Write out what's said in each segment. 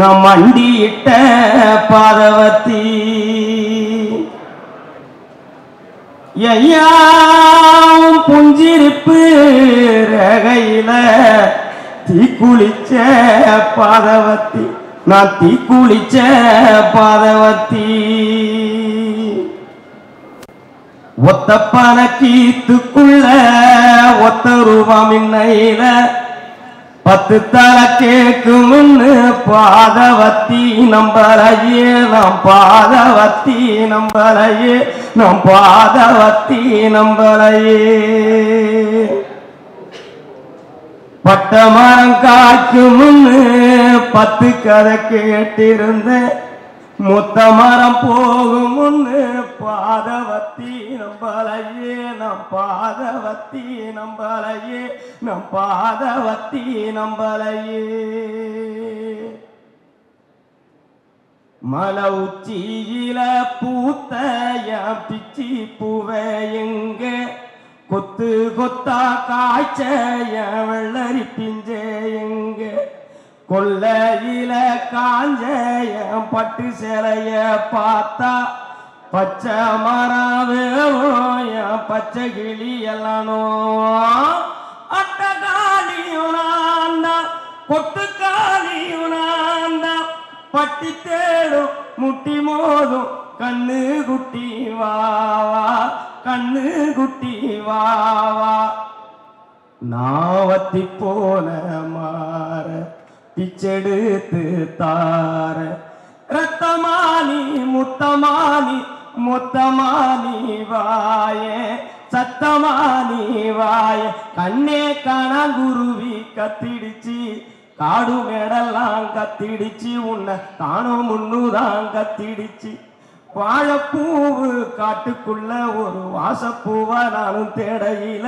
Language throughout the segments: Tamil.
நான் மண்டியிட்ட பாதவத்தி ஐயாவும் புஞ்சிருப்பு ரகையில தீக்குளிச்ச பாதவத்தி நான் தீக்குளிச்ச பாதவத்தி ஒத்த பணக்கீத்துக்குள்ள ஒத்த ரூபாய் இன்னையில 10 தலை கேக்கும்னு பாதவத்தி நம்பலையே நாம் பாதவத்தி நம்பலையே நாம் பாதவத்தி நம்பலையே பட்ட மரம் காய்க்கும்னு 10 கதை கேட்டிருந்தேன் முத்த மரம் போகும்னு பாதவத்தி நம்பலையே நம் பாதவத்தி நம்பலையே நம் பாதவத்தி நம்பலையே மலை உச்சியில பூத்த என் பிச்சி பூவை எங்க கொத்து கொத்தா காய்ச்ச என் வெள்ளரி பிஞ்ச எங்க கொல்லையில காஞ்ச என் பட்டு சேலைய பார்த்தா பச்சை மரம் என் பச்சை கிளி எல்லானோ அட்டகாலியுனாண்டா கொட்டுக்காலியுனாண்டா பட்டி தேடும் முட்டி மோதும் கண்ணு குட்டி வாவா கண்ணு குட்டி வாவா நாவத்தி போன மாற பிச்செடுத்து தார ரத்தமானி முத்தமானி முத்தமானி வாயே சத்தமானி வாயே கண்ணே கணங்குருவி கத்திடுச்சு காடு மேடெல்லாம் கத்திடுச்சு உன்னை காணும் முன்னுதான் கத்திடுச்சு வாழைப்பூவு காட்டுக்குள்ள ஒரு வாசப்பூவா நானும் தேடையில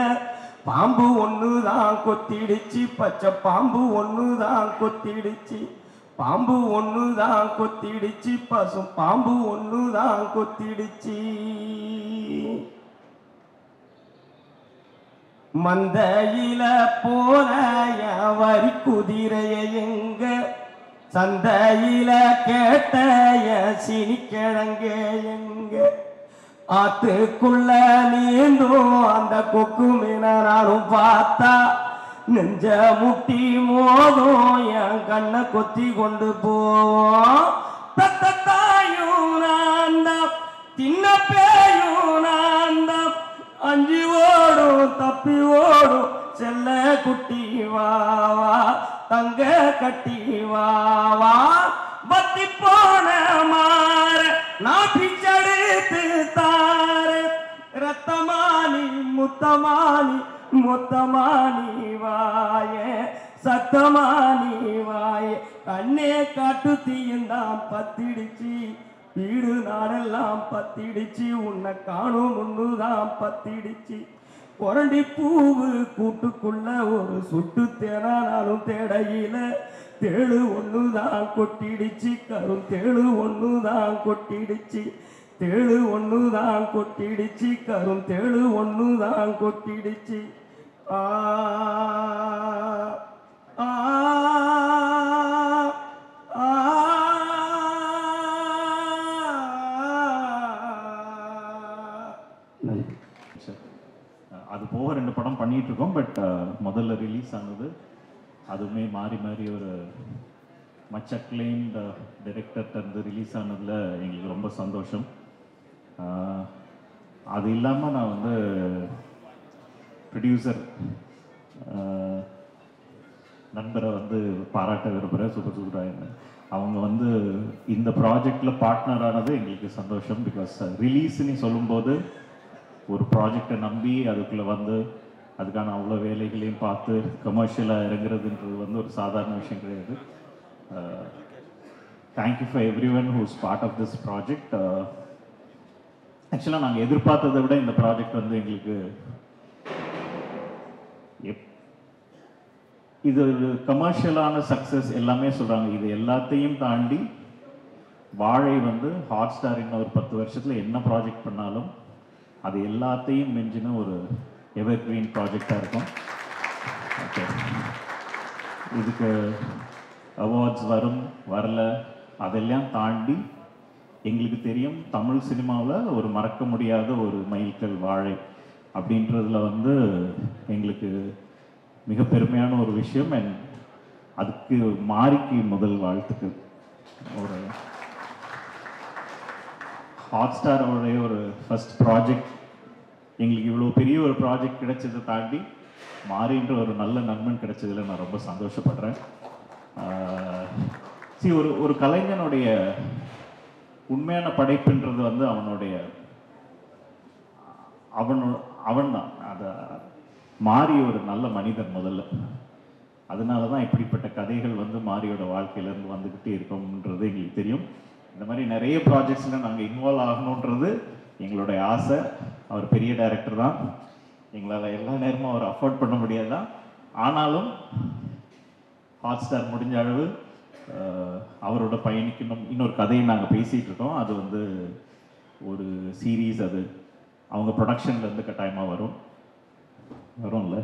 பாம்பு ஒண்ணுதான் கொத்திடுச்சு பச்சை பாம்பு ஒண்ணுதான் கொத்திடுச்சு பாம்பு ஒண்ணுதான் கொத்திடுச்சு பசும் பாம்பு ஒண்ணுதான் கொத்திடுச்சு மந்தையில போன வரி குதிரைய எங்க சந்தையில கேட்ட சினிக்கிழங்க எங்க ஆத்துக்குள்ள நீந்தும் அந்த கொக்கு மீன நானும் பார்த்தா நெஞ்ச முட்டி மோதும் என் கண்ணை கொத்தி கொண்டு போவோம் தத்தாயும் நான்தான் தின்ன பேயும் நான்தான் அஞ்சி ஓடும் தப்பி ஓடும் செல்ல குட்டி வாவா தங்க கட்டி வாவா பத்தி போன மாற நான் பிச்செடுத்து தார ரத்தமானி முத்தமானி முத்தமானி வாயே சத்தமானி வாயே கண்ணே காட்டு தீயந்தான் பத்திடுச்சு வீடு நாடெல்லாம் பத்திடுச்சு உன்னை காணும் முன்னுதான் பத்திடுச்சு கொரண்டி பூவு கூட்டுக்குள்ள ஒரு சுட்டு தேனாலும் தேடையில தேழு ஒண்ணுதான் கொட்டிடுச்சு கரும் தேழு ஒண்ணுதான் கொட்டிடுச்சு தேழு ஒண்ணுதான் கொட்டிடுச்சு கரும் தேழு ஒண்ணுதான் கொட்டிடுச்சு ஆ ஆ அது போக 2 படம் பண்ணிட்டு இருக்கோம். பட் முதல்ல ரிலீஸ் ஆனது அதுவுமே மாறி மாறி ஒரு மச் அக்ளைம்டு டைரக்டர்கிட்ட இருந்து ரிலீஸ் ஆனதில் எங்களுக்கு ரொம்ப சந்தோஷம். அது இல்லாமல் நான் வந்து ப்ரொடியூசர் நண்பரை வந்து பாராட்ட விரும்புகிறேன். சுபசுப்ராயன் அவங்க வந்து இந்த ப்ராஜெக்டில் பார்ட்னர் ஆனது எங்களுக்கு சந்தோஷம். பிகாஸ் ரிலீஸ்ன்னு சொல்லும்போது ஒரு ப்ராஜெக்டை நம்பி அதுக்குள்ளே வந்து அதுக்கான அவ்வளோ வேலைகளையும் பார்த்து கமர்ஷியலாக இறங்குறதுன்றது வந்து ஒரு சாதாரண விஷயம் கிடையாது. Thank you for everyone who's part of this project. ஆக்சுவலாக நாங்கள் எதிர்பார்த்ததை விட இந்த ப்ராஜெக்ட் வந்து எங்களுக்கு இது ஒரு கமர்ஷியலான சக்ஸஸ் எல்லாமே சொல்கிறாங்க. இது எல்லாத்தையும் தாண்டி வாழை வந்து ஹாட் ஸ்டார் இன்னும் ஒரு 10 வருஷத்தில் என்ன ப்ராஜெக்ட் பண்ணாலும் அது எல்லாத்தையும் மிஞ்சின ஒரு எவர் கிரீன் ப்ராஜெக்டாக இருக்கும். ஓகே, இதுக்கு அவார்ட்ஸ் வரும் வரல அதெல்லாம் தாண்டி எங்களுக்கு தெரியும் தமிழ் சினிமாவில் ஒரு மறக்க முடியாத ஒரு மைல்கல் வாழை அப்படின்றதுல வந்து எங்களுக்கு மிக பெருமையான ஒரு விஷயம். அண்ட் அதுக்கு மாரிக்கு முதல் வாழ்த்துக்கு. ஒரு ஹாட்ஸ்டாரோடைய ஒரு ஃபர்ஸ்ட் ப்ராஜெக்ட் எங்களுக்கு இவ்வளோ பெரிய ஒரு ப்ராஜெக்ட் கிடைச்சதை தாண்டி மாறின்ற ஒரு நல்ல நண்பன் கிடைச்சதில் நான் ரொம்ப சந்தோஷப்படுறேன். ஒரு கலைஞனுடைய உண்மையான படைப்புன்றது வந்து அவன் தான் அதை மாறி ஒரு நல்ல மனிதன் முதல்ல. அதனால தான் இப்படிப்பட்ட கதைகள் வந்து மாரியோட வாழ்க்கையிலேருந்து வந்துக்கிட்டே இருக்கோம்ன்றது எங்களுக்கு தெரியும். இந்த மாதிரி நிறைய ப்ராஜெக்ட்ஸில் நாங்கள் இன்வால்வ் ஆகணுன்றது எங்களுடைய ஆசை. அவர் பெரிய டைரக்டர் தான், எங்களால் எல்லா நேரமும் அவர் அஃபோர்ட் பண்ண முடியாதான். ஆனாலும் ஹாட்ஸ்டார் முடிஞ்ச அளவு அவரோட பயணிக்கணும். இன்னொரு கதையை நாங்கள் பேசிகிட்டு இருக்கோம். அது வந்து ஒரு சீரீஸ், அது அவங்க ப்ரொடக்ஷன்லேருந்து கட்டாயமாக வரும்ல.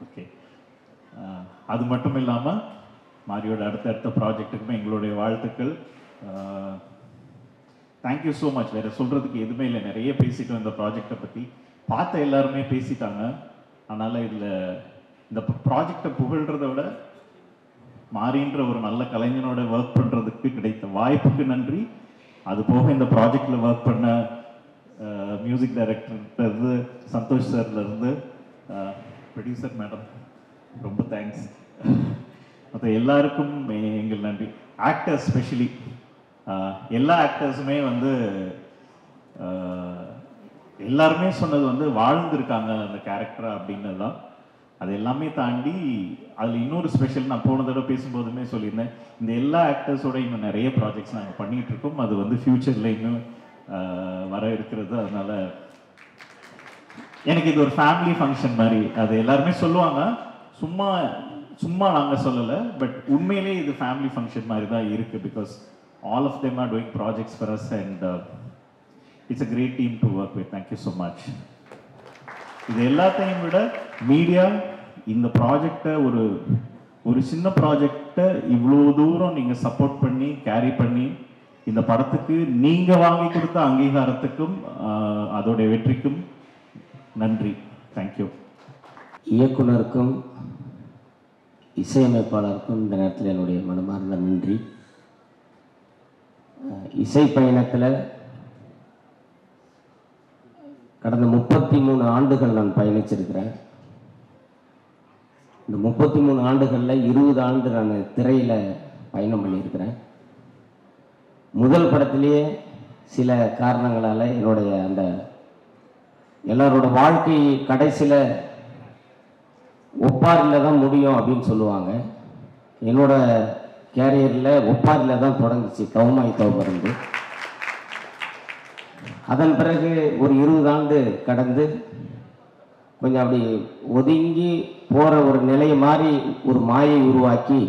ஓகே, அது மட்டும் இல்லாமல் மாரியோட அடுத்த ப்ராஜெக்ட்டுக்குமே எங்களுடைய வாழ்த்துக்கள். Thank you so much. வேறு சொல்கிறதுக்கு எதுவுமே இல்லை, நிறைய பேசிட்டோம் இந்த ப்ராஜெக்டை பற்றி. பார்த்த எல்லாருமே பேசிட்டாங்க. அதனால் இந்த ப்ராஜெக்டை புகழ்கிறத விட மாரின்ற ஒரு நல்ல கலைஞனோட ஒர்க் பண்ணுறதுக்கு கிடைத்த வாய்ப்புக்கு நன்றி. அது போக இந்த ப்ராஜெக்டில் ஒர்க் பண்ண மியூசிக் டைரக்டர்லேருந்து சந்தோஷ் சார்லேருந்து ப்ரொடியூசர் மேடம் ரொம்ப தேங்க்ஸ். மற்ற எல்லாருக்கும் எங்கள் நன்றி. ஆக்டர்ஸ் ஸ்பெஷலி எல்லா ஆக்டர்ஸுமே வந்து எல்லாருமே சொன்னது வந்து வாழ்ந்துருக்காங்க அந்த கேரக்டரை அப்படின்றது தான். அது எல்லாமே தாண்டி அதில் இன்னொரு ஸ்பெஷல், நான் போன தடவை பேசும்போதுமே சொல்லியிருந்தேன், இந்த எல்லா ஆக்டர்ஸோட இன்னும் நிறைய ப்ராஜெக்ட்ஸ் நாங்கள் பண்ணிகிட்டு இருக்கோம். அது வந்து ஃப்யூச்சரில் இன்னும் வர இருக்கிறது. அதனால எனக்கு இது ஒரு ஃபேமிலி ஃபங்க்ஷன் மாதிரி. அது எல்லாருமே சொல்லுவாங்க, சும்மா நாங்கள் சொல்லலை, பட் உண்மையிலே இது ஃபேமிலி ஃபங்க்ஷன் மாதிரி தான் இருக்குது. Because all of them are doing projects for us and it's a great team to work with. Thank you so much. இது எல்லாத்தையும் விட மீடியா இந்த ப்ராஜெக்டை ஒரு சின்ன ப்ராஜெக்டை இவ்வளோ தூரம் நீங்கள் சப்போர்ட் பண்ணி கேரி பண்ணி இந்த படத்துக்கு நீங்கள் வாங்கி கொடுத்த அங்கீகாரத்துக்கும் அதோடைய வெற்றிக்கும் நன்றி. தேங்க்யூ. இயக்குனருக்கும் இசையமைப்பாளருக்கும் இந்த நேரத்தில் என்னுடைய மனமார்ந்த நன்றி. இசை பயணத்தில் கடந்த 33 ஆண்டுகள் நான் பயணிச்சிருக்கிறேன். இந்த 33 ஆண்டுகளில் 20 ஆண்டு நான் திரையில் பயணம் பண்ணியிருக்கிறேன். முதல் படத்திலேயே சில காரணங்களால் என்னுடைய அந்த எல்லாரோட வாழ்க்கை கடைசியில் ஒப்பாரில் தான் முடியும் அப்படின்னு சொல்லுவாங்க. என்னோட கேரியரில் ஒப்பாரில் தான் தொடங்கிச்சு, கவுமாய் தவமருந்து. அதன் பிறகு ஒரு 20 ஆண்டு கடந்து கொஞ்சம் அப்படி ஒதுங்கி போகிற ஒரு நிலை மாதிரி ஒரு மாயை உருவாக்கி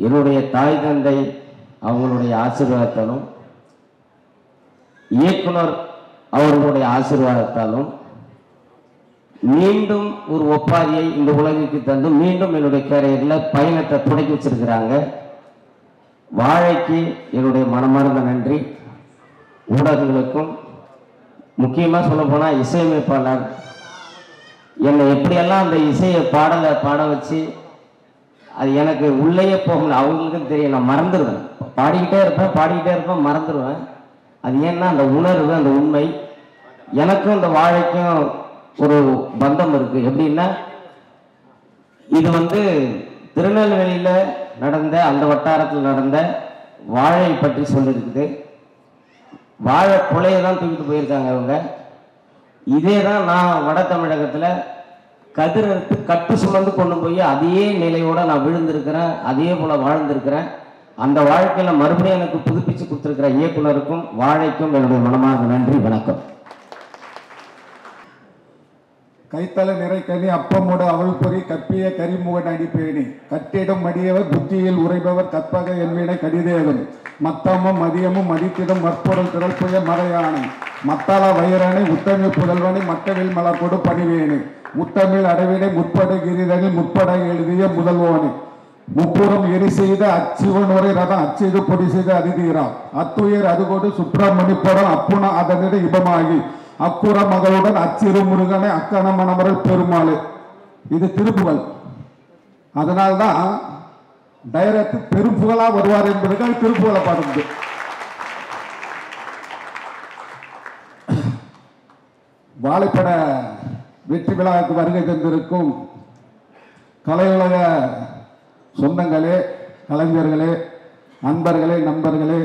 என்னுடைய தாய் தந்தை அவங்களுடைய ஆசீர்வாதத்தாலும் இயக்குனர் அவர்களுடைய ஆசீர்வாதத்தாலும் மீண்டும் ஒரு ஒப்பாரியை இந்த உலகிற்கு தந்து மீண்டும் என்னுடைய கேரியரில் பயணத்தை தொடக்கி வச்சிருக்கிறாங்க. வாழைக்கு என்னுடைய மனமார்ந்த நன்றி. ஊடகங்களுக்கும் முக்கியமாக சொல்ல போனால் இசையமைப்பாளர் என்னை எப்படியெல்லாம் அந்த இசையை பாட வச்சு அது எனக்கு உள்ளேயே போகல. அவங்களுக்கும் தெரியும், நான் மறந்துடுவேன். பாடிக்கிட்டே இருப்பேன் மறந்துடுவேன். அது ஏன்னா அந்த உணர்வு, அந்த உண்மை. எனக்கும் இந்த வாழைக்கும் ஒரு பந்தம் இருக்குது. எப்படின்னா, இது வந்து திருநெல்வேலியில் நடந்த, அந்த வட்டாரத்தில் நடந்த வாழை பற்றி சொல்லியிருக்குது. வாழை கொலையை தான் தூக்கிட்டு போயிருக்காங்க அவங்க. இதே தான் நான் வட தமிழகத்தில் கதிரெடுத்து கட்டு சுமந்து கொண்டு போய் அதே நிலையோடு நான் விழுந்திருக்கிறேன், அதே போல் வாழ்ந்திருக்கிறேன். அந்த வாழ்க்கையில் மறுபடியும் எனக்கு புதுப்பிச்சு கொடுத்துருக்கிற இயக்குனருக்கும் வாழைக்கும் என்னுடைய மனமார்ந்த நன்றி. வணக்கம். கைத்தல நிறைக்கனி அப்பமோடு அவள் பொறி கப்பிய கரிமுகன் அடிப்பேணி கட்டிடம் மடியவர் புத்தியில் உரைபவர் கற்பக என்பினை கடிதேதும் மத்தமும் மதியமும் மதித்திடும் மற்பொருள் திரள்புய மறையானை மத்தாள வயிறானை உத்தமிழ் புதல்வனை மட்டவில் மலர் கொடு பணிவேணி முத்தமிழ் அடைவினை முற்பட கிரிதனில் முற்பட எழுதிய முதல்வோனே முப்புறம் எரி செய்த அச்சிவன் உரை ரதம் அச்செய்து பொடி செய்த அதிதீராம் அத்துயர் அதுகோடு சுப்பிரமணிப்படம் அப்புண அதனிட இபமாகி அக்குற மகளுடன் அச்சிறு முருகனை அக்கண மணமரல் பெருமாள். இது திருப்புகழ். அதனால்தான் டைரக்ட் பெரும்புகழா வருவார் என்பதற்காக திருப்புகழை பாடுது. வாழைப்பட வெற்றி விழாவுக்கு வருகை தந்திருக்கும் கலையுலக சொந்தங்களே, கலைஞர்களே, அன்பர்களே, நண்பர்களே,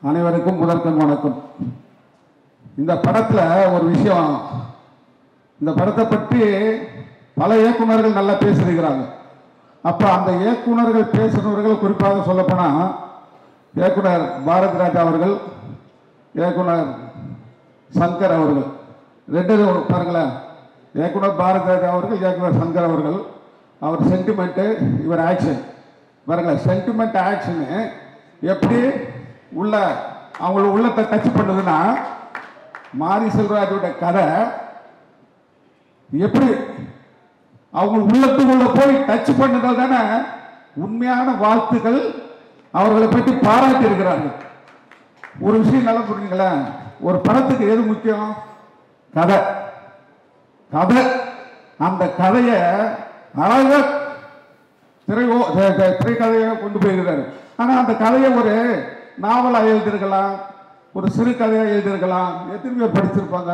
அனைவருக்கும் முதற்கண் வணக்கம். இந்த படத்துல ஒரு விஷயம், இந்த படத்தை பற்றி பல இயக்குநர்கள் நல்லா பேசியிருக்கிறாங்க. அப்ப அந்த இயக்குநர்கள் பேசுனவர்கள் குறிப்பாக சொல்லப்போனா இயக்குனர் பாரதி ராஜா அவர்கள், இயக்குனர் சங்கர் அவர்கள், ரெண்டு பாருங்களேன். இயக்குனர் பாரதி ராஜா அவர்கள், இயக்குனர் சங்கர் அவர்கள். அவர் சென்டிமெண்ட்டு, இவர் ஆக்ஷன். பாருங்களேன், சென்டிமெண்ட் ஆக்ஷனு எப்படி உள்ள அவங்கள உள்ளத்தை டச் பண்ணுதுன்னா, மாரி செல்வராஜோட கதை எப்படி அவங்க உள்ளத்துக்குள்ள போய் டச் பண்ணுறது தானே உண்மையான வாழ்த்துக்கள். அவர்களை பற்றி பாராட்டி இருக்கிறார்கள். ஒரு விஷயம் நல்லா புரிஞ்சுங்களேன், ஒரு படத்துக்கு எது முக்கியம்? கதை. கதை, அந்த கதையை அழகா திரைக்கதையை கொண்டு போயிருக்கிறாரு. ஆனால் அந்த கதையை ஒரு நாவலாக எழுதியிருக்கலாம், ஒரு சிறு கதையாக எழுதியிருக்கலாம். எத்தனை பேர் படிச்சிருப்பாங்க?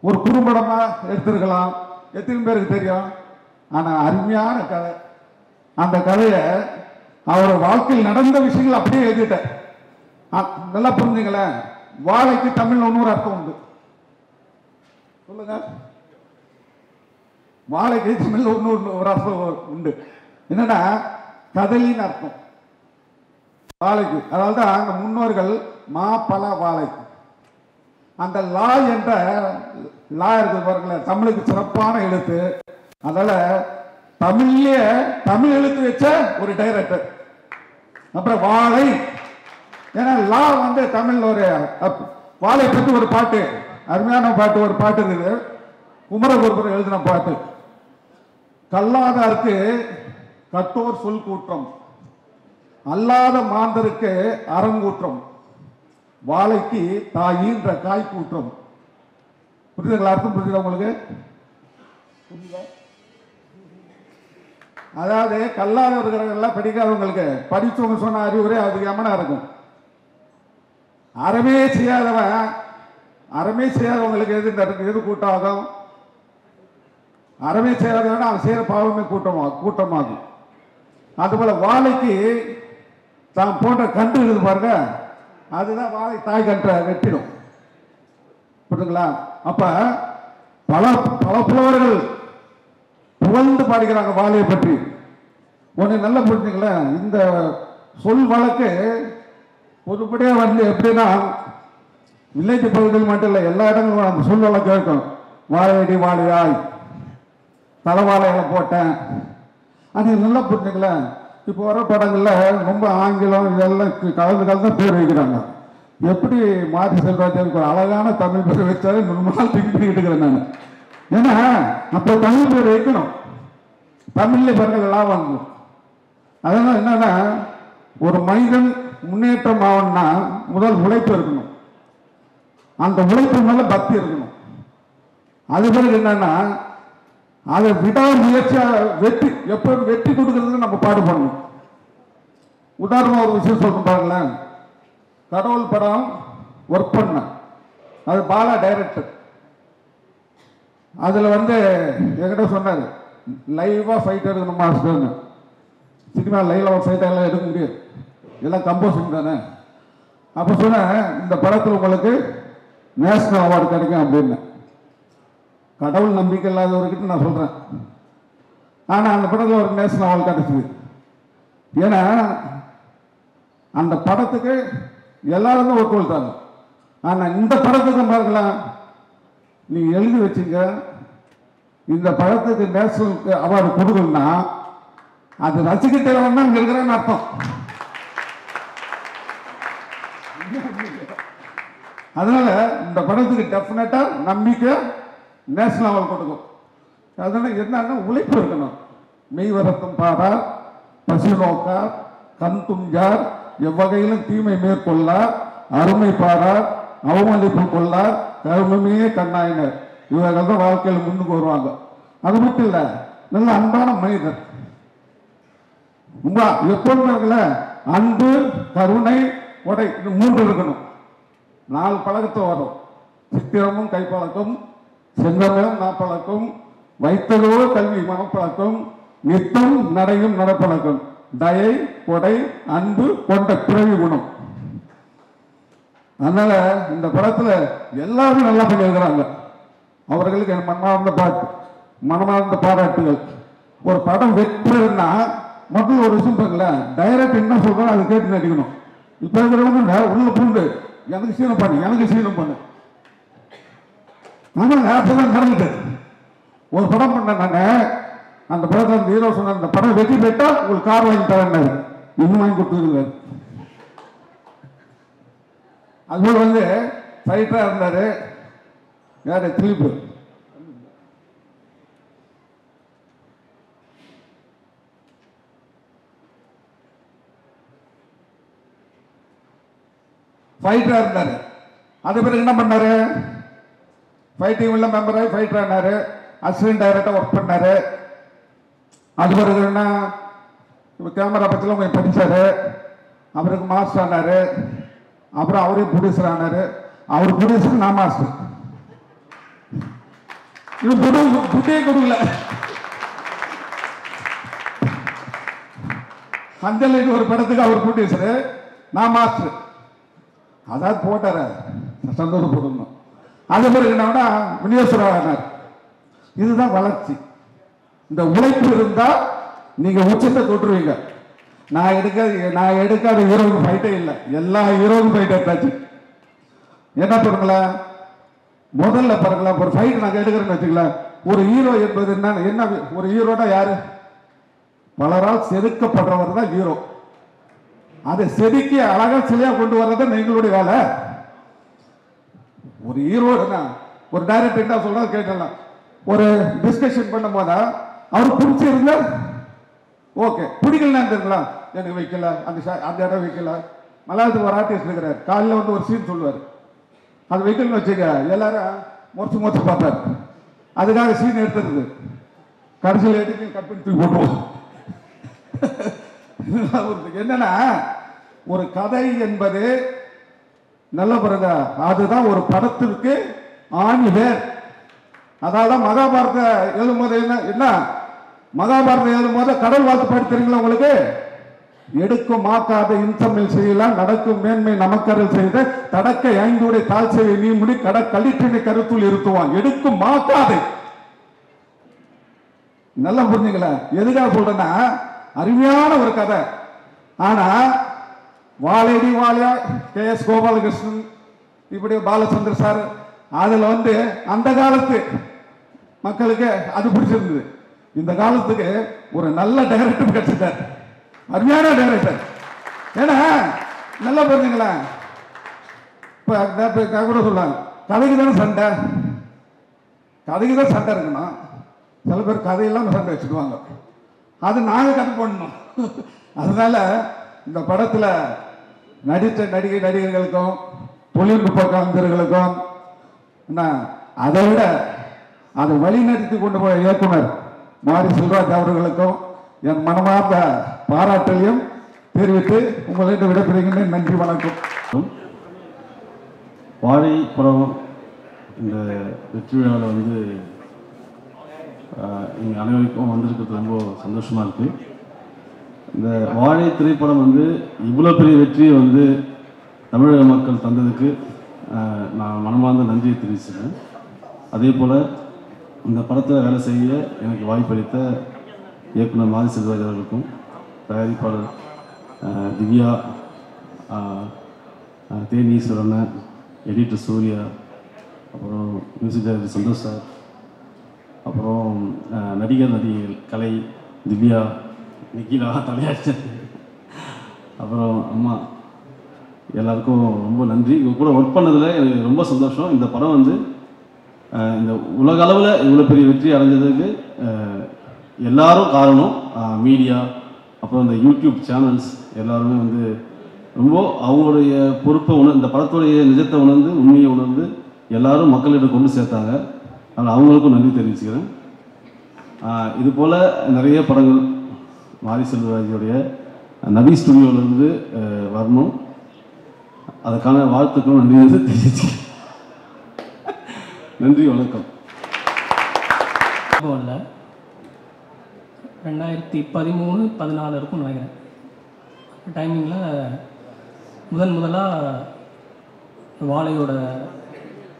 ஒரு குறும்படமாக எடுத்திருக்கலாம், எத்தனை பேருக்கு தெரியும்? ஆனால் அருமையான கதை. அந்த கதையை அவர் வாழ்க்கையில் நடந்த விஷயங்கள் அப்படியே எழுதிட்டார். நல்லா புரிஞ்சுங்களேன். வாழைக்கு தமிழ்ல இன்னொரு அர்த்தம் உண்டு. சொல்லுங்க. வாழைக்கு தமிழ்ல ஒரு அர்த்தம் உண்டு. என்னன்னா கதையின் அர்த்தம் வாழைக்கு. அதாவது அந்த முன்னோர்கள் பல வாழை, அந்த லா என்ற லா இருக்கு பாருங்களேன், தமிழுக்கு சிறப்பான எழுத்து. அதனால தமிழ்லயே தமிழ் எழுத்து வச்ச ஒரு டைரக்டர். அப்புறம் வாழை, ஏன்னா லா வந்து தமிழ்ல ஒரு வாழை பற்றி ஒரு பாட்டு, அருமையான பாட்டு, ஒரு பாட்டு இருக்குது, குமரகுருபர் எழுதின பாட்டு. கல்லாதாருக்கு கட்டோர் சொல் கூற்றம், அல்லாத மாந்தருக்கு அறங்கூற்றம், வாழைக்கு தாயின்ற காய் கூற்றம். புரியுதுங்களா? அர்த்தம் புரியுதா உங்களுக்கு? அதாவது கல்லாதவர்கள் படிக்காதவங்களுக்கு, படிச்சவங்க சொன்ன அறிவுரை அதுக்கு எமனா இருக்கும். அறமே செய்யாதவன், அறமே செய்யாதவங்களுக்கு எது கூட்டம் ஆகும்? அறமே செய்யாதவன் அவன் செய்யற பாவமே கூட்டமாகும். அதுபோல வாழைக்கு தான் போன்ற கன்று இருக்குது பாருங்க, அதுதான் வாழை தாய் கன்றை வெட்டிடும். புரியுதுங்களா? அப்ப பல பல புலவர்கள் புகழ்ந்து பாடுகிறாங்க வாழையை பற்றி. ஒன்று நல்லா புரிஞ்சுங்களேன், இந்த சொல் வழக்கு பொதுப்படியா வந்து எப்படின்னா வில்லேஜ் பகுதியில் மட்டும் இல்லை, எல்லா இடங்களும் அந்த சொல் வழக்கு இருக்கும். வாழையடி வாழையாய், தலைவாழைகளை போட்டேன். அது நல்லா புரிஞ்சுங்களேன். இப்போ வர படங்கள்ல ரொம்ப ஆங்கிலம் இதெல்லாம் கலந்து பேர் வைக்கிறாங்க. எப்படி மாரி செல்வராஜனுக்கு ஒரு அழகான தமிழ் பேர் வச்சாலே நாள் திங்க் பண்ணிட்டு இருக்கிறேன் நான். ஏன்னா அப்போ தமிழ் பேர் வைக்கணும், தமிழ்ல பாருங்கள் எல்லாம் வாங்கணும். அதனால என்னன்னா, ஒரு மனிதன் முன்னேற்றம் ஆகணும்னா முதல் உழைப்பு இருக்கணும், அந்த உழைப்பு மேல பக்தி இருக்கணும். அது பிறகு என்னன்னா, அதை விடாமுயற்சியா வெற்றி, எப்போதும் வெற்றி கொடுக்கறதுக்கு நம்ம பாடுபடணும். உதாரணமா ஒரு விஷயம் சொல்றேன் பாருங்களேன். கடவுள் படம் ஒர்க் பண்ண, அது பாலா டைரக்டர். அதுல வந்து என்கிட்ட சொன்னாரு, லைவா ஃபைட் எடுக்கணும் மாஸ்டர்னு. சினிமா லைவா ஃபைட் எல்லாம் எடுக்க முடியாது, எல்லாம் கம்போசிங் தானே. அப்ப சொன்னேன், இந்த படத்தில் உங்களுக்கு நேஷனல் அவார்டு கிடைக்கும் அப்படின்னு. கடவுள் நம்பிக்கை இல்லாதவர்கிட்ட நான் சொல்றேன். ஆனா அந்த படத்தில் ஒரு நேஷனல் அவார்டு கிடைச்சது. ஏன்னா அந்த படத்துக்கு எல்லாருமே ஒத்துழைத்தாங்க. ஆனா இந்த படத்துக்கு பார்க்கலாம், நீ எழுதி வச்சுங்க, இந்த படத்துக்கு நேஷனல் அவார்டு கொடுக்கணும்னா அது ரசிகத்தை தான் இருக்கிறேன்னு அர்த்தம். அதனால இந்த படத்துக்கு டெஃபினட்டா நம்பிக்கை நேஷனல் அவார்டு கொடுக்கும். அதனால என்னன்னா உழைப்பு இருக்கணும். மெய் வரத்தும் பாரார் பசி நோக்கார், கண் துஞ்சார், எவ்வகையிலும் தீமை மேற்கொள்ளார், அருமை பாரார், அவமதிப்பு கொள்ளார், கருமமே கண்ணாயினர். இவர்கள் தான் வாழ்க்கையில் முன்னுக்கு வருவாங்க. அது மட்டும் இல்லை, நல்ல அன்பான மனிதர். எப்பொழுதுமே இருக்கல, அன்பு, கருணை, கொடை, இது 3 இருக்கணும். 4 பழக்கத்தை வரும். சித்திரமும் கைப்பழக்கம், செங்கமலம் நாப்பழக்கம், வைத்ததோ கல்வி மனப்பழக்கம், நித்தம் நடையும் நடப்பழக்கம், தயை, கொடை, அன்பு கொண்ட பிறவி குணம். அதனால இந்த படத்துல எல்லாரும் நல்லா பண்ணியிருக்கிறாங்க. அவர்களுக்கு என் மனமார்ந்த பாராட்டுகள். ஒரு படம் வெற்றுன்னா முதல்ல ஒரு விஷயம் பாருங்கள, டைரக்ட் என்ன சொல்றோம் அதை கேட்டு நடிக்கணும். இப்ப இருக்கிறவங்க உள்ள பூண்டு எனக்கு சீனம் பண்ணு, எனக்கு சீனம் பண்ணு. அப்பதான் நடந்துட்டு ஒரு படம் பண்ண நானு. அந்த படத்தை அந்த ஹீரோ சொன்ன, அந்த படம் வெற்றி பெற்றா உங்களுக்கு கார் வாங்கி தரேன்னாரு. இன்னும் வாங்கி கொடுத்துருக்காரு. அதுபோல் வந்து ஃபைட்டரா இருந்தாரு. யாரு? திலீப். ஃபைட்டரா இருந்தாரு. அது பிறகு என்ன பண்ணாரு? ஃபைட்டிங் உள்ள மெம்பராக ஃபைட்டர் ஆனாரு. அசிஸ்டன்ட் டைரக்டர் ஒர்க் பண்ணாரு. அது பிறகு என்ன, இப்போ கேமரா பற்றிலாம் கொஞ்சம் படித்தாரு. அவருக்கு மாஸ்டர் ஆனாரு. அப்புறம் அவரே ப்ரொடியூசர் ஆனாரு. அவர் ப்ரொடியூசர், நான் மாஸ்டர். இது புட்டியே கொடுக்கல. அஞ்சலின் ஒரு படத்துக்கு அவர் ப்ரொடியூசரு, நான் மாஸ்டர். அதாவது போட்டார சந்தோஷப்படணும். அது பிறகு என்னன்னா விநியோகஸ்தரானார். இதுதான் வளர்ச்சி. இந்த உழைப்பு இருந்தா நீங்க உச்சத்தை தொட்டுருவீங்க. நான் எடுக்காத ஹீரோவுக்கு ஃபைட்டே இல்லை. எல்லா ஹீரோவுக்கும் ஃபைட் எடுத்தாச்சு. என்ன பண்ணுங்களா, முதல்ல பாருங்களா, ஒரு ஃபைட் நாங்கள் எடுக்கிறேன்னு வச்சுக்கலாம். ஒரு ஹீரோ என்பது என்ன? ஒரு ஹீரோனா யாரு? பலரால் செதுக்கப்படுறவர் தான் ஹீரோ. அதை செதுக்கி அழகா சிலையா கொண்டு வர்றது எங்களுடைய வேலை. ஒரு ஹீரோ ஒரு டைரக்டர் என்ன சொல்றது கேட்கலாம். ஒரு டிஸ்கஷன் பண்ணும் போதா அவருக்கு பிடிச்சிருந்தா ஓகே, பிடிக்கலாம் தெரியுங்களா, எனக்கு வைக்கல, அந்த இடம் வைக்கல. மலையாளத்துக்கு ஒரு ஆர்டிஸ்ட் இருக்கிறார். காலையில் வந்து ஒரு சீன் சொல்லுவார். அது வைக்கலன்னு வச்சுக்க, எல்லாரும் முறைச்சு பார்ப்பார். அதுக்காக சீன் எடுத்துருது. கடைசியில் எடுத்து கட் பண்ணி தூக்கி போட்டுருவோம். என்னன்னா, ஒரு கதை என்பது நல்ல பிறகு அதுதான் ஒரு படத்திற்கு ஆணி வேர். அதாவது மகாபாரத எழுதும்போது என்ன மகாபாரதம் எழுதும்போது கடல் வாழ்த்து படித்தீங்களா உங்களுக்கு? எடுக்கும் மாக்காத இன்சமில் செய்யலாம், நடக்கும் மேன்மை நமக்கருள் செய்த தடக்க ஐந்துடைய தாழ் செய்ய நீ முடி கட கலிற்றினை கருத்துள் இருத்துவான். எடுக்கும் மாக்காது. நல்லா புரிஞ்சுங்களா? எதுக்காக சொல்றேன்னா, அருமையான ஒரு கதை. ஆனா வாழையடி வாழையா KS கோபாலகிருஷ்ணன், இப்படி பாலச்சந்திர சார், அதுல வந்து அந்த காலத்து மக்களுக்கு அது பிடிச்சிருந்தது. இந்த காலத்துக்கு ஒரு நல்ல டைரக்டர் கிடைச்சிட்டார், அருமையான டைரக்டர். ஏன்னா நல்லா புரிஞ்சுங்களா, இப்ப கூட சொல்லுவாங்க கதைக்கு தானே சண்டை, கதைக்கு தான் சண்டை இருக்கணும். சில பேர் கதையெல்லாம் சண்டை வச்சுக்குவாங்க. அது நாங்க கதை பண்ணணும். அதனால இந்த படத்துல நடித்த நடிகர்களுக்கும் தொழில்நுட்ப கலைஞர்களுக்கும் அதை விட அதை வழிநடத்தி கொண்டு போய் இயக்குனர் மாரி செல்வராஜ் அவர்களுக்கும் என் மனமார்ந்த பாராட்டலையும் தெரிவித்து உங்களிடம் விடைபெறுகின்றேன். நன்றி, வணக்கம். வாழை படம் இந்த வெற்றி விழாவில் வந்து எங்கள் அனைவருக்கும் வந்திருக்கிறது ரொம்ப சந்தோஷமாக இருக்குது. இந்த வாழை திரைப்படம் வந்து இவ்வளோ பெரிய வெற்றியை வந்து தமிழக மக்கள் தந்ததுக்கு நான் மனமார்ந்த நன்றியை தெரிவிச்சுக்கிறேன். அதே போல் இந்த படத்தில் வேலை செய்ய எனக்கு வாய்ப்பளித்த இயக்குனர் மாரி செல்வராஜ் அவர்களுக்கும், தயாரிப்பாளர் திவ்யா, தேனீஸ்வரன், எடிட்டர் சூர்யா, அப்புறம் மியூசிக் டைரக்டர் சந்தோஷ் சார், அப்புறம் நடிகைகள் கலை, திவ்யா, நிக்கிலா, தலையாச்சன், அப்புறம் அம்மா, எல்லாருக்கும் ரொம்ப நன்றி. இவங்க கூட ஒர்க் பண்ணதில் எனக்கு ரொம்ப சந்தோஷம். இந்த படம் வந்து இந்த உலக அளவில் இவ்வளோ பெரிய வெற்றி அடைஞ்சதுக்கு எல்லாரும் காரணம். மீடியா, அப்புறம் இந்த யூடியூப் சேனல்ஸ் எல்லாருமே வந்து ரொம்ப அவங்களுடைய பொறுப்பை இந்த படத்துடைய நிஜத்தை உணர்ந்து உண்மையை உணர்ந்து எல்லாரும் மக்களிடம் கொண்டு சேர்த்தாங்க. அதனால் அவங்களுக்கும் நன்றி தெரிவிச்சுக்கிறேன். இது போல் நிறைய படங்கள் மாரி செல்வராஜுடைய நவி ஸ்டுடியோவிலேருந்து வரணும். அதுக்கான வாழ்த்துக்களும் நன்றி வந்து தெரிவிச்சுக்கிறேன். நன்றி, வணக்கம். இல்லை 2013-14 இருக்கும்னு நினைக்கிறேன். டைமிங்கில் முதலாக வாழையோட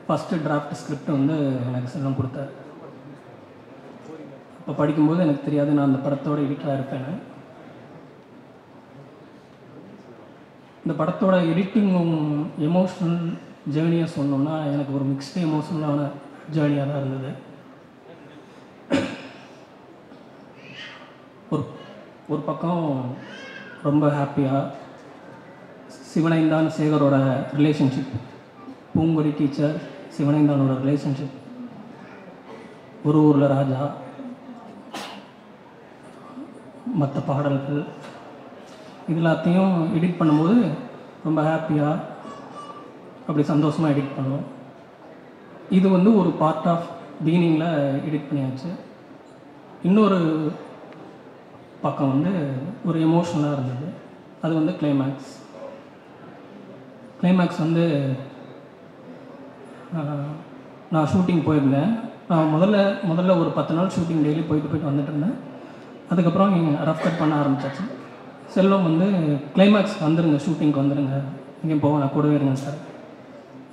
ஃபஸ்ட்டு டிராஃப்ட் ஸ்கிரிப்ட் வந்து எனக்கு செல்லம் கொடுத்தார். அப்போ படிக்கும்போது எனக்கு தெரியாது நான் அந்த படத்தோட எடிட்டராக இருப்பேன்னு. இந்த படத்தோட எடிட்டிங்கும் எமோஷ்னல் ஜேர்னியை சொன்னோம்னா எனக்கு ஒரு மிக்ஸ்டு எமோஷ்னலான ஜேர்னியாக தான் இருந்தது. ஒரு பக்கம் ரொம்ப ஹாப்பியாக சிவனைந்தான் சேகரோட ரிலேஷன்ஷிப், பூங்கொடி டீச்சர் சிவனைந்தானோட ரிலேஷன்ஷிப், ஒரு ஊரில் ராஜா, மற்ற பாடல்கள், இது எல்லாத்தையும் எடிட் பண்ணும்போது ரொம்ப ஹாப்பியாக அப்படி சந்தோஷமாக எடிட் பண்ணோம். இது வந்து ஒரு பார்ட் ஆஃப் பிகினிங்கில் எடிட் பண்ணியாச்சு. இன்னொரு பக்கம் வந்து ஒரு எமோஷனலாக இருந்தது. அது வந்து கிளைமேக்ஸ் வந்து நான் ஷூட்டிங் போயிருந்தேன். நான் முதல்ல ஒரு 10 நாள் ஷூட்டிங் டெய்லி போயிட்டு வந்துட்டு இருந்தேன். அதுக்கப்புறம் ரஃப் கட் பண்ண ஆரம்பிச்சாச்சு. செல்வம் வந்து கிளைமேக்ஸ் வந்துடுங்க, ஷூட்டிங்க்கு வந்துடுங்க, இங்கேயும் போக நான் கூடவே இருங்க சார்.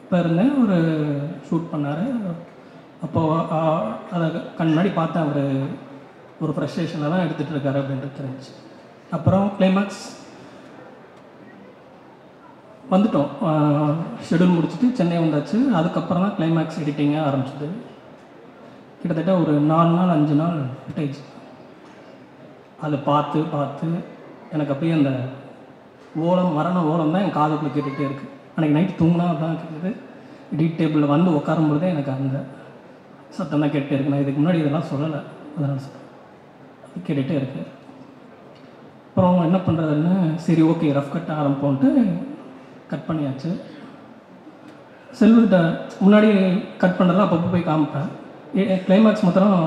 இப்போ இருந்தேன், ஒரு ஷூட் பண்ணார். அப்போது அதை முன்னாடி பார்த்தேன், அவர் ஒரு ஃப்ரஸ்ட்ரேஷனில் தான் எடுத்துகிட்டு இருக்காரு அப்படின்றது தெரிஞ்சு. அப்புறம் கிளைமேக்ஸ் வந்துட்டோம், ஷெடியூல் முடிச்சுட்டு சென்னை வந்தாச்சு. அதுக்கப்புறம் தான் கிளைமேக்ஸ் எடிட்டிங்காக ஆரம்பிச்சிது. கிட்டத்தட்ட ஒரு 4 நாள் 5 நாள் ஃபுட்டேஜ் அதை பார்த்து எனக்கு அப்படியே அந்த மரண ஓலம் தான் என் காதுக்குள்ளே கேட்டுகிட்டே இருக்குது. அன்றைக்கி நைட்டு தூங்கினா தான் கேட்குது. எடிட் டேபிளில் வந்து உட்காரும்பொழுதே எனக்கு அந்த சத்தம் தான் கேட்டுகிட்டே இருக்கு. நான் இதுக்கு முன்னாடி இதெல்லாம் சொல்லலை, அதனால் கேட்டுகிட்டே இருக்கு. அப்புறம் என்ன பண்ணுறதுன்னு சரி ஓகே ரஃப் கட் ஆரம்பிப்போன்ட்டு கட் பண்ணியாச்சு. செல்வர்கிட்ட முன்னாடி கட் பண்ணுறதா அப்பப்போ போய் காமிப்பேன். கிளைமேக்ஸ் மாத்திரம்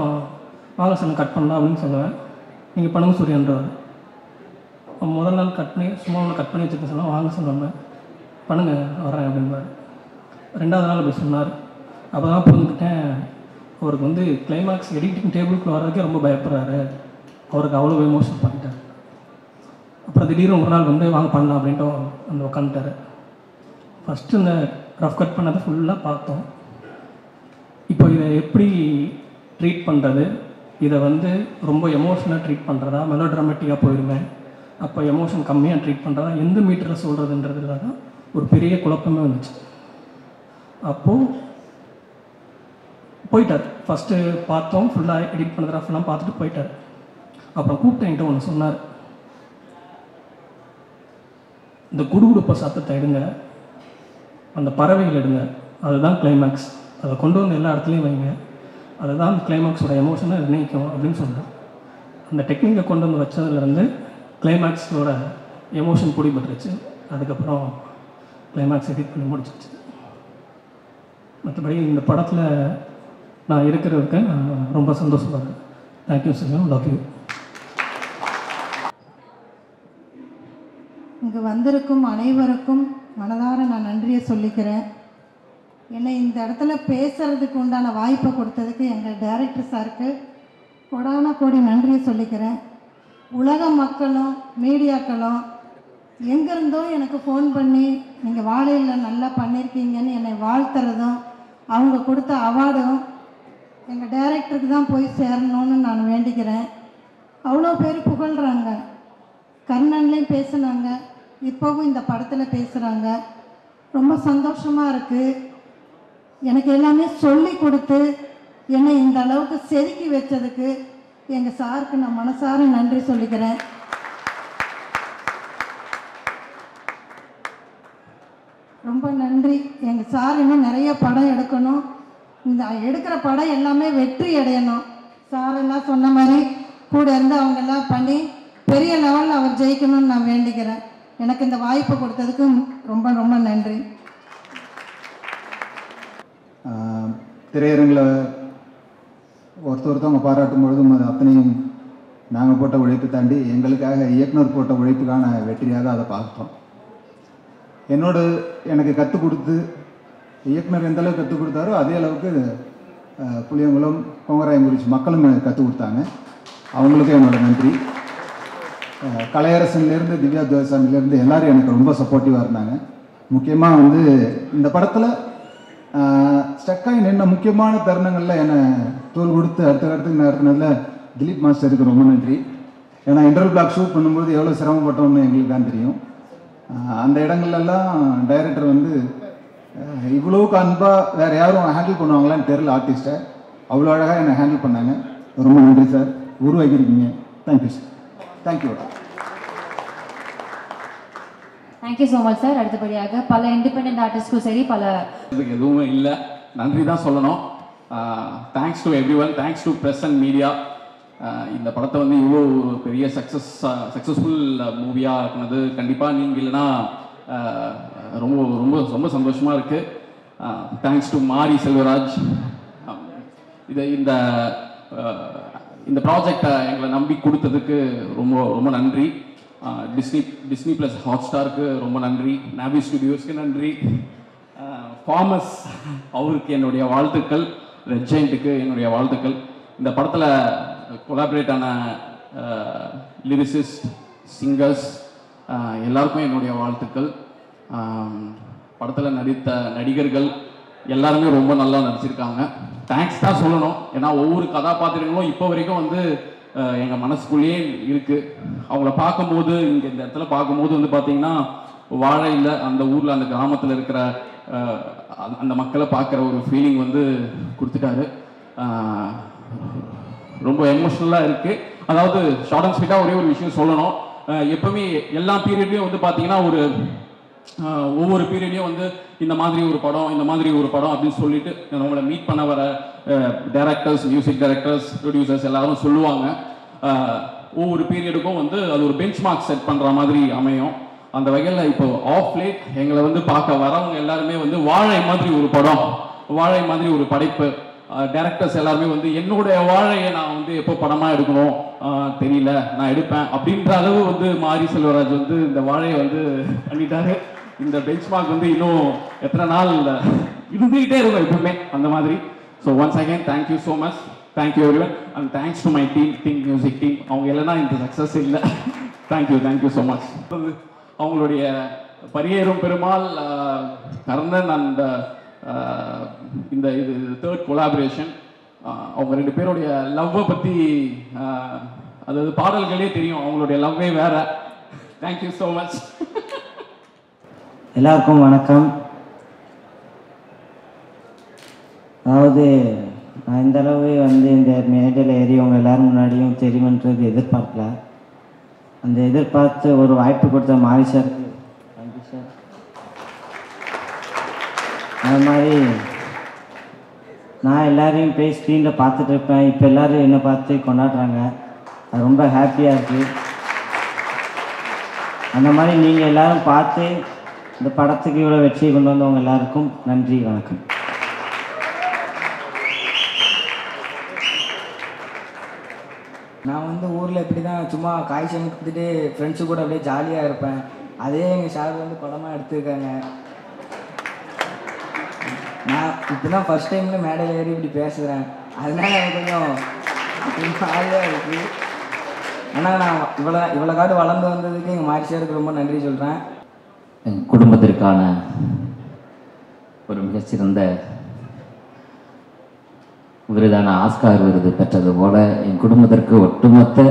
வாங்க சார் கட் பண்ணலாம் அப்படின்னு சொல்லுவேன். நீங்கள் பண்ணுங்க சூரியன்றவர். முதல் நாள் கட் பண்ணி சும்மா ஒன்று கட் பண்ணி வச்சுருக்க சொன்னால் வாங்க சொல்லுவேன், பண்ணுங்கள் வரேன் அப்படின்பார். 2வது நாள் அப்படி சொன்னார். அப்போ தான் புரிஞ்சுக்கிட்டேன், அவருக்கு வந்து கிளைமேக்ஸ் எடிட்டிங் டேபிளுக்கு வர்றதுக்கே ரொம்ப பயப்படுறாரு, அவருக்கு அவ்வளோ எமோஷன் பண்ணிட்டார். அப்புறம் திடீர்னு ஒரு நாள் வந்து வாங்க பண்ணலாம் அப்படின்ட்டு வந்து உட்காந்துட்டார். ஃபஸ்ட்டு இந்த ரஃப் கட் பண்ணதை ஃபுல்லாக பார்த்தோம். இப்போ இதை எப்படி ட்ரீட் பண்ணுறது, இதை வந்து ரொம்ப எமோஷனாக ட்ரீட் பண்ணுறதா, மெலோ ட்ராமேட்டிக்காக போயிருமே, அப்போ எமோஷன் கம்மியாக ட்ரீட் பண்ணுறதா, எந்த மீட்டரில் சொல்கிறதுன்றதுல தான் ஒரு பெரிய குழப்பமே வந்துச்சு. அப்போது போயிட்டார். ஃபஸ்ட்டு பார்த்தோம், ஃபுல்லாக எடிட் பண்ணுற ரஃப்லாம் பார்த்துட்டு போயிட்டார். அப்புறம் கூப்பிட்டு என்கிட்ட ஒன்று சொன்னார், இந்த குடுகுடுப்பை சத்தத்தை எடுங்க, அந்த பறவைகள் எடுங்க, அதுதான் கிளைமேக்ஸ், அதை கொண்டு வந்து எல்லா இடத்துலையும் வைங்க, அதுதான் அந்த கிளைமேக்ஸோட எமோஷனை நிர்ணயிக்கும் அப்படின்னு சொன்னேன். அந்த டெக்னிக்கை கொண்டு வந்து வச்சதுலேருந்து கிளைமேக்ஸோட எமோஷன் பிடிபட்டுருச்சு. அதுக்கப்புறம் கிளைமேக்ஸ் எடிட் பண்ணி முடிச்சிருச்சு. மற்றபடி இந்த படத்தில் நான் இருக்கிறதுக்கு நான் ரொம்ப சந்தோஷப்படுறேன். Thank you sir, love you. இங்கே வந்திருக்கும் அனைவருக்கும் மனதார நான் நன்றியை சொல்லிக்கிறேன். என்னை இந்த இடத்துல பேசுகிறதுக்கு உண்டான வாய்ப்பை கொடுத்ததுக்கு எங்கள் டைரக்டர் சாருக்கு கொடான கோடி நன்றியை சொல்லிக்கிறேன். உலக மக்களும் மீடியாக்களும் எங்கேருந்தோ எனக்கு ஃபோன் பண்ணி நீங்கள் வாழையில் நல்லா பண்ணியிருக்கீங்கன்னு என்னை வாழ்த்துறதும், அவங்க கொடுத்த அவார்டும் எங்கள் டைரக்டருக்கு தான் போய் சேரணும்னு நான் வேண்டிக்கிறேன். அவ்வளோ பேர் புகழ்கிறாங்க, கர்ணன்லேயும் பேசுனாங்க, இப்போவும் இந்த படத்தில் பேசுகிறாங்க. ரொம்ப சந்தோஷமாக இருக்குது. எனக்கு எல்லாமே சொல்லி கொடுத்து என்னை இந்த அளவுக்கு செதுக்கி வச்சதுக்கு எங்கள் சாருக்கு நான் மனசார நன்றி சொல்லிக்கிறேன். ரொம்ப நன்றி. எங்கள் சார் இன்னும் நிறைய படம் எடுக்கணும். இந்த எடுக்கிற படம் எல்லாமே வெற்றி அடையணும். சாரெல்லாம் சொன்ன மாதிரி கூட இருந்து அவங்கெல்லாம் பண்ணி பெரிய லெவலில் அவர் ஜெயிக்கணும்னு நான் வேண்டிக்கிறேன். எனக்கு இந்த வாய்ப்பு கொடுத்ததுக்கு ரொம்ப ரொம்ப நன்றி. திரையரங்கில் ஒருத்தவங்க பாராட்டும் பொழுதும் அது அத்தனையும் நாங்கள் போட்ட உழைப்பு தாண்டி எங்களுக்காக இயக்குனர் போட்ட உழைப்புக்கான வெற்றியாக அதை பார்த்தோம். எனக்கு கற்றுக் கொடுத்து இயக்குனர் எந்த அளவுக்கு கற்றுக் கொடுத்தாரோ அதே அளவுக்கு புளியங்குளம் பொங்கராயங்குறிச்சி மக்களும் எனக்கு கற்றுக் கொடுத்தாங்க. அவங்களுக்கும் என்னோட நன்றி. கலையரசன்லேருந்து திவ்யா துவசாமிலேருந்து எல்லோரும் எனக்கு ரொம்ப சப்போர்ட்டிவாக இருந்தாங்க. முக்கியமாக வந்து இந்த படத்தில் ஸ்டக்காகி நின்ன முக்கியமான தருணங்களில் என்னை தோல் கொடுத்து அடுத்த இடத்துக்கு நடத்தினதில் திலீப் மாஸ்டருக்கு ரொம்ப நன்றி. ஏன்னா இன்டர்வல் பிளாக் ஷூட் பண்ணும்போது எவ்வளோ சிரமப்பட்டோம்னு எங்களுக்கு தான் தெரியும். அந்த இடங்கள்லாம் டைரக்டர் வந்து இவ்வளோக்கு அன்பாக வேறு யாரும் ஹேண்டில் பண்ணுவாங்களான்னு தெரியல. ஆர்டிஸ்ட்டை அவ்வளோ அழகாக என்னை ஹேண்டில் பண்ணாங்க. ரொம்ப நன்றி சார். உருவாக்கியிருக்கீங்க. Thank you sir. Thank you. Thank you so much sir. அடுத்தபடியாக பல இண்டிபெண்டன்ட் ஆர்டிஸ்ட்க்கும் சரி பல எதுவும் இல்லை, நன்றி தான் சொல்லணும். Thanks to every one, thanks to press and media. இந்த படத்தை வந்து இவ்வளோ பெரிய சக்ஸஸ்ஃபுல் மூவியாக இருக்குனது கண்டிப்பாக நீங்கள் இல்லைன்னா ரொம்ப ரொம்ப ரொம்ப சந்தோஷமாக இருக்குது. தேங்க்ஸ் டு மாரி செல்வராஜ். இந்த ப்ராஜெக்டை எங்களை நம்பி கொடுத்ததுக்கு ரொம்ப ரொம்ப நன்றி. டிஸ்னி ப்ளஸ் ஹாட்ஸ்டாருக்கு ரொம்ப நன்றி. நாவி ஸ்டுடியோஸ்க்கு நன்றி. ஃபார்மஸ் அவருக்கு என்னுடைய வாழ்த்துக்கள். ரெட் ஜெயண்ட்டுக்கு என்னுடைய வாழ்த்துக்கள். இந்த படத்தில் கொலாபரேட் ஆன லிரிசிஸ்ட், சிங்கர்ஸ் எல்லாருக்கும் என்னுடைய வாழ்த்துக்கள். படத்தில் நடித்த நடிகர்கள் எல்லாருமே ரொம்ப நல்லா நடிச்சிருக்காங்க. தேங்க்ஸ் தான் சொல்லணும். ஏன்னா ஒவ்வொரு கதாபாத்திரங்களும் இப்போ வரைக்கும் வந்து எங்கள் மனசுக்குள்ளேயே இருக்குது. அவங்கள பார்க்கும்போது இங்கே இந்த இடத்துல பார்க்கும்போது வந்து பார்த்திங்கன்னா வாழையில் அந்த ஊரில் அந்த கிராமத்தில் இருக்கிற அந்த மக்களை பார்க்குற ஒரு ஃபீலிங் வந்து கொடுத்துட்டாரு. ரொம்ப எமோஷ்னலாக இருக்குது. அதாவது ஷார்ட் அண்ட் ஸ்வீட்டாக ஒரே ஒரு விஷயம் சொல்லணும். எப்பவுமே எல்லா பீரியட்லேயும் வந்து பார்த்திங்கன்னா ஒவ்வொரு பீரியட்லையும் வந்து இந்த மாதிரி ஒரு படம் அப்படின்னு சொல்லிட்டு நம்மளை மீட் பண்ண வர டைரக்டர்ஸ், மியூசிக் டைரக்டர்ஸ், ப்ரொடியூசர்ஸ் எல்லாரும் சொல்லுவாங்க. ஒவ்வொரு பீரியடுக்கும் வந்து அது ஒரு பெஞ்ச் மார்க் செட் பண்ணுற மாதிரி அமையும். அந்த வகையில் இப்போ ஆஃப் லேட் எங்களை வந்து பார்க்க வரவங்க எல்லாருமே வந்து வாழை மாதிரி ஒரு படம், வாழை மாதிரி ஒரு படைப்பு. டைரக்டர்ஸ் எல்லாருமே வந்து என்னுடைய வாழையை நான் வந்து எப்போ படமாக எடுக்கணும் தெரியல, நான் எடுப்பேன் அப்படின்ற அளவு வந்து மாரி செல்வராஜ் வந்து இந்த வாழையை வந்து பண்ணிட்டாரு. இந்த பெஞ்ச் மார்க் வந்து இன்னும் எத்தனை நாள் இருந்துகிட்டே இருக்கும் எப்பவுமே அந்த மாதிரி. So once again thank you so much. Thank you everyone and thanks to my team, think music team. அவங்க இல்லைன்னா இந்த சக்ஸஸ் இல்லை. Thank you so much. அவங்களுடைய பரியேறும் பெருமாள், கர்ணன் அண்ட் இது தேர்ட் கொலாபரேஷன். அவங்க ரெண்டு பேருடைய லவ்வை பற்றி அதாவது பாடல்களே தெரியும். அவங்களுடைய லவ்வே வேற. Thank you so much. எல்லாருக்கும் வணக்கம். அதாவது நான் இந்த அளவு வந்து இந்த மேடையில் ஏறி அவங்க எல்லாரும் முன்னாடியும் தெரியுமன்றது எதிர்பார்க்கல. அந்த எதிர்பார்த்து ஒரு வாய்ப்பு கொடுத்த மாரி சாருக்கு தேங்க்யூ சார். அது மாதிரி நான் எல்லாரையும் போய் ஸ்க்ரீனில் பார்த்துட்டு இருப்பேன். இப்போ எல்லோரும் என்னை பார்த்து கொண்டாடுறாங்க. அது ரொம்ப ஹாப்பியாக இருக்குது. அந்த மாதிரி நீங்கள் எல்லோரும் பார்த்து இந்த படத்துக்கு இவ்வளோ வெற்றியை கொண்டு வந்தவங்க எல்லாருக்கும் நன்றி, வணக்கம். நான் வந்து ஊரில் இப்படி தான் சும்மா காய் சமைத்துட்டு ஃப்ரெண்ட்ஸு கூட அப்படியே ஜாலியாக இருப்பேன். அதே எங்கள் சார் வந்து படமாக எடுத்துருக்காங்க. நான் இப்போ தான் ஃபஸ்ட் டைமில் மேடையில் ஏறி இப்படி பேசுகிறேன். அதனால எனக்கு கொஞ்சம் ஜாலியாக இருக்குது. ஆனால் நான் இவ்வளோ காடு வளர்ந்து வந்ததுக்கு எங்கள் மாரி சாருக்கு ரொம்ப நன்றி சொல்கிறேன். என் குடும்பத்திற்கான ஒரு மிகச்சிறந்த விருதான ஆஸ்கார் விருது பெற்றது போல என் குடும்பத்திற்கு ஒட்டுமொத்த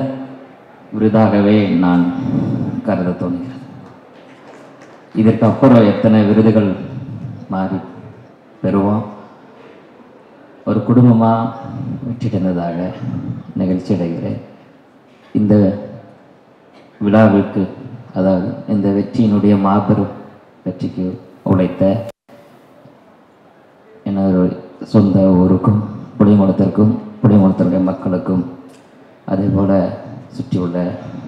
விருதாகவே நான் கருத தோணுகிறது. இதற்கு அப்புறம் எத்தனை விருதுகள் மாறி பெறுவோம். ஒரு குடும்பமாக வெற்றிட்டதாக நிகழ்ச்சி அடைகிறேன். இந்த விழாவிற்கு, அதாவது இந்த வெற்றியினுடைய மாபெரும் வெற்றிக்கு உழைத்த எனது சொந்த ஊருக்கும் புளியங்குளத்திற்கும் புளியங்குளத்தினுடைய மக்களுக்கும் அதே போல் சுற்றியுள்ள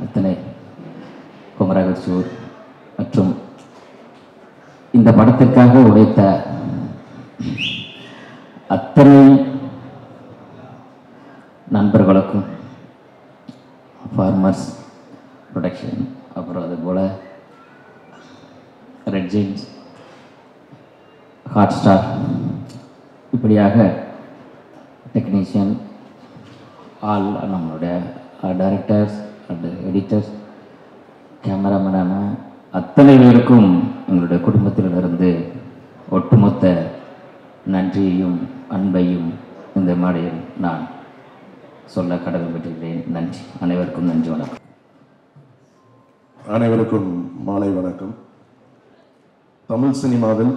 அத்தனை குமரகச்சூர் மற்றும் இந்த படத்திற்காக உழைத்த அத்தனை நண்பர்களுக்கும், ஃபார்மர்ஸ் ப்ரொடக்ஷன், அப்புறம் அதுபோல் ரெட் ஜெயின்ஸ், ஹாட் ஸ்டார், இப்படியாக டெக்னீஷியன், ஆல் நம்மளுடைய டைரக்டர்ஸ் அண்ட் எடிட்டர்ஸ், கேமராமேனான அத்தனை பேருக்கும் எங்களுடைய குடும்பத்திலிருந்து ஒட்டுமொத்த நன்றியையும் அன்பையும் இந்த மேடையில் நான் சொல்ல கடமைப்பட்டிருக்கிறேன். நன்றி. அனைவருக்கும் நன்றி. வணக்கம். அனைவருக்கும் மாலை வணக்கம். தமிழ் சினிமாவில்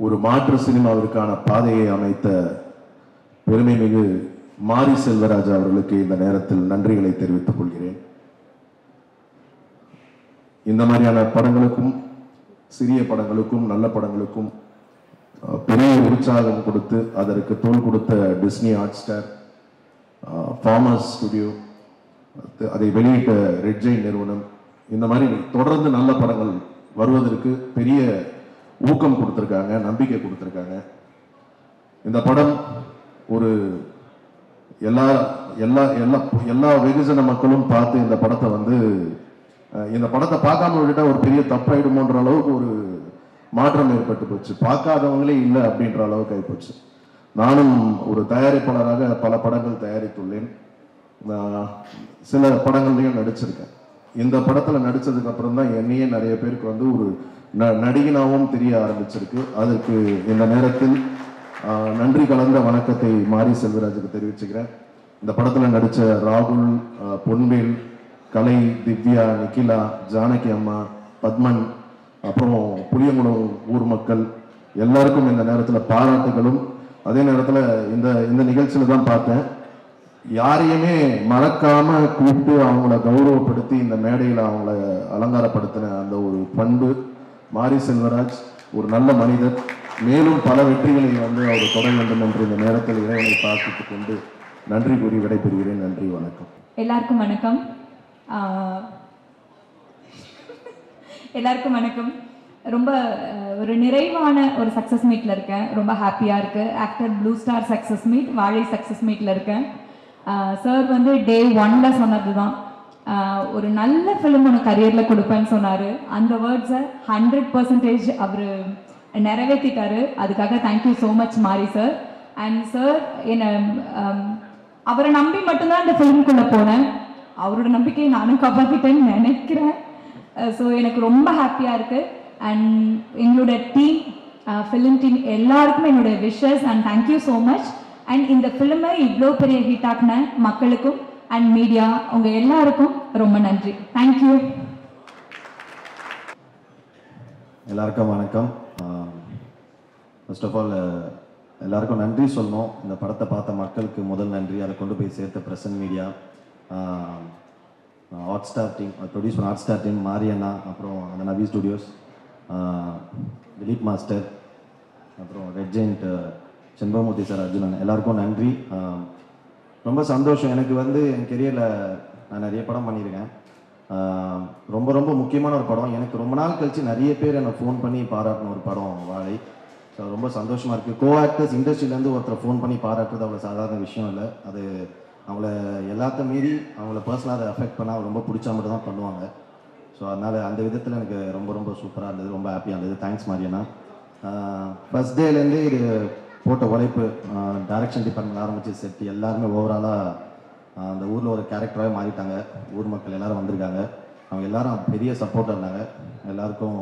ஒரு மாற்று சினிமாவிற்கான பாதையை அமைத்த பெருமை மிகு மாரி செல்வராஜ் அவர்களுக்கு இந்த நேரத்தில் நன்றிகளை தெரிவித்துக் கொள்கிறேன். இந்த மாதிரியான படங்களுக்கும், சிறிய படங்களுக்கும், நல்ல படங்களுக்கும் பெரிய உற்சாகம் கொடுத்து அதற்கு தோள் கொடுத்த Disney hot star, farmers studio, அதை வெளியிட்ட ரெட் ஜெயின் நிறுவனம், இந்த மாதிரி தொடர்ந்து நல்ல படங்கள் வருவதற்கு பெரிய ஊக்கம் கொடுத்துருக்காங்க, நம்பிக்கை கொடுத்துருக்காங்க. இந்த படம் ஒரு எல்லா எல்லா எல்லா எல்லா வெகுஜன மக்களும் பார்த்து இந்த படத்தை பார்க்காம விட்டுட்டா ஒரு பெரிய தப்பாயிடுமோன்ற அளவுக்கு ஒரு மாற்றம் ஏற்பட்டு போச்சு. பார்க்காதவங்களே இல்லை அப்படின்ற அளவுக்கு ஆகிப்போச்சு. நானும் ஒரு தயாரிப்பாளராக பல படங்கள் தயாரித்துள்ளேன். சில படங்கள்லையும் நடிச்சிருக்கேன். இந்த படத்தில் நடித்ததுக்கு அப்புறம் தான் என்னையே நிறைய பேருக்கு ஒரு நடிகனாகவும் தெரிய ஆரம்பிச்சிருக்கு. அதுக்கு இந்த நேரத்தில் நன்றி கலந்த வணக்கத்தை மாரி செல்வராஜுக்கு தெரிவிச்சுக்கிறேன். இந்த படத்தில் நடித்த ராகுல், பொன்வேல், கலை, திவ்யா, நிக்கிலா, ஜானகி அம்மா, பத்மன், அப்புறம் புளியங்குளம் ஊர் மக்கள் எல்லாருக்கும் இந்த நேரத்தில் பாராட்டுகளும். அதே நேரத்தில் இந்த நிகழ்ச்சியில் தான் பார்த்தேன், யாரையுமே மறக்காம கூப்பிட்டு அவங்கள கௌரவப்படுத்தி இந்த மேடையில் அவங்கள அலங்காரப்படுத்தின அந்த ஒரு பண்பு. மாரி செல்வராஜ் ஒரு நல்ல மனிதர். மேலும் பல வெற்றிகளை அவர் தொட வேண்டும் என்று இந்த நேரத்தில் இறைவனை பார்த்துக் கொண்டு நன்றி கூறி விடைபெறுகிறேன். நன்றி, வணக்கம். எல்லாருக்கும் வணக்கம். எல்லாருக்கும் வணக்கம். ரொம்ப ஒரு நிறைவான ஒரு சக்ஸஸ் மீட்டில் இருக்கேன். ரொம்ப ஹாப்பியாக இருக்குது. Actor blue star success meet, வாழை சக்ஸஸ் மீட்டில் இருக்கேன். சார் டே 1ல் சொன்னது தான், ஒரு நல்ல ஃபிலிம் ஒன்று கரியரில் கொடுப்பேன்னு சொன்னார். அந்த வேர்ட்ஸை 100% அவர் நிறைவேற்றிட்டாரு. அதுக்காக தேங்க்யூ ஸோ மச் மாரி சார். அண்ட் சார் அவரை நம்பி மட்டும்தான் இந்த ஃபிலிம்குள்ளே போனேன். அவரோட நம்பிக்கையை நானும் காப்பாற்றிட்டேன்னு நினைக்கிறேன். ஸோ எனக்கு ரொம்ப ஹாப்பியாக இருக்குது. அண்ட் எங்களோட டீம், ஃபிலிம் டீம் எல்லாருக்கும் என்னோட wishes and thank you so much. And இந்த ஃபிலிமை இவ்வளோ பெரிய ஹிட் ஆக்கின மக்களுக்கும் அண்ட் மீடியா உங்கள் எல்லாருக்கும் ரொம்ப நன்றி. தேங்க்யூ. எல்லாருக்கும் வணக்கம். ஃபர்ஸ்ட் ஆஃப் ஆல் எல்லாருக்கும் நன்றி சொல்லணும். இந்த படத்தை பார்த்த மக்களுக்கு முதல் நன்றி. அதை கொண்டு போய் சேர்த்த present media, hot star team, produce பண்ண ஹாட் ஸ்டார் டீம், மாரியண்ணா, அப்புறம் அந்த நவி ஸ்டுடியோஸ், திலீப் மாஸ்டர், அப்புறம் red giant Shenbagamoorthy sir, Arjunan, எல்லாருக்கும் நன்றி. ரொம்ப சந்தோஷம். எனக்கு என் கெரியரில் நான் நிறைய படம் பண்ணியிருக்கேன். ரொம்ப ரொம்ப முக்கியமான ஒரு படம். எனக்கு ரொம்ப நாள் கழித்து நிறைய பேர் என்னை ஃபோன் பண்ணி பாராட்டின ஒரு படம் வாழை. ஸோ ரொம்ப சந்தோஷமாக இருக்குது. கோ ஆக்டர்ஸ் இண்டஸ்ட்ரியிலேருந்து ஒருத்தரை ஃபோன் பண்ணி பாராட்டுறது அவ்வளோ சாதாரண விஷயம் இல்லை. அது அவங்கள எல்லாத்தையும் மீறி அவங்கள பர்சனலாக அதை அஃபெக்ட் பண்ணால் ரொம்ப பிடிச்சா மட்டும் தான் பண்ணுவாங்க. ஸோ அதனால் அந்த விதத்தில் எனக்கு ரொம்ப ரொம்ப சூப்பராக இருந்தது, ரொம்ப ஹாப்பியாக இருந்தது. தேங்க்ஸ் மாரியண்ணா. ஃபஸ்ட் டேலேருந்து இது போட்ட உழைப்பு, டைரக்ஷன் டிபார்ட்மெண்ட் ஆரம்பித்து செட் எல்லாருமே ஓவராலாக அந்த ஊரில் ஒரு கேரக்டராகவே மாறிட்டாங்க. ஊர் மக்கள் எல்லோரும் வந்திருக்காங்க. அவங்க எல்லாரும் பெரிய சப்போர்ட்டாக இருந்தாங்க. எல்லாருக்கும்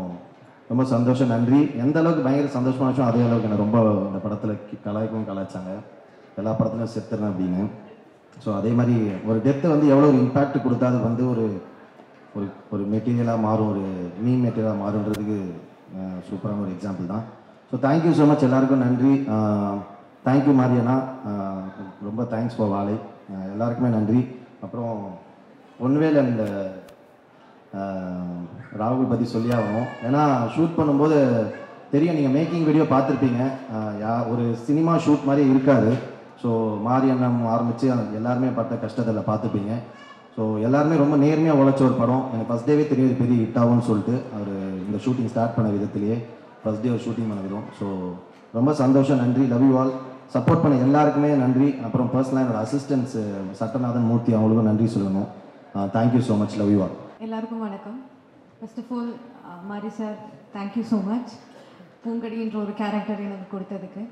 ரொம்ப சந்தோஷம், நன்றி. எந்த அளவுக்கு பயங்கர சந்தோஷமான விஷயம், அதே அளவுக்கு எனக்கு ரொம்ப இந்த படத்தில் கலாய்ச்சாங்க. எல்லா படத்துலையும் செத்துறேன் அப்படின்னு. ஸோ அதே மாதிரி ஒரு டெத்தை எவ்வளோ ஒரு இம்பேக்ட் கொடுத்தா அது ஒரு ஒரு ஒரு மெட்டீரியலாக மாறும், ஒரு மீன் மெட்டீரியலாக மாறுன்றதுக்கு சூப்பரான ஒரு எக்ஸாம்பிள் தான். ஸோ தேங்க்யூ ஸோ மச், எல்லாருக்கும் நன்றி. தேங்க்யூ மாரியண்ணா, ரொம்ப தேங்க்ஸ் ஃபார் வாழை. எல்லாருக்குமே நன்றி. அப்புறம் பொன்வேல் அண்ட் ராகுல் பற்றி சொல்லி ஆகணும். ஏன்னா ஷூட் பண்ணும்போது தெரியும், நீங்கள் மேக்கிங் வீடியோ பார்த்துருப்பீங்க, ஒரு சினிமா ஷூட் மாதிரி இருக்காது. ஸோ மாரியண்ணன் ஆரம்பித்து எல்லாருமே பார்த்த கஷ்டத்தில் பார்த்துப்பீங்க. ஸோ எல்லாருமே ரொம்ப நேர்மையாக உழைச்ச ஒரு படம். எனக்கு ஃபஸ்ட் டேவே தெரியாது பெரிய ஹிட் ஆகும்னு சொல்லிட்டு அவர் இந்த ஷூட்டிங் ஸ்டார்ட் பண்ண விதத்திலேயே ஃபஸ்ட் டே ஒரு ஷூட்டிங் பண்ண விதம். ஸோ ரொம்ப சந்தோஷம், நன்றி, லவ் யூ ஆல். சப்போர்ட் பண்ண எல்லாருக்குமே நன்றி. அப்புறம் பர்சனலாக என்னோட அசிஸ்டன்ஸ் சட்டநாதன் மூர்த்தி அவங்களுக்கும் நன்றி சொல்லணும். Thank you so much, love you all. எல்லாருக்கும் வணக்கம். ஃபர்ஸ்ட் ஆஃப் ஆல் மாரி சார் தேங்க்யூ ஸோ மச். பூங்கடின்ற ஒரு கேரக்டர் எனக்கு கொடுத்ததுக்கு.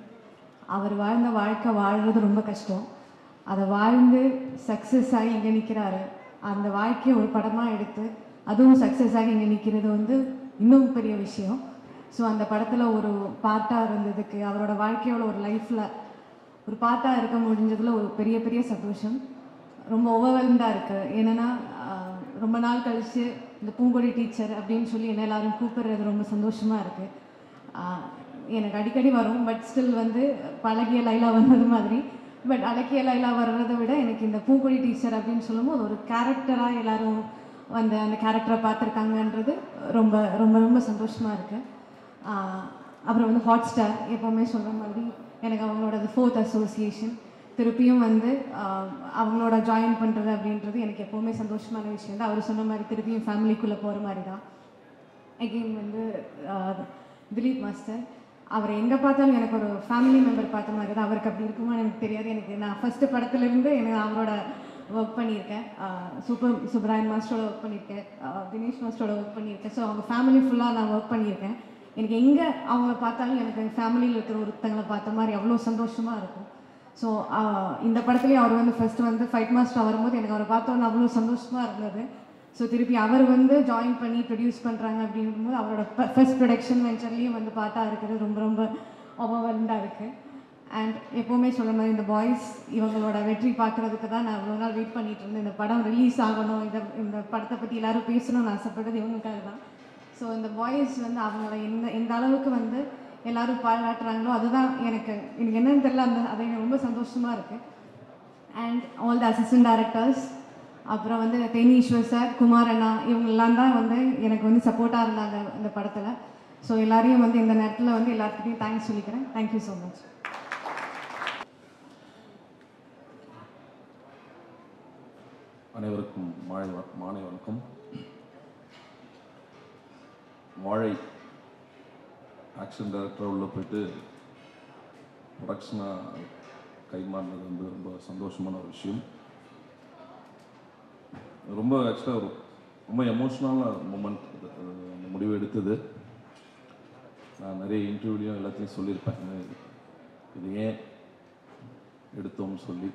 அவர் வாழ்ந்த வாழ்க்கை வாழ்கிறது ரொம்ப கஷ்டம். அதை வாழ்ந்து சக்ஸஸ் ஆகி இங்கே நிற்கிறாரு. அந்த வாழ்க்கையை ஒரு படமாக எடுத்து அதுவும் சக்ஸஸ் ஆகி இங்கே நிற்கிறது வந்து இன்னும் பெரிய விஷயம். ஸோ அந்த படத்தில் ஒரு பார்ட்டாக இருந்ததுக்கு, அவரோட வாழ்க்கையோட ஒரு லைஃப்பில் ஒரு பார்ட்டாக இருக்க முடிஞ்சதில் ஒரு பெரிய பெரிய சந்தோஷம். ரொம்ப ஓவர்வெல்ம்டாக இருக்குது. என்னென்னா ரொம்ப நாள் கழித்து இந்த பூங்கொடி டீச்சர் அப்படின்னு சொல்லி என்ன எல்லாரும் கூப்பிடுறது ரொம்ப சந்தோஷமாக இருக்குது. எனக்கு அடிக்கடி வரும், பட் ஸ்டில் வந்து பழகிய லைலா வந்தது மாதிரி. பட் அழகிய லைலா வர்றதை விட எனக்கு இந்த பூங்கொடி டீச்சர் அப்படின்னு சொல்லும்போது ஒரு கேரக்டராக எல்லோரும் வந்து அந்த கேரக்டரை பார்த்துருக்காங்கன்றது ரொம்ப ரொம்ப ரொம்ப சந்தோஷமாக இருக்குது. அப்புறம் வந்து ஹாட் ஸ்டார் எப்போவுமே சொல்கிற மாதிரி எனக்கு அவங்களோட 4th அசோசியேஷன் திருப்பியும் வந்து அவங்களோட ஜாயின் பண்ணுறது அப்படின்றது எனக்கு எப்போவுமே சந்தோஷமான விஷயம் தான். அவர் சொன்ன மாதிரி திருப்பியும் ஃபேமிலிக்குள்ளே போகிற மாதிரி தான். அகெயின் வந்து திலீப் மாஸ்டர், அவர் எங்கே பார்த்தாலும் எனக்கு ஒரு ஃபேமிலி மெம்பர் பார்த்த மாதிரி தான். அவருக்கு அப்படி இருக்குமா எனக்கு தெரியாது. எனக்கு நான் ஃபஸ்ட்டு படத்துலேருந்து எனக்கு அவரோட ஒர்க் பண்ணியிருக்கேன். சுப்ராயன் மாஸ்டரோட ஒர்க் பண்ணியிருக்கேன், தினேஷ் மாஸ்டரோட ஒர்க் பண்ணியிருக்கேன். ஸோ அவங்க ஃபேமிலி ஃபுல்லாக நான் ஒர்க் பண்ணியிருக்கேன். எனக்கு எங்கே அவங்கள பார்த்தாலும் எனக்கு ஃபேமிலியில் இருக்கிற ஒருத்தங்களை பார்த்த மாதிரி அவ்வளோ சந்தோஷமாக இருக்கும். ஸோ இந்த படத்துலேயும் அவர் வந்து ஃபஸ்ட்டு வந்து ஃபைட் மாஸ்டர் வரும்போது எனக்கு அவரை பார்த்தோன்னு அவ்வளோ சந்தோஷமாக இருந்தது. ஸோ திருப்பி அவர் வந்து ஜாயின் பண்ணி ப்ரொடியூஸ் பண்ணுறாங்க அப்படிங்கும்போது அவரோட ஃபர்ஸ்ட் ப்ரொடக்ஷன் வெஞ்சர்லேயும் வந்து பார்த்தா இருக்கிறது ரொம்ப ரொம்ப ஓவர்வெல்ம்டாக இருக்குது. அண்ட் எப்போவுமே சொல்ல மாதிரி இந்த பாய்ஸ் இவங்களோட வெற்றி பார்க்குறதுக்கு தான் நான் இவ்வளோ நாள் வெயிட் பண்ணிகிட்டு இருந்தேன். இந்த படம் ரிலீஸ் ஆகணும், இந்த படத்தை பற்றி எல்லோரும் பேசணும்னு ஆசைப்பட்டது இவங்களுக்காக தான். ஸோ இந்த பாய்ஸ் வந்து அவங்கள எந்த அளவுக்கு வந்து எல்லோரும் பாராட்டுறாங்களோ அதுதான் எனக்கு என்னன்னு தெரியல, அது எனக்கு ரொம்ப சந்தோஷமாக இருக்குது. And all the assistant directors, அப்புறம் வந்து தேனீஸ்வர் சார், குமார் அண்ணா, இவங்கெல்லாம் தான் வந்து எனக்கு வந்து சப்போர்ட்டாக இருந்தாங்க இந்த படத்தில். ஸோ எல்லாரையும் வந்து இந்த நேரத்தில் வந்து எல்லாத்துக்கிட்டையும் தேங்க்ஸ் சொல்லிக்கிறேன். Thank you so much. அனைவருக்கும் மாலை வணக்கம். வாழை ஆக்ஷன் டைரக்டராக உள்ளே போயிட்டு ப்ரொடக்ஷனாக கைமாறினது வந்து ரொம்ப சந்தோஷமான ஒரு விஷயம். ரொம்ப ஆக்சுவலாக ரொம்ப எமோஷ்னலான மூமெண்ட் அந்த முடிவு எடுத்தது. நான் நிறைய இன்டர்வியூலையும் எல்லாத்தையும் சொல்லியிருப்பேன் இது ஏன் எடுத்தோம்னு சொல்லி.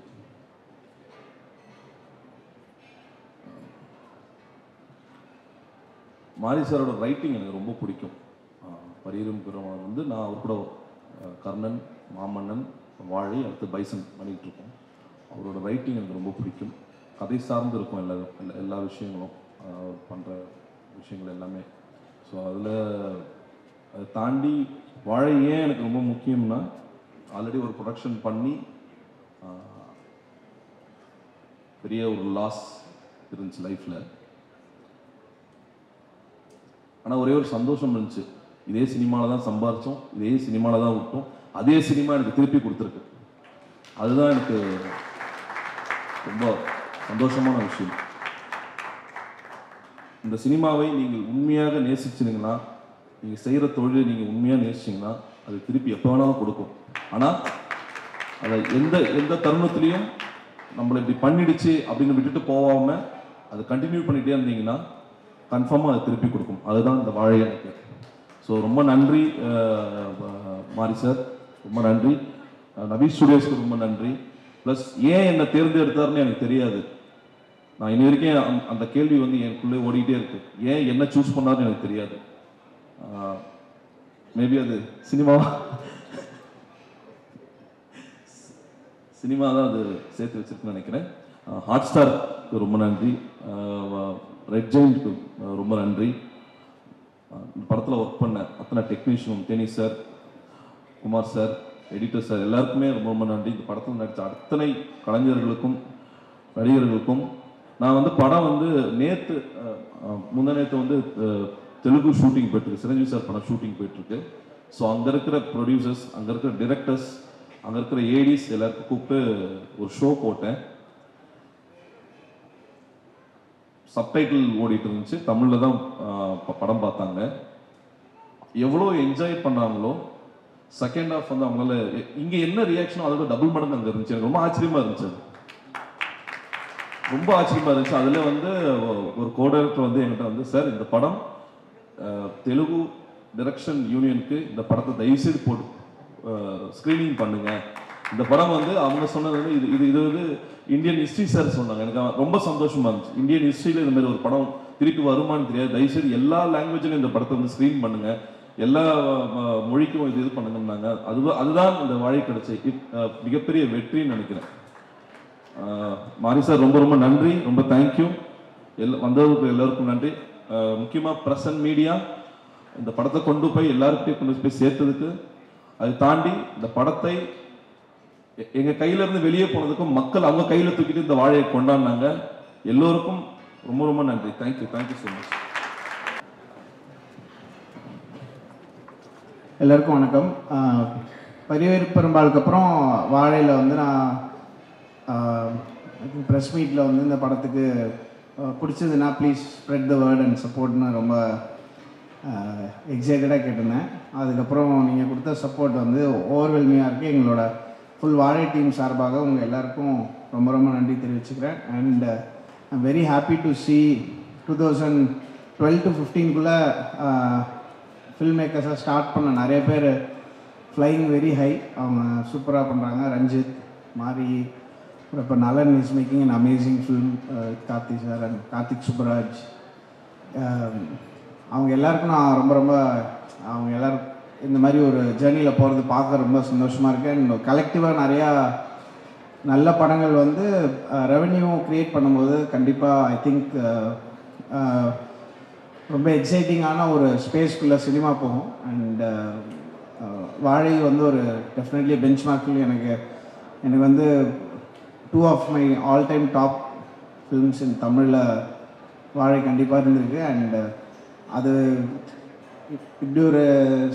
மாரி சாரோட ரைட்டிங் எனக்கு ரொம்ப பிடிக்கும். பரியரும் பெருமாள் வந்து நான் அவர் கூட கர்ணன், மாமன்னன், வாழை, அடுத்து பைசன் பண்ணிகிட்ருக்கோம். அவரோட ரைட்டிங் எனக்கு ரொம்ப பிடிக்கும். கதை சார்ந்து இருக்கும் எல்லா விஷயங்களும், அவர் பண்ணுற விஷயங்கள் எல்லாமே. ஸோ அதில் அதை தாண்டி வாழை ஏன் எனக்கு ரொம்ப முக்கியம்னா, ஆல்ரெடி ஒரு ப்ரொடக்ஷன் பண்ணி பெரிய ஒரு லாஸ் இருந்துச்சு லைஃப்பில். ஆனால் ஒரே ஒரு சந்தோஷம் இருந்துச்சு, இதே சினிமாவில் தான் சம்பாரித்தோம், இதே சினிமாவில் தான் விட்டோம், அதே சினிமா எனக்கு திருப்பி கொடுத்துருக்கு. அதுதான் எனக்கு ரொம்ப சந்தோஷமான விஷயம். இந்த சினிமாவை நீங்கள் உண்மையாக நேசிச்சிங்கன்னா, நீங்கள் செய்கிற தொழிலை நீங்கள் உண்மையாக நேசிச்சிங்கன்னா அது திருப்பி எப்போ வேணாலும் கொடுக்கும். ஆனால் அதை எந்த தருணத்துலேயும் நம்மளை இப்படி பண்ணிடுச்சு அப்படின்னு விட்டுட்டு போகாமல் அதை கண்டினியூ பண்ணிகிட்டே இருந்தீங்கன்னா கன்ஃபார்மாக அதை திருப்பி கொடுக்கும். அதுதான் இந்த வாழை எனக்கு. ஸோ ரொம்ப நன்றி மாரி சார், ரொம்ப நன்றி. நவி ஸ்டுடியோஸ்க்கு ரொம்ப நன்றி. ப்ளஸ் ஏன் என்னை தேர்ந்தெடுத்தாருன்னு எனக்கு தெரியாது. நான் இன்னி வரைக்கும் அந்த கேள்வி வந்து எனக்குள்ளே ஓடிக்கிட்டே இருக்கு, ஏன் என்ன சூஸ் பண்ணாருன்னு எனக்கு தெரியாது. மேபி அது சினிமா தான் அது சேர்த்து வச்சிருக்குன்னு நினைக்கிறேன். ஹாட் ஸ்டாருக்கு ரொம்ப நன்றி, ரெட் ஜெயின்ட்க்கு ரொம்ப நன்றி. படத்தில் ஒர்க் பண்ண அத்தனை டெக்னீஷியனும், Theni sir, Kumar sir, editor sir, எல்லாருக்குமே ரொம்ப ரொம்ப நன்றி. இந்த படத்தில் நடித்த அத்தனை கலைஞர்களுக்கும் நடிகர்களுக்கும். நான் வந்து படம் வந்து முந்தா நேற்று வந்து தெலுங்கு ஷூட்டிங் போயிட்டுருக்கு, சிரஞ்சீவி சார் படம் ஷூட்டிங் போயிட்டுருக்கு. ஸோ அங்கே இருக்கிற ப்ரொடியூசர்ஸ், அங்கே இருக்கிற டிரெக்டர்ஸ், அங்கே இருக்கிற ஏடிஸ் எல்லாருக்கும் கூப்பிட்டு ஒரு ஷோ போட்டேன். சப்டைட்டில் ஓடிட்டு இருந்துச்சு, தமிழில் தான் படம் பார்த்தாங்க. எவ்வளோ என்ஜாய் பண்ணாங்களோ செகண்ட் ஹாஃப் வந்து அவங்களால இங்கே என்ன ரியாக்ஷனோ அதோட டபுள் மடங்கு அங்கே இருந்துச்சு. எனக்கு ரொம்ப ஆச்சரியமாக இருந்துச்சு, ரொம்ப ஆச்சரியமாக இருந்துச்சு. அதில் வந்து ஒரு கோடைரக்டர் வந்து என்கிட்ட வந்து, சார் இந்த படம் தெலுங்கு டைரக்ஷன் யூனியனுக்கு இந்த படத்தை தயவுசெய்து போட்டு ஸ்க்ரீனிங் பண்ணுங்க. இந்த படம் வந்து அவங்க சொன்னது வந்து இது வந்து இந்தியன் ஹிஸ்ட்ரி சார் சொன்னாங்க. எனக்கு ரொம்ப சந்தோஷமா இருந்துச்சு. இந்தியன் ஹிஸ்ட்ரியில் இந்த மாதிரி ஒரு படம் திருப்பி வருமானு தெரியாது, தயவுசெய்து எல்லா லாங்குவேஜிலும் இந்த படத்தை வந்து ஸ்க்ரீன் பண்ணுங்க, எல்லா மொழிக்கும் இது பண்ணுங்கன்னாங்க. அதுதான் இந்த வாழை கிடைச்ச மிகப்பெரிய வெற்றின்னு நினைக்கிறேன். மாரி சார் ரொம்ப ரொம்ப நன்றி, ரொம்ப தேங்க்யூ. வந்தவருக்கு எல்லாருக்கும் நன்றி. முக்கியமாக ப்ரெஸ் அண்ட் மீடியா இந்த படத்தை கொண்டு போய் எல்லாருக்கிட்டையும் கொண்டு போய் சேர்த்ததுக்கு, அதை தாண்டி இந்த படத்தை எங்கள் கையிலேருந்து வெளியே போனதுக்கும் மக்கள் அவங்க கையில் தூக்கிட்டு இந்த வாழையை கொண்டாடினாங்க. எல்லோருக்கும் ரொம்ப ரொம்ப நன்றி. Thank you, thank you so much. எல்லாருக்கும் வணக்கம். பரிவேறு பெரும்பாலுக்கு அப்புறம் வாழையில் வந்து நான் ப்ரெஸ் மீட்டில் வந்து இந்த படத்துக்கு பிடிச்சதுன்னா please spread the word and சப்போர்ட்னு ரொம்ப எக்ஸைட்டடாக கேட்டிருந்தேன். அதுக்கப்புறம் நீங்கள் கொடுத்த சப்போர்ட் வந்து ஓவர்வெல்மிங்காக இருக்குது. எங்களோட ஃபுல் வாழை டீம் சார்பாக உங்கள் எல்லாருக்கும் ரொம்ப ரொம்ப நன்றி தெரிவிச்சுக்கிறேன். And I'm very happy to see 2012 to 15 film மேக்கர்ஸாக ஸ்டார்ட் பண்ண நிறைய பேர் ஃப்ளைங் வெரி ஹை, அவங்க சூப்பராக பண்ணுறாங்க. ரஞ்சித் மாரி, இப்போ நலன் is making an amazing film, Karthik sir and Karthik Subbaraj. அவங்க எல்லாருக்கும் நான் ரொம்ப ரொம்ப அவங்க எல்லோரும் இந்த மாதிரி ஒரு ஜேர்னியில் போகிறது பார்க்க ரொம்ப சந்தோஷமாக இருக்குது. அண்ட் கலெக்டிவாக நிறையா நல்ல படங்கள் வந்து ரெவென்யூ க்ரியேட் பண்ணும்போது கண்டிப்பாக ஐ திங்க் ரொம்ப எக்ஸைட்டிங்கான ஒரு ஸ்பேஸ்க்குள்ளே சினிமா போகும். அண்ட் வாழை வந்து ஒரு டெஃபினெட்லி பெஞ்ச் மார்க்கில் எனக்கு வந்து 2 of my all time top films in தமிழில் வாழை கண்டிப்பாக இருந்திருக்கு. அண்ட் அது இப்படி ஒரு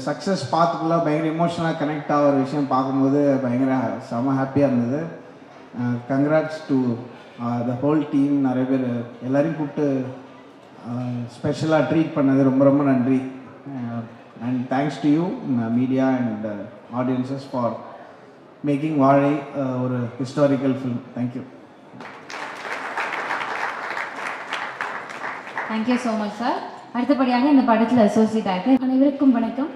சக்ஸஸ் பார்த்துக்குள்ள பயங்கர எமோஷனலாக கனெக்ட் ஆகிற விஷயம் பார்க்கும்போது பயங்கர செம ஹாப்பியாக இருந்தது. Congrats to the whole team. நிறைய பேர் எல்லோரையும் கூப்பிட்டு ஸ்பெஷலாக ட்ரீட் பண்ணது ரொம்ப ரொம்ப நன்றி. And thanks to you media and audiences for making வாழை ஒரு historical film. Thank you. Thank you so much sir. அடுத்தபடியாக இந்த படத்தில் அசோசியேட் ஆக்டர். அனைவருக்கும் வணக்கம்.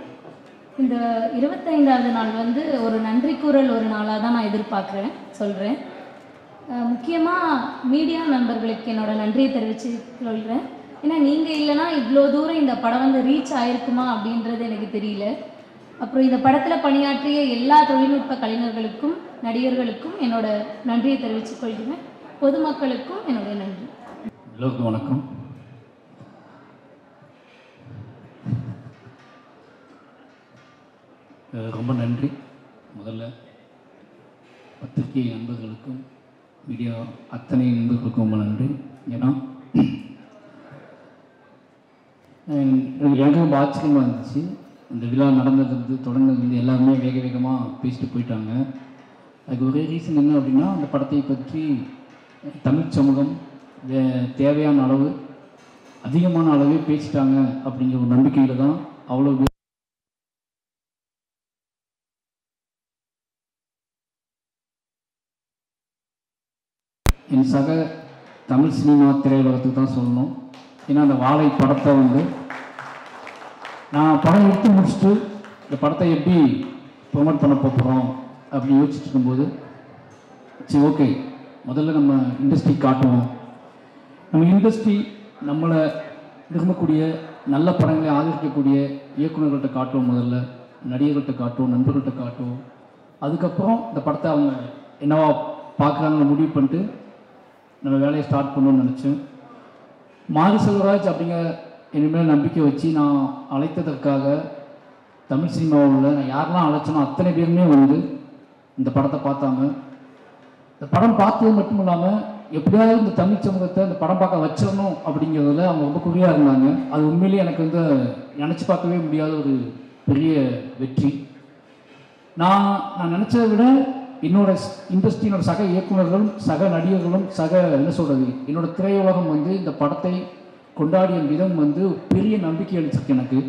இந்த 25வது நாள் வந்து ஒரு நன்றி கூறல் ஒரு நாளாக தான் நான் எதிர்பார்க்குறேன், சொல்கிறேன். முக்கியமாக மீடியா நண்பர்களுக்கு என்னோட நன்றியை தெரிவித்து சொல்கிறேன். ஏன்னா நீங்கள் இல்லைனா இவ்வளோ தூரம் இந்த படம் வந்து ரீச் ஆகிருக்குமா அப்படின்றது எனக்கு தெரியல. அப்புறம் இந்த படத்தில் பணியாற்றிய எல்லா தொழில்நுட்ப கலைஞர்களுக்கும் நடிகர்களுக்கும் என்னோட நன்றியை தெரிவித்துக் கொள்கிறேன். பொதுமக்களுக்கும் என்னுடைய நன்றி. எல்லோருக்கும் வணக்கம். ரொம்ப நன்றி. முதல்ல பத்திரிகை நண்பர்களுக்கும் மீடியா அத்தனை நண்பர்களுக்கும் ரொம்ப நன்றி. ஏன்னா எனக்கு ரொம்ப ஆச்சரியமாக இருந்துச்சு. இந்த விழா நடந்ததுலேருந்து தொடங்கினதுலேருந்து எல்லாருமே வேக வேகமாக பேசிட்டு போயிட்டாங்க. அதுக்கு ஒரே ரீசன் என்ன அப்படின்னா, அந்த படத்தை பற்றி தமிழ் சமூகம் தேவையான அளவு அதிகமான அளவே பேசிட்டாங்க அப்படிங்கிற ஒரு நம்பிக்கையில் தான் அவ்வளோ என் சக தமிழ் சினிமா திரையுலகத்துக்கு தான் சொல்லணும். ஏன்னா அந்த வாழை படத்தை வந்து நான் படம் எடுத்து முடிச்சுட்டு இந்த படத்தை எப்படி ப்ரொமோட் பண்ண போகிறோம் அப்படின்னு யோசிச்சுட்டு இருக்கும்போது, சரி ஓகே முதல்ல நம்ம இண்டஸ்ட்ரி காட்டுவோம். நம்ம இண்டஸ்ட்ரி நம்மளை விரும்பக்கூடிய நல்ல படங்களை ஆதரிக்கக்கூடிய இயக்குநர்கள்ட்ட காட்டுவோம், முதல்ல நடிகர்கள்ட்ட காட்டுவோம், நண்பர்கள்ட்ட காட்டுவோம். அதுக்கப்புறம் இந்த படத்தை அவங்க என்னவா பார்க்குறாங்கன்னு முடிவு பண்ணிட்டு நம்ம வேலையை ஸ்டார்ட் பண்ணணும்னு நினச்சேன். மாரி செல்வராஜ் அப்படிங்கிற இனிமேல் நம்பிக்கை வச்சு நான் அழைத்ததற்காக தமிழ் சினிமாவில் நான் யாரெல்லாம் அழைச்சனோ அத்தனை பேருமே வந்து இந்த படத்தை பார்த்தாங்க. இந்த படம் பார்த்தது மட்டும் இல்லாமல் எப்படியாவது இந்த தமிழ் சமூகத்தை இந்த படம் பார்க்க வச்சிடணும் அப்படிங்கிறதுல அவங்க ரொம்ப குறியாக இருந்தாங்க. அது உண்மையிலேயே எனக்கு வந்து நினச்சி பார்க்கவே முடியாத ஒரு பெரிய வெற்றி. நான் நினச்சதை விட என்னோட இண்டஸ்ட்ரியினோட சக இயக்குநர்களும் சக நடிகர்களும் என்ன சொல்கிறது, என்னோட திரையுலகம் வந்து இந்த படத்தை கொண்டாடிய விதம் வந்து பெரிய நம்பிக்கை அளிச்சிருக்கு எனக்கு.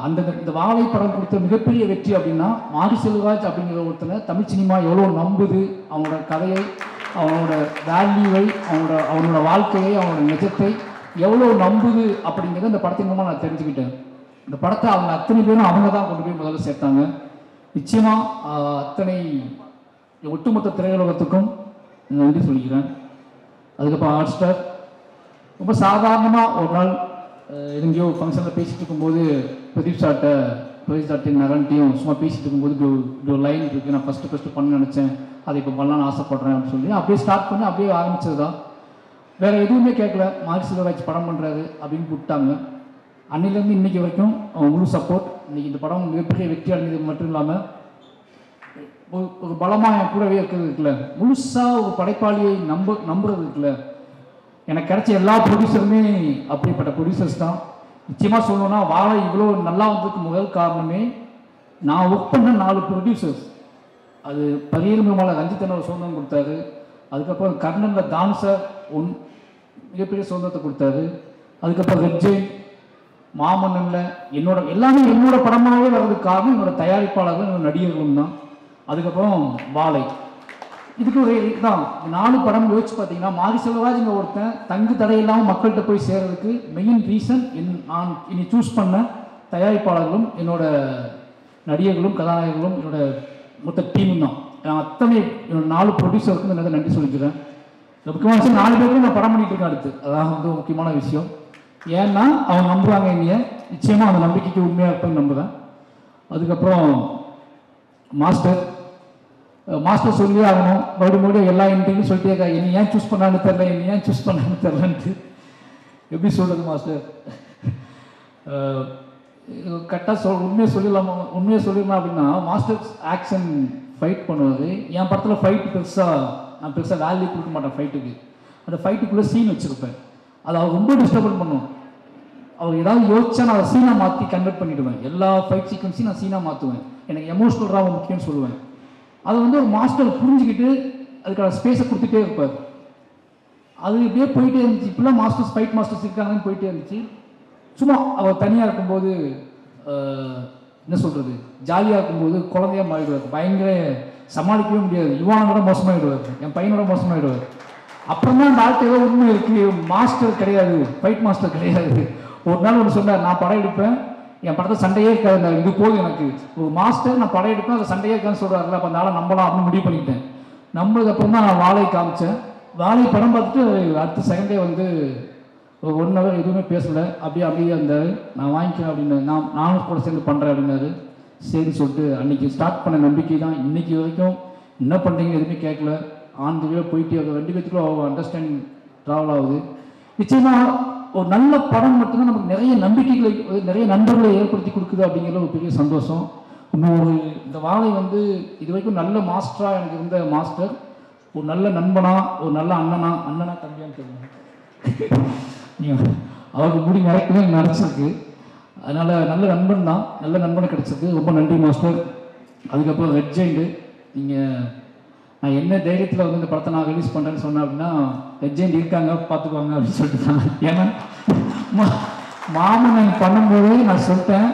இந்த வாழை படம் கொடுத்த மிகப்பெரிய வெற்றி அப்படின்னா மாரி செல்வராஜ் அப்படிங்கிற ஒருத்தனை தமிழ் சினிமா எவ்வளோ நம்புது, அவனோட கதையை, அவனோட வேல்யூவை, அவனோட வாழ்க்கையை, அவனோட நிஜத்தை எவ்வளோ நம்புது அப்படிங்கிறத இந்த படத்தின் மூலமாக நான் தெரிஞ்சுக்கிட்டேன். இந்த படத்தை அவங்க அத்தனை பேரும் அவங்க தான் கொண்டு போய் முதல்ல சேர்த்தாங்க. நிச்சயமாக அத்தனை ஒட்டுமொத்த திரையுலகத்துக்கும் நன்றி சொல்லிக்கிறேன். அதுக்கப்புறம் ஹாட் ஸ்டார் ரொம்ப சாதாரணமாக ஒரு நாள் எங்கேயோ ஃபங்க்ஷனில் பேசிகிட்டு இருக்கும்போது பிரதீப் சார்ட்டையும் நரன்ட்டையும் சும்மா பேசிகிட்டு இருக்கும்போது ஒரு லைன் இருக்குது, நான் ஃபஸ்ட்டு பண்ண நினச்சேன், அதை இப்போ பண்ணலான்னு ஆசைப்பட்றேன் அப்படின்னு சொல்லி அப்படியே ஸ்டார்ட் பண்ணி அப்படியே ஆரம்பிச்சது தான். வேறு எதுவுமே கேட்கல, மாரி செல்வராஜ் படம் பண்ணுறாரு அப்படின்னு கூப்பிட்டாங்க. அன்னிலேருந்து இன்றைக்கி வரைக்கும் முழு சப்போர்ட். இன்றைக்கி இந்த படம் மிகப்பெரிய வெற்றி அடைஞ்சது மட்டும் இல்லாமல் ஒரு பலமாக என் கூடவே இருக்கிறது இருக்குல்ல, முழுசாக ஒரு படைப்பாளியை நம்புறது இருக்குல்ல, எனக்கு கிடைச்ச எல்லா ப்ரொடியூசருமே அப்படிப்பட்ட ப்ரொடியூசர்ஸ் தான். நிச்சயமாக சொல்லணும்னா வாழை இவ்வளோ நல்லா வந்ததுக்கு முதல் காரணமே நான் ஒர்க் பண்ண 4 ப்ரொடியூசர்ஸ். அது பரியர் மேலே ரஞ்சித் ஒரு சுதந்திரம் கொடுத்தாரு. அதுக்கப்புறம் கர்ணனில் தான் சார் மிகப்பெரிய சுதந்திரத்தை கொடுத்தாரு. அதுக்கப்புறம் ரெட்ஜெயின் மாமன்னனில் எல்லாமே என்னோட படமாகவே வர்றதுக்கு காரணம் என்னோட தயாரிப்பாளர்கள், என்னோட நடிகர்களும் தான். அதுக்கப்புறம் வாழை, இதுக்கு ஒரு இதுதான் 4 படம் யோசிச்சு பார்த்தீங்கன்னா மாரி செல்வராஜ்ங்க ஒருத்தன் தங்கு தடையில்லாமல் மக்கள்கிட்ட போய் சேர்றதுக்கு மெயின் ரீசன் நான் இனி சூஸ் பண்ண தயாரிப்பாளர்களும் என்னோட நடிகர்களும் கதாநாயகர்களும் என்னோட மொத்த டீமும் தான். நான் அத்தனை என்னோட 4 ப்ரொடியூசருக்கும் நான் நன்றி சொல்லிக்கிறேன். முக்கியமான விஷயம் 4 பேருக்கும் நான் படம் பண்ணிட்டு இருக்கேன் அடுத்து. அதான் வந்து முக்கியமான விஷயம். ஏன்னா அவங்க நம்புவாங்க என்னைய, நிச்சயமாக அந்த நம்பிக்கைக்கு உண்மையாக இருப்பேன்னு நம்புகிறேன். அதுக்கப்புறம் மாஸ்டர் சொல்லி ஆகணும், மறுபடியும் எல்லா இன்டர்வியூ சொல்லிட்டே இருக்கா, என்னை ஏன் சூஸ் பண்ணான்னு தெரில, என்னை ஏன் சூஸ் பண்ணான்னு தெரிலன்ட்டு. எப்படி சொல்கிறது மாஸ்டர், கரெக்டாக உண்மையை சொல்லிடலாம் அப்படின்னா மாஸ்டர் ஆக்ஷன் ஃபைட் பண்ணுவார். என் படத்தில் ஃபைட் நான் பெருசாக வேல்யூ கொடுக்க மாட்டேன் ஃபைட்டுக்கு. அந்த ஃபைட்டுக்குள்ளே சீன் வச்சுருப்பேன், அது அவர் ரொம்ப டிஸ்டர்பன் பண்ணும். அவர் ஏதாவது யோசிச்சா நான் அதை சீனாக மாற்றி கன்வெர்ட் பண்ணிவிடுவேன். எல்லா ஃபைட் சீக்வன்ஸையும் நான் சீனாக மாற்றுவேன். எனக்கு எமோஷனல் ராவ முக்கியம்னு சொல்லுவேன். அதை வந்து ஒரு மாஸ்டர் புரிஞ்சுக்கிட்டு அதுக்கான ஸ்பேஸை கொடுத்துட்டே இருப்பார். அது இப்படியே போயிட்டே இருந்துச்சு. இப்பெல்லாம் ஃபைட் மாஸ்டர்ஸ் இருக்காங்கன்னு போயிட்டே இருந்துச்சு. சும்மா அவர் தனியாக இருக்கும்போது என்ன சொல்கிறது, ஜாலியாக இருக்கும்போது குழந்தையாக மாறிடுவார். பயங்கர சமாளிக்கவே முடியாது. யுவானோட மோசமாகிடுவார், என் பையனோட மோசமாகிடுவார். அப்புறமா அந்த ஆள்கிட்ட ஏதோ உண்மை இருக்குது, மாஸ்டர் கிடையாது, ஃபைட் மாஸ்டர் கிடையாது. ஒரு நாள் ஒன்று சொன்னார், நான் படம் எடுப்பேன், என் படத்தை சண்டையே இருக்காது, இது போதும் எனக்கு. ஒரு மாஸ்டர் நான் படம் எடுப்பேன், அதை சண்டையே இருக்கான்னு சொல்கிறாருல, அப்போ அந்த ஆளை நம்பலாம் அப்படின்னு முடிவு பண்ணிட்டேன். நம்மளுக்கு அப்புறம் தான் நான் வாழை காமிச்சேன். வாழை படம் பார்த்துட்டு அடுத்த செகண்டே வந்து ஒரு 1 hour எதுவுமே பேசலை, அப்படியே அமைதியாக இருந்தார். நான் வாங்கிக்கிறேன் அப்படின்னு, நானும் கூட சேர்ந்து பண்ணுறேன் அப்படின்னாரு. சரின்னு சொல்லிட்டு அன்றைக்கி ஸ்டார்ட் பண்ண நம்பிக்கை தான் இன்றைக்கி வரைக்கும். என்ன பண்ணுறீங்கன்னு எதுவுமே கேட்கல, ஆண்டுவே போயிட்டு அது 2 பேத்துக்குள்ள அண்டர்ஸ்டாண்டிங் ட்ராவல் ஆகுது. நிச்சயமாக ஒரு நல்ல படம் மட்டும்தான் நமக்கு நிறைய நம்பிக்கைகளை, நிறைய நண்பர்களை ஏற்படுத்தி கொடுக்குது அப்படிங்கிற ஒரு பெரிய சந்தோஷம். இந்த வாழை வந்து இது வரைக்கும் நல்ல மாஸ்டராக எனக்கு இருந்த மாஸ்டர், ஒரு நல்ல நண்பனா, ஒரு நல்ல அண்ணனா தம்பியான்னு தெரியும், அவருக்கு முடி மறைக்கவே நினச்சிருக்கு. அதனால் நல்ல நண்பன் தான், நல்ல நண்பனை கிடச்சிருக்கு. ரொம்ப நன்றி மாஸ்டர். அதுக்கப்புறம் ரெட் ஜெயிண்ட், நான் என்ன தைரியத்தில் வந்து இந்த படத்தை நான் ரிலீஸ் பண்ணுறேன்னு சொன்னேன் அப்படின்னா, ரெட் ஜெயிண்ட் இருக்காங்க பார்த்துக்குவாங்க அப்படின்னு சொல்லிட்டு தான். ஏன்னா மாமன் பண்ணும்போது நான் சொல்லிட்டேன்,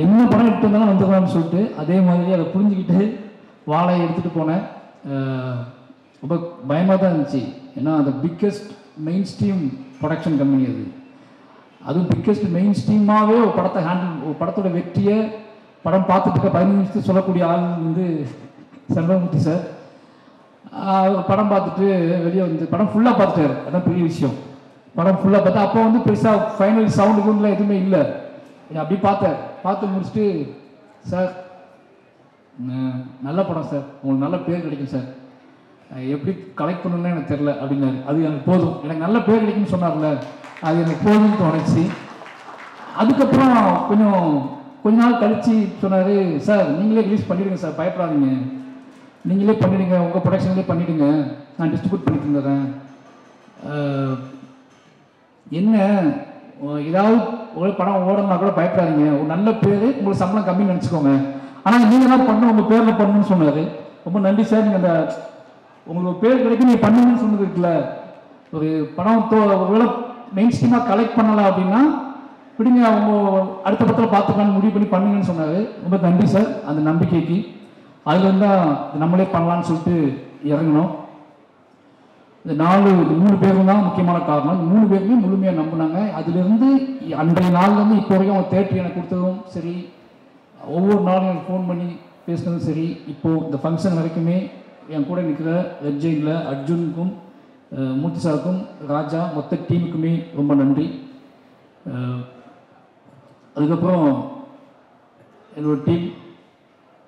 என்ன படம் எடுத்து வந்தாலும் வந்துக்கலாம்னு சொல்லிட்டு, அதே மாதிரி அதை புரிஞ்சுக்கிட்டு வாழையை எடுத்துகிட்டு போனேன். ரொம்ப பயமாக தான் இருந்துச்சு. ஏன்னா அந்த biggest main stream production company அதுவும் பிக்கெஸ்ட் மெயின் ஸ்ட்ரீமாகவே ஒரு படத்தை ஒரு படத்தோட வெற்றியை படம் பார்த்துட்டு இருக்க 15 நிமிஷத்துக்கு சொல்லக்கூடிய ஆள் வந்து செல்வமூர்த்தி சார். படம் பார்த்துட்டு வெளியே வந்து படம் ஃபுல்லாக பார்த்துட்டாரு, அதான் பெரிய விஷயம். படம் ஃபுல்லாக பார்த்தா அப்போ வந்து பெருசாக ஃபைனல் சவுண்டு குண்டில் எதுவுமே இல்லை. அப்படி பார்த்து முடிச்சுட்டு, சார் நல்ல படம் சார், உங்களுக்கு நல்ல பேர் கிடைக்கும் சார், எப்படி கலெக்ட் பண்ணணும்னு எனக்கு தெரில அப்படின்னாரு. அது எனக்கு போதும், எனக்கு நல்ல பேர் கிடைக்கும்னு சொன்னார்ல, அது எனக்கு போதும்னு தோணுச்சு. அதுக்கப்புறம் கொஞ்ச நாள் கழித்து சொன்னார், சார் நீங்களே ரிலீஸ் பண்ணிவிடுங்க சார், பயப்படாதீங்க, நீங்களே பண்ணிவிடுங்க, உங்கள் ப்ரொடக்ஷன்லேயே பண்ணிவிடுங்க, நான் டிஸ்ட்ரிபியூட் பண்ணி தந்துடுறேன். என்ன ஏதாவது ஒரு படம் ஓடணும்னா கூட பயப்படாதீங்க, ஒரு நல்ல பேர், உங்களுக்கு சம்பளம் கம்மின்னு நினச்சிக்கோங்க, ஆனால் நீங்கள் தான் பண்ணணும், உங்கள் பேரில் பண்ணணும்னு சொன்னார். ரொம்ப நன்றி சார். நீங்கள் அந்த உங்களுக்கு பேர் கிடைக்கும் நீங்கள் பண்ணுங்கன்னு சொன்னது இருக்குல்ல, ஒரு படம் ஒருவேளை மெயின் ஸ்ட்ரீமாக கலெக்ட் பண்ணலை அப்படின்னா விடுங்க, அவங்க அடுத்த படத்தில் பார்த்துக்கலான்னு முடிவு பண்ணி பண்ணுங்கன்னு சொன்னார். ரொம்ப நன்றி சார் அந்த நம்பிக்கைக்கு. அதில் இருந்தால் நம்மளே பண்ணலான்னு சொல்லிட்டு இறங்கணும். இந்த 3 பேரும் தான் முக்கியமான காரணம். இந்த 3 பேருமே முழுமையாக நம்பினாங்க. அதிலிருந்து அன்றைய நாள்லேருந்து இப்போ வரைக்கும் அவங்க தேட்டர் எனக்கு கொடுத்ததும் சரி, ஒவ்வொரு நாளும் எனக்கு ஃபோன் பண்ணி பேசுனதும் சரி, இப்போது இந்த ஃபங்க்ஷன் வரைக்குமே என் கூட நிற்கிற ரெட்ஜைனில் அர்ஜுனுக்கும் மூர்த்தி சாருக்கும் ராஜா மொத்த டீமுக்குமே ரொம்ப நன்றி. அதுக்கப்புறம் என்னோடய டீம்,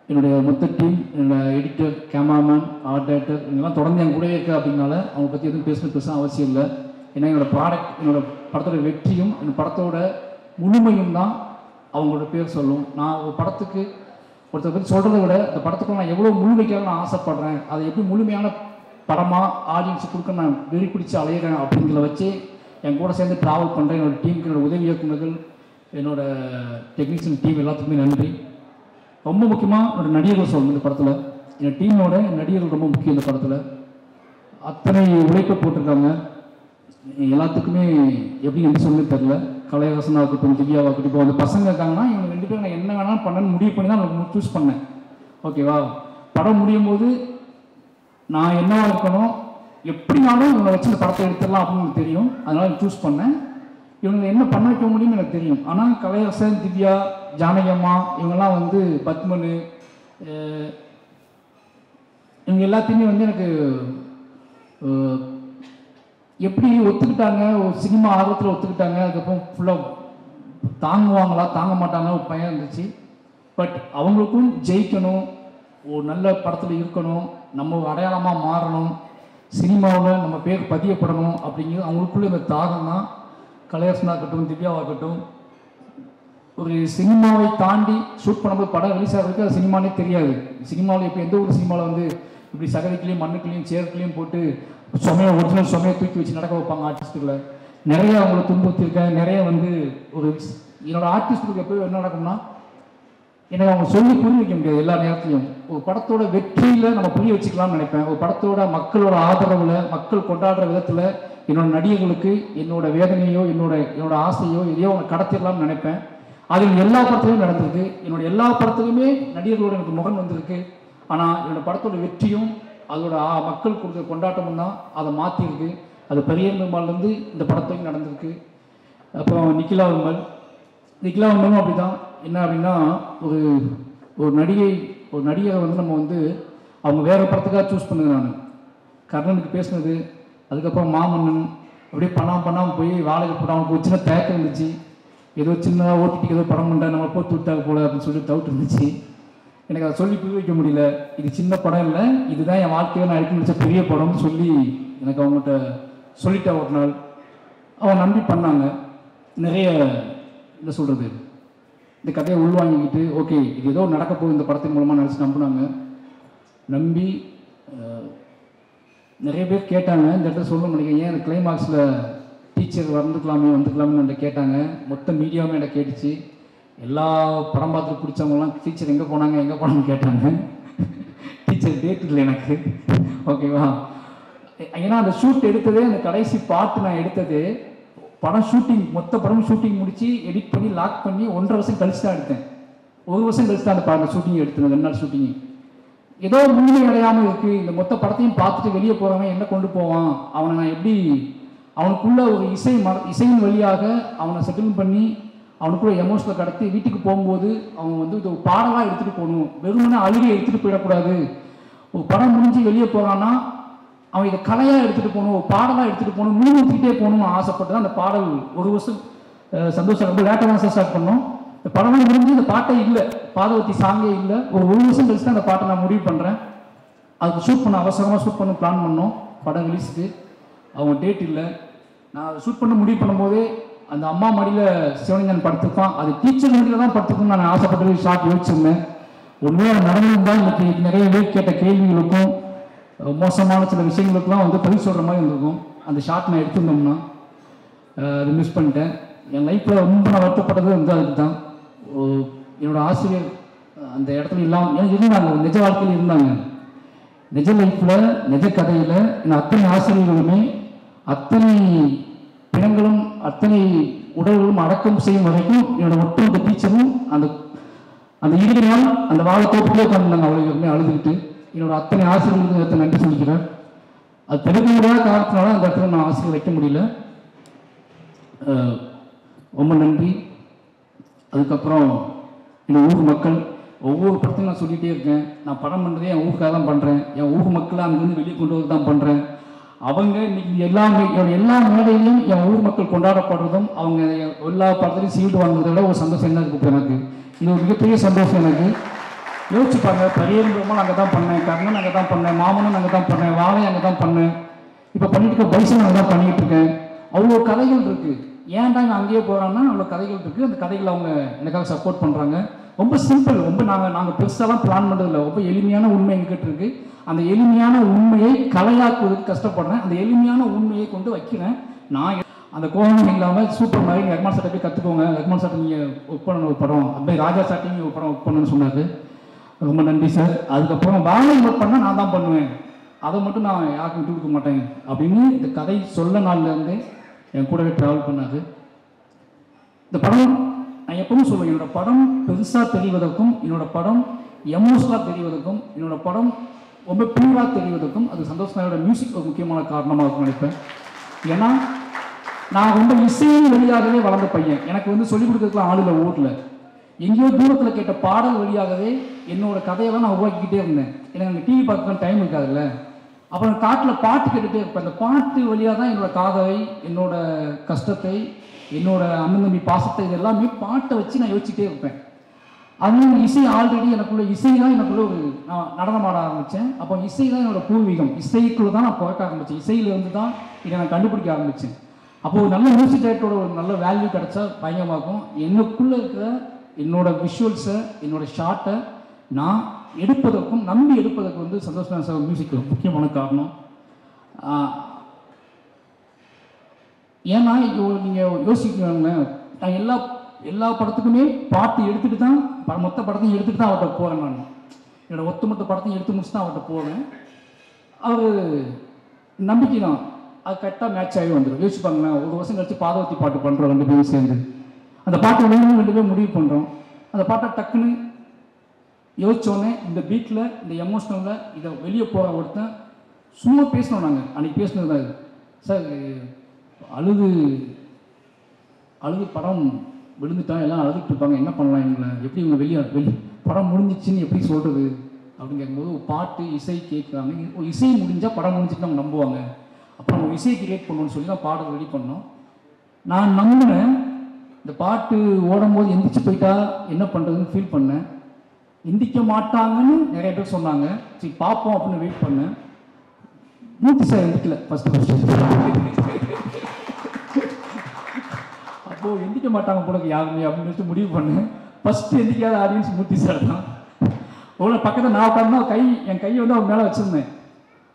என்னுடைய மொத்த டீம், என்னோடய எடிட்டர், கேமராமேன், ஆர்ட் டைரக்டர், இவங்கெல்லாம் தொடர்ந்து என் கூடவே இருக்கா அப்படின்னால அவங்க பற்றி எதுவும் பேசணும் அவசியம் இல்லை. ஏன்னா என்னோடய ப்ராடக்ட், என்னோடய படத்தோட வெற்றியும் என் படத்தோட முழுமையும் தான் அவங்களோட பேர் சொல்லும். நான் ஒரு படத்துக்கு ஒருத்தர் பற்றி சொல்கிறத விட அந்த படத்துக்கு நான் எவ்வளோ முழு வைக்க நான் ஆசைப்பட்றேன், அதை எப்படி முழுமையான படமாக ஆடியன்ஸுக்கு கொடுக்க நான் வெறி பிடிச்சி அலையிறேன் அப்படிங்கிறத வச்சு என் கூட சேர்ந்து ட்ராவல் பண்ணுறேன். என்னோடய டீமுக்கு, என்னோடய உதவி இயக்குநர்கள், என்னோடய டெக்னீஷியன் டீம் எல்லாத்துக்குமே நன்றி. ரொம்ப முக்கியமாக என்னோடய நடிகர்கள் சொல்லணும். இந்த படத்தில் என் டீமோட நடிகர்கள் ரொம்ப முக்கியம். இந்த படத்தில் அத்தனை உழைப்பை போட்டிருக்காங்க. எல்லாத்துக்குமே எப்படி என்ன சொல்லணும்னு தெரில. கலையரசனாக இருக்கட்டும், திவ்யாவாக இருக்கட்டும், இப்போ அந்த பசங்க இருக்காங்கன்னா இவங்க 2 பேரும் நான் என்ன வேணாலும் பண்ணணும்னு முடிவு பண்ணி தான் நான் சூஸ் பண்ணேன். ஓகேவா, படம் முடியும் போது நான் என்னவா இருக்கணும், எப்படினாலும் இவங்களை வச்சு இந்த படத்தை எடுத்துடலாம் அப்படின்னு எனக்கு தெரியும். அதனால் எனக்கு சூஸ் பண்ணேன். இவங்க என்ன பண்ண வைக்க முடியும்னு எனக்கு தெரியும். ஆனால் கலையரசன், திவ்யா, ஜானகி அம்மா, இவங்கெல்லாம் வந்து பத்மன், இவங்க எல்லாத்தையுமே வந்து எனக்கு எப்படி ஒத்துக்கிட்டாங்க, ஒரு சினிமா ஆர்வத்தில் ஒத்துக்கிட்டாங்க. அதுக்கப்புறம் ஃபுல்லாக தாங்குவாங்களா தாங்க மாட்டாங்க ஒரு பயம் இருந்துச்சு. பட் அவங்களுக்கும் ஜெயிக்கணும், ஒரு நல்ல படத்தில் இருக்கணும், நம்ம ஒரு அடையாளமாக மாறணும், சினிமாவில் நம்ம பேர் பதியப்படணும் அப்படிங்கிறது அவங்களுக்குள்ள இந்த தாகம் தான். கலையரசனாக இருக்கட்டும், திவ்யாவாகட்டும், ஒரு சினிமாவை தாண்டி ஷூட் பண்ணும்போது படம் ரிலீஸ் ஆகிறதுக்கு அது சினிமானே தெரியாது. சினிமாவில் இப்போ எந்த ஒரு சினிமாவில் வந்து இப்படி சகதிக்குள்ளேயும் மண்ணுக்குள்ளேயும் சேர்க்குள்ளேயும் போட்டு ஒரிஜினல் சுமையை தூக்கி வச்சு நடக்க வைப்பாங்க ஆர்டிஸ்ட்டுகளை. நிறைய அவங்களை துன்புறுத்திருக்கேன். நிறைய வந்து ஒரு என்னோட ஆர்டிஸ்ட்டுக்கு எப்போ என்ன நடக்கும்னா எனக்கு அவங்க சொல்லி புரிய வைக்க முடியாது. எல்லா நேரத்துலையும் ஒரு படத்தோட வெற்றியில் நம்ம புரிய வச்சுக்கலாம்னு நினைப்பேன். ஒரு படத்தோட மக்களோட ஆதரவில், மக்கள் கொண்டாடுற விதத்தில் என்னோட நடிகர்களுக்கு என்னோட வேதனையோ என்னோட ஆசையோ எதையோ அவங்க கடத்திடலாம்னு நினைப்பேன். அது எல்லா படத்துலையும் நடந்திருக்கு. என்னோட எல்லா படத்துலையுமே நடிகர்களோட எனக்கு முகம் வந்திருக்கு. ஆனால் என்னோட படத்தோட வெற்றியும் அதோட மக்கள் கொடுக்குற கொண்டாட்டமும் தான் அதை மாற்றிருக்கு. அது பெரிய பெருமாள்லேருந்து இந்த படத்தையும் நடந்திருக்கு. அப்புறம் நிக்கிலா விமலும் அப்படி தான். என்ன அப்படின்னா ஒரு நடிகரை வந்து நம்ம வந்து அவங்க வேறு படத்துக்காக சூஸ் பண்ணுது. நான் கர்ணனுக்கு பேசினது, அதுக்கப்புறம் மாமன்னன், அப்படியே பண்ணாமல் போய் வாழைக்கு போட்டு அவனுக்கு ஒரு சின்ன தயக்கம் இருந்துச்சு. ஏதோ சின்னதாக ஓட்டிட்டு ஏதோ படம் பண்ணுறேன், நம்ம போட்டு விட்டாங்க போல அப்படின்னு சொல்லி டவுட் இருந்துச்சு. எனக்கு அதை சொல்லி புரிய வைக்க முடியல. இது சின்ன படம் இல்லை, இதுதான் என் வாழ்க்கையில் நான் எடுத்து முடிச்ச பெரிய படம்னு சொல்லி எனக்கு அவங்ககிட்ட சொல்லிட்டேன். ஒரு நாள் அவங்க நம்பி பண்ணாங்க. நிறைய என்ன சொல்கிறது, இந்த கதையை உள்வாங்கிக்கிட்டு ஓகே இது ஏதோ நடக்க போகுது இந்த படத்தின் மூலமாக நினச்சி நம்பினாங்க. நம்பி நிறைய பேர் கேட்டாங்க, இந்த இடத்துல சொல்ல முடியும், ஏன் எனக்கு கிளைமாக்ஸில் டீச்சர் வந்துக்கலாமே என்கிட்ட கேட்டாங்க. மொத்த மீடியாவுமே எனக்கு கேட்டுச்சு. எல்லா படம் பார்த்துட்டு பிடிச்சவங்கலாம் டீச்சர் எங்கே போனாங்கன்னு கேட்டாங்க. டீச்சர் டேட் இல்லை எனக்கு. ஓகேவா, ஏன்னா அந்த ஷூட் எடுத்ததே, அந்த கடைசி பாட்டு நான் எடுத்தது படம் ஷூட்டிங், மொத்த படம் ஷூட்டிங் முடித்து எடிட் பண்ணி லாக் பண்ணி 1.5 வருஷம் கழிச்சு தான் எடுத்தேன். 1 வருஷம் கழிச்சு தான் அந்த படம் ஷூட்டிங் எடுத்தேன். 2 நாள் ஷூட்டிங் ஏதோ முழுமை அடையாமல் இருக்குது. இந்த மொத்த படத்தையும் பார்த்துட்டு வெளியே போகிறவன் என்ன கொண்டு போவான், அவனை நான் எப்படி அவனுக்குள்ள ஒரு இசையின் வழியாக அவனை செட்டில் பண்ணி அவனுக்குள்ள எமோஷனல் கடத்தி வீட்டுக்கு போகும்போது அவன் வந்து இது ஒரு பாடலாக எடுத்துகிட்டு போகணும், வெறுமனே அழுகை எடுத்துகிட்டு போயிடக்கூடாது. ஒரு படம் முடிஞ்சு வெளியே போகிறான்னா அவன் இதை கலையாக எடுத்துகிட்டு போகணும், ஒரு பாடலாக எடுத்துகிட்டு போகணும், முழுமுத்திக்கிட்டே போகணும்னு ஆசைப்பட்டு தான் அந்த பாடல் 1 வருஷம் சந்தோஷம் ரொம்ப லேட்டாக தான் ஸ்டார்ட் பண்ணோம். இந்த படம் முடிஞ்சு இந்த பாட்டே இல்லை, பாதவத்தி சாங்கே இல்லை. ஒரு 1 வருஷம் கழிச்சு தான் அந்த பாட்டை நான் முடிவு பண்ணுறேன். அதுக்கு ஷூட் பண்ண அவசரமாக ஷூட் பண்ண பிளான் பண்ணோம். படம் ரிலீஸுக்கு அவங்க டேட் இல்லை. நான் ஷூட் பண்ண முடிவு பண்ணும்போதே அந்த அம்மா மடியில் சிவனஞ்சன் படுத்துருப்பான், அது டீச்சர் மடியில் தான் படுத்துக்கணும்னு நான் ஆசைப்பட்டு ஷார்ட் யோசிச்சிருந்தேன். உண்மையாக நடந்திருந்தால் இன்னைக்கு நிறைய பேர் கேட்ட கேள்விகளுக்கும் மோசமான சில விஷயங்களுக்கெல்லாம் வந்து பதில் சொல்கிற மாதிரி இருந்திருக்கும். அந்த ஷார்ட் நான் எடுத்துருந்தோம்னா அது மிஸ் பண்ணிட்டேன். என் லைஃப்பில் ரொம்ப நான் வருத்தப்பட்டது வந்து அதுக்கு தான். என்னோடய ஆசிரியர் அந்த இடத்துல இல்லாமல் இருந்தாங்க, நிஜ வாழ்க்கையில் இருந்தாங்க. நிஜ லைஃப்பில் நிஜ கதையில் இந்த அத்தனை ஆசிரியர்களுமே அத்தனை பிணங்களும் அத்தனை உடல்களும் அடக்கம் செய்யும் வரைக்கும் என்னோட ஒட்டுமொத்த டீச்சரும் அந்த அந்த 20 நாள் அந்த வாழை தோப்புலேயே உட்காந்துருந்தாங்க. அவ்வளோ அழுதுகிட்டு என்னோட அத்தனை ஆசிரியர்களுக்கு நன்றி சொல்லிக்கிறேன். அது தடுக்க முடியாத காரணத்தினால அந்த இடத்துல நான் ஆசிரியர் வைக்க முடியல. ரொம்ப நன்றி. அதுக்கப்புறம் என் ஊர் மக்கள், ஒவ்வொரு படத்தையும் நான் சொல்லிகிட்டே இருக்கேன். நான் படம் பண்ணுறதே என் ஊருக்காக தான் பண்ணுறேன். என் ஊர் மக்களை அங்கேருந்து வெளியே கொண்டு வந்து தான் பண்ணுறேன். அவங்க இன்னைக்கு எல்லா மேடையிலையும் என் ஊர் மக்கள் கொண்டாடப்படுறதும் அவங்க எல்லா படத்துலையும் சீல்டு வாங்குறத விட ஒரு சந்தோஷம் என்ன இருக்குது எனக்கு. இது ஒரு மிகப்பெரிய சந்தோஷம் எனக்கு. யோசிச்சுப்பாங்க, பரியன் பெருமாள் அங்கே தான் பண்ணேன், கர்ணன் அங்கே தான் பண்ணேன், மாமனும் அங்கே தான் பண்ணேன், வாழை அங்கே தான் பண்ணேன், இப்போ பண்ணிட்டு இருக்க பைசன் அங்கே தான் பண்ணிகிட்டு இருக்கேன். அவ்வளோ கதைகள் இருக்குது. ஏன்டா நான் அங்கேயே போகிறான்னா அவ்வளோ கதைகள் இருக்குது. அந்த கதைகளை அவங்க எனக்காக சப்போர்ட் பண்ணுறாங்க. ரொம்ப சிம்பிள், ரொம்ப நாங்கள் பெருசாலாம் பிளான் பண்ணுறதில்ல. ரொம்ப எளிமையான உண்மை எங்ககிட்ட இருக்குது. அந்த எளிமையான உண்மையை கலையாக்குவதற்கு கஷ்டப்படுறேன். அந்த எளிமையான உண்மையை கொண்டு வைக்கிறேன். நான் அந்த கோபம் இல்லாமல் சூப்பர் மாதிரி ரஹ்மான் சார்ட்ட போய் கற்றுக்கோங்க, ரஹ்மான் சார்ட்ட நீங்கள் ஒர்க் பண்ணணும் ஒரு படம், அப்படியே ராஜா சார்ட்டையும் ஒரு படம் ஒர்க் பண்ணணும்னு சொன்னார். ரொம்ப நன்றி சார். அதுக்கப்புறம் வேலை ஒர்க் பண்ணால் நான் தான் பண்ணுவேன், அதை மட்டும் நான் யாருக்கும் விட்டு கொடுக்க மாட்டேன் அப்படின்னு இந்த கதை சொல்ல நாள்லேருந்து என் கூடவே ட்ராவல் பண்ணாது. இந்த படம் நான் எப்பவும் சொல்லுவேன், என்னோட படம் பெருசாக தெரிவதற்கும் என்னோட படம் எமோஷனலாக தெரிவதற்கும் என்னோட படம் ரொம்ப பியூராக தெரிவதற்கும் அது சந்தோஷ் நாயோட மியூசிக் ஒரு முக்கியமான காரணமாக இருக்கும் நினைப்பேன். ஏன்னா நான் ரொம்ப இசையின் வழியாகவே வளர்ந்த பையன். எனக்கு சொல்லிக் கொடுக்கறதுக்குலாம் ஆளுல ஊரில் எங்கேயோ தூரத்தில் கேட்ட பாடல் வழியாகவே என்னோட கதையெல்லாம் நான் உருவாக்கிக்கிட்டே இருந்தேன். எனக்கு அங்கே டிவி பார்க்க டைம் இருக்காதுல்ல. அப்புறம் காட்டில் பாட்டு கேட்டுகிட்டே இருப்பேன். அந்த பாட்டு வழியாக தான் என்னோட காதலை, என்னோட கஷ்டத்தை, என்னோட அண்ணன் தம்பி பாசத்தை, இது எல்லாமே பாட்டை வச்சு நான் யோசிச்சுட்டே இருப்பேன். அதுவும் இசை ஆல்ரெடி எனக்குள்ள இசை தான் எனக்குள்ள ஒரு நான் நடனம் ஆட ஆரம்பித்தேன். அப்போ இசை தான் என்னோட பூர்வீகம். இசைக்குள்ளே தான் நான் பிறக்க ஆரம்பித்தேன். இசையிலேருந்து தான் இதை நான் கண்டுபிடிக்க ஆரம்பித்தேன். அப்போது ஒரு நல்ல மியூசிக் டைரக்டரோட ஒரு நல்ல வேல்யூ கிடச்சா பயங்கரமாகும். எனக்குள்ளே இருக்கிற என்னோட விஷுவல்ஸை, என்னோட ஷார்ட்டை நான் எடுப்பதற்கும் நம்பி எடுப்பதற்கு சந்தோஷ் நாயர் சார் மியூசிக் முக்கியமான காரணம். ஏன்னா நீங்கள் யோசிக்கணுங்க, நான் எல்லா படத்துக்குமே பாட்டு எடுத்துகிட்டு தான் மொத்த படத்தையும் எடுத்துகிட்டு தான் அவர்கிட்ட போகிறேன். நான் என்னோடய ஒட்டுமொத்த படத்தையும் எடுத்து முடிச்சு தான் அவர்கிட்ட போவேன். அவர் நம்பிக்கை தான், அது கரெக்டாக மேட்ச் ஆகி வந்துடும். யோசிப்பாங்களேன், ஒரு வருஷம் கழிச்சு பாதவத்தி பாட்டு பண்ணுறோம் 2 பேரும் சேர்ந்து. அந்த பாட்டை 2 பேரும் முடிவு பண்ணுறோம். அந்த பாட்டை டக்குன்னு யோசிச்சோடனே இந்த பீட்டில், இந்த எமோஷனலில் இதை வெளியே போகிற ஒருத்தன் சும்மா பேசணும். நாங்கள் அன்றைக்கி பேசினது தான் இது சார். அழுது படம் விழுந்துட்டான், எல்லாம் அழுதுட்டு இருப்பாங்க, என்ன பண்ணலாம் இவங்களை, எப்படி இவங்க வெளியே படம் முடிஞ்சிச்சுன்னு எப்படி சொல்கிறது அப்படின்னு கேட்கும்போது ஒரு பாட்டு இசை கேட்குறாங்க. இசை முடிஞ்சால் படம் முடிஞ்சிட்டு அவங்க நம்புவாங்க. அப்புறம் ஒரு இசை கிரியேட் பண்ணணும்னு சொல்லி தான் பாடல் ரெடி பண்ணோம். நான் நம்பினேன். இந்த பாட்டு ஓடும்போது எந்திரிச்சு போயிட்டா என்ன பண்ணுறதுன்னு ஃபீல் பண்ணேன். எந்திரிக்க மாட்டாங்கன்னு நிறைய பேர் சொன்னாங்க. சரி பார்ப்போம் அப்படின்னு வெயிட் பண்ணேன். மூர்த்தி சார் எந்திரிக்கல ஃபஸ்ட்டு. அப்போது எந்திரிக்க மாட்டாங்க போல யாருமே அப்படின்னு முடிவு பண்ணேன். ஃபஸ்ட்டு எந்திரிக்காத ஆடியன்ஸ் மூர்த்தி சார் தான். அவ்வளோ பக்கத்தில் நான் உட்காந்து என் கையை அவர் மேலே வச்சுருந்தேன்.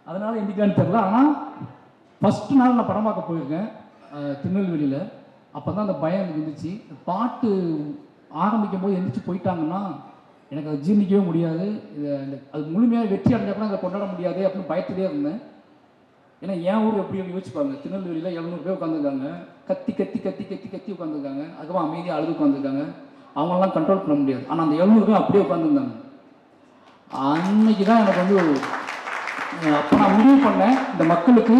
அதனால் எந்திரிக்கலான்னு தெரியல. ஆனால் ஃபஸ்ட்டு நாள் நான் படம் பார்க்க போயிருக்கேன் திருநெல்வேலியில். அப்போ தான் அந்த பயம் எனக்கு இருந்துச்சு. பாட்டு ஆரம்பிக்கும் போது எந்திரிச்சு போயிட்டாங்கன்னா எனக்கு அதை ஜீர்ணிக்கவே முடியாது. அது முழுமையாக வெற்றி அடைஞ்சால் கூட அதை கொண்டாட முடியாது அப்படின்னு பயத்திலே இருந்தேன். ஏன்னா என் ஊர் எப்படி யோசிப்பாங்க, திருநெல்வேலியில் 700 பேர் உட்காந்துருக்காங்க, கத்தி கத்தி கத்தி கத்தி கத்தி உட்காந்துருக்காங்க. அதுக்கப்புறம் அமைதியாக அழுது உட்காந்துருக்காங்க. அவங்களாம் கண்ட்ரோல் பண்ண முடியாது. ஆனால் அந்த 700 பேர் அப்படியே உட்காந்துருந்தாங்க. அன்னைக்கு தான் எனக்கு அப்போ நான் முடிவு பண்ணேன், இந்த மக்களுக்கு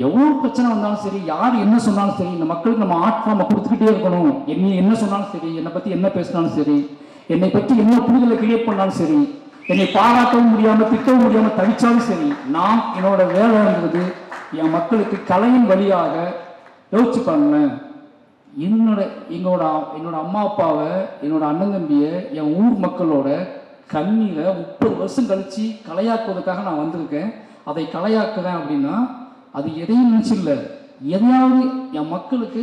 எவ்வளோ பிரச்சனை வந்தாலும் சரி, யார் என்ன சொன்னாலும் சரி, இந்த மக்களுக்கு நம்ம ஆர்ட் ஃபார்மை கொடுத்துக்கிட்டே இருக்கணும். என்ன சொன்னாலும் சரி, என்னை பற்றி என்ன பேசினாலும் சரி, என்னை பற்றி என்ன புரிதலை கிரியேட் பண்ணாலும் சரி, என்னை பாராட்டவும் முடியாமல் திட்டவும் முடியாமல் தவிச்சாலும் சரி, நான் என்னோட வேலைங்கிறது என் மக்களுக்கு கலையின் வழியாக யோசிச்சுப்பாங்களேன். என்னோட அம்மா அப்பாவை, என்னோட அண்ணன் தம்பியை, என் ஊர் மக்களோட கண்ணீரை 30 வருஷம் கழிச்சு கலையாக்குவதற்காக நான் வந்திருக்கேன். அதை கலையாக்குறேன் அப்படின்னா அது எதையும் நினச்சில்ல, எதையாவது என் மக்களுக்கு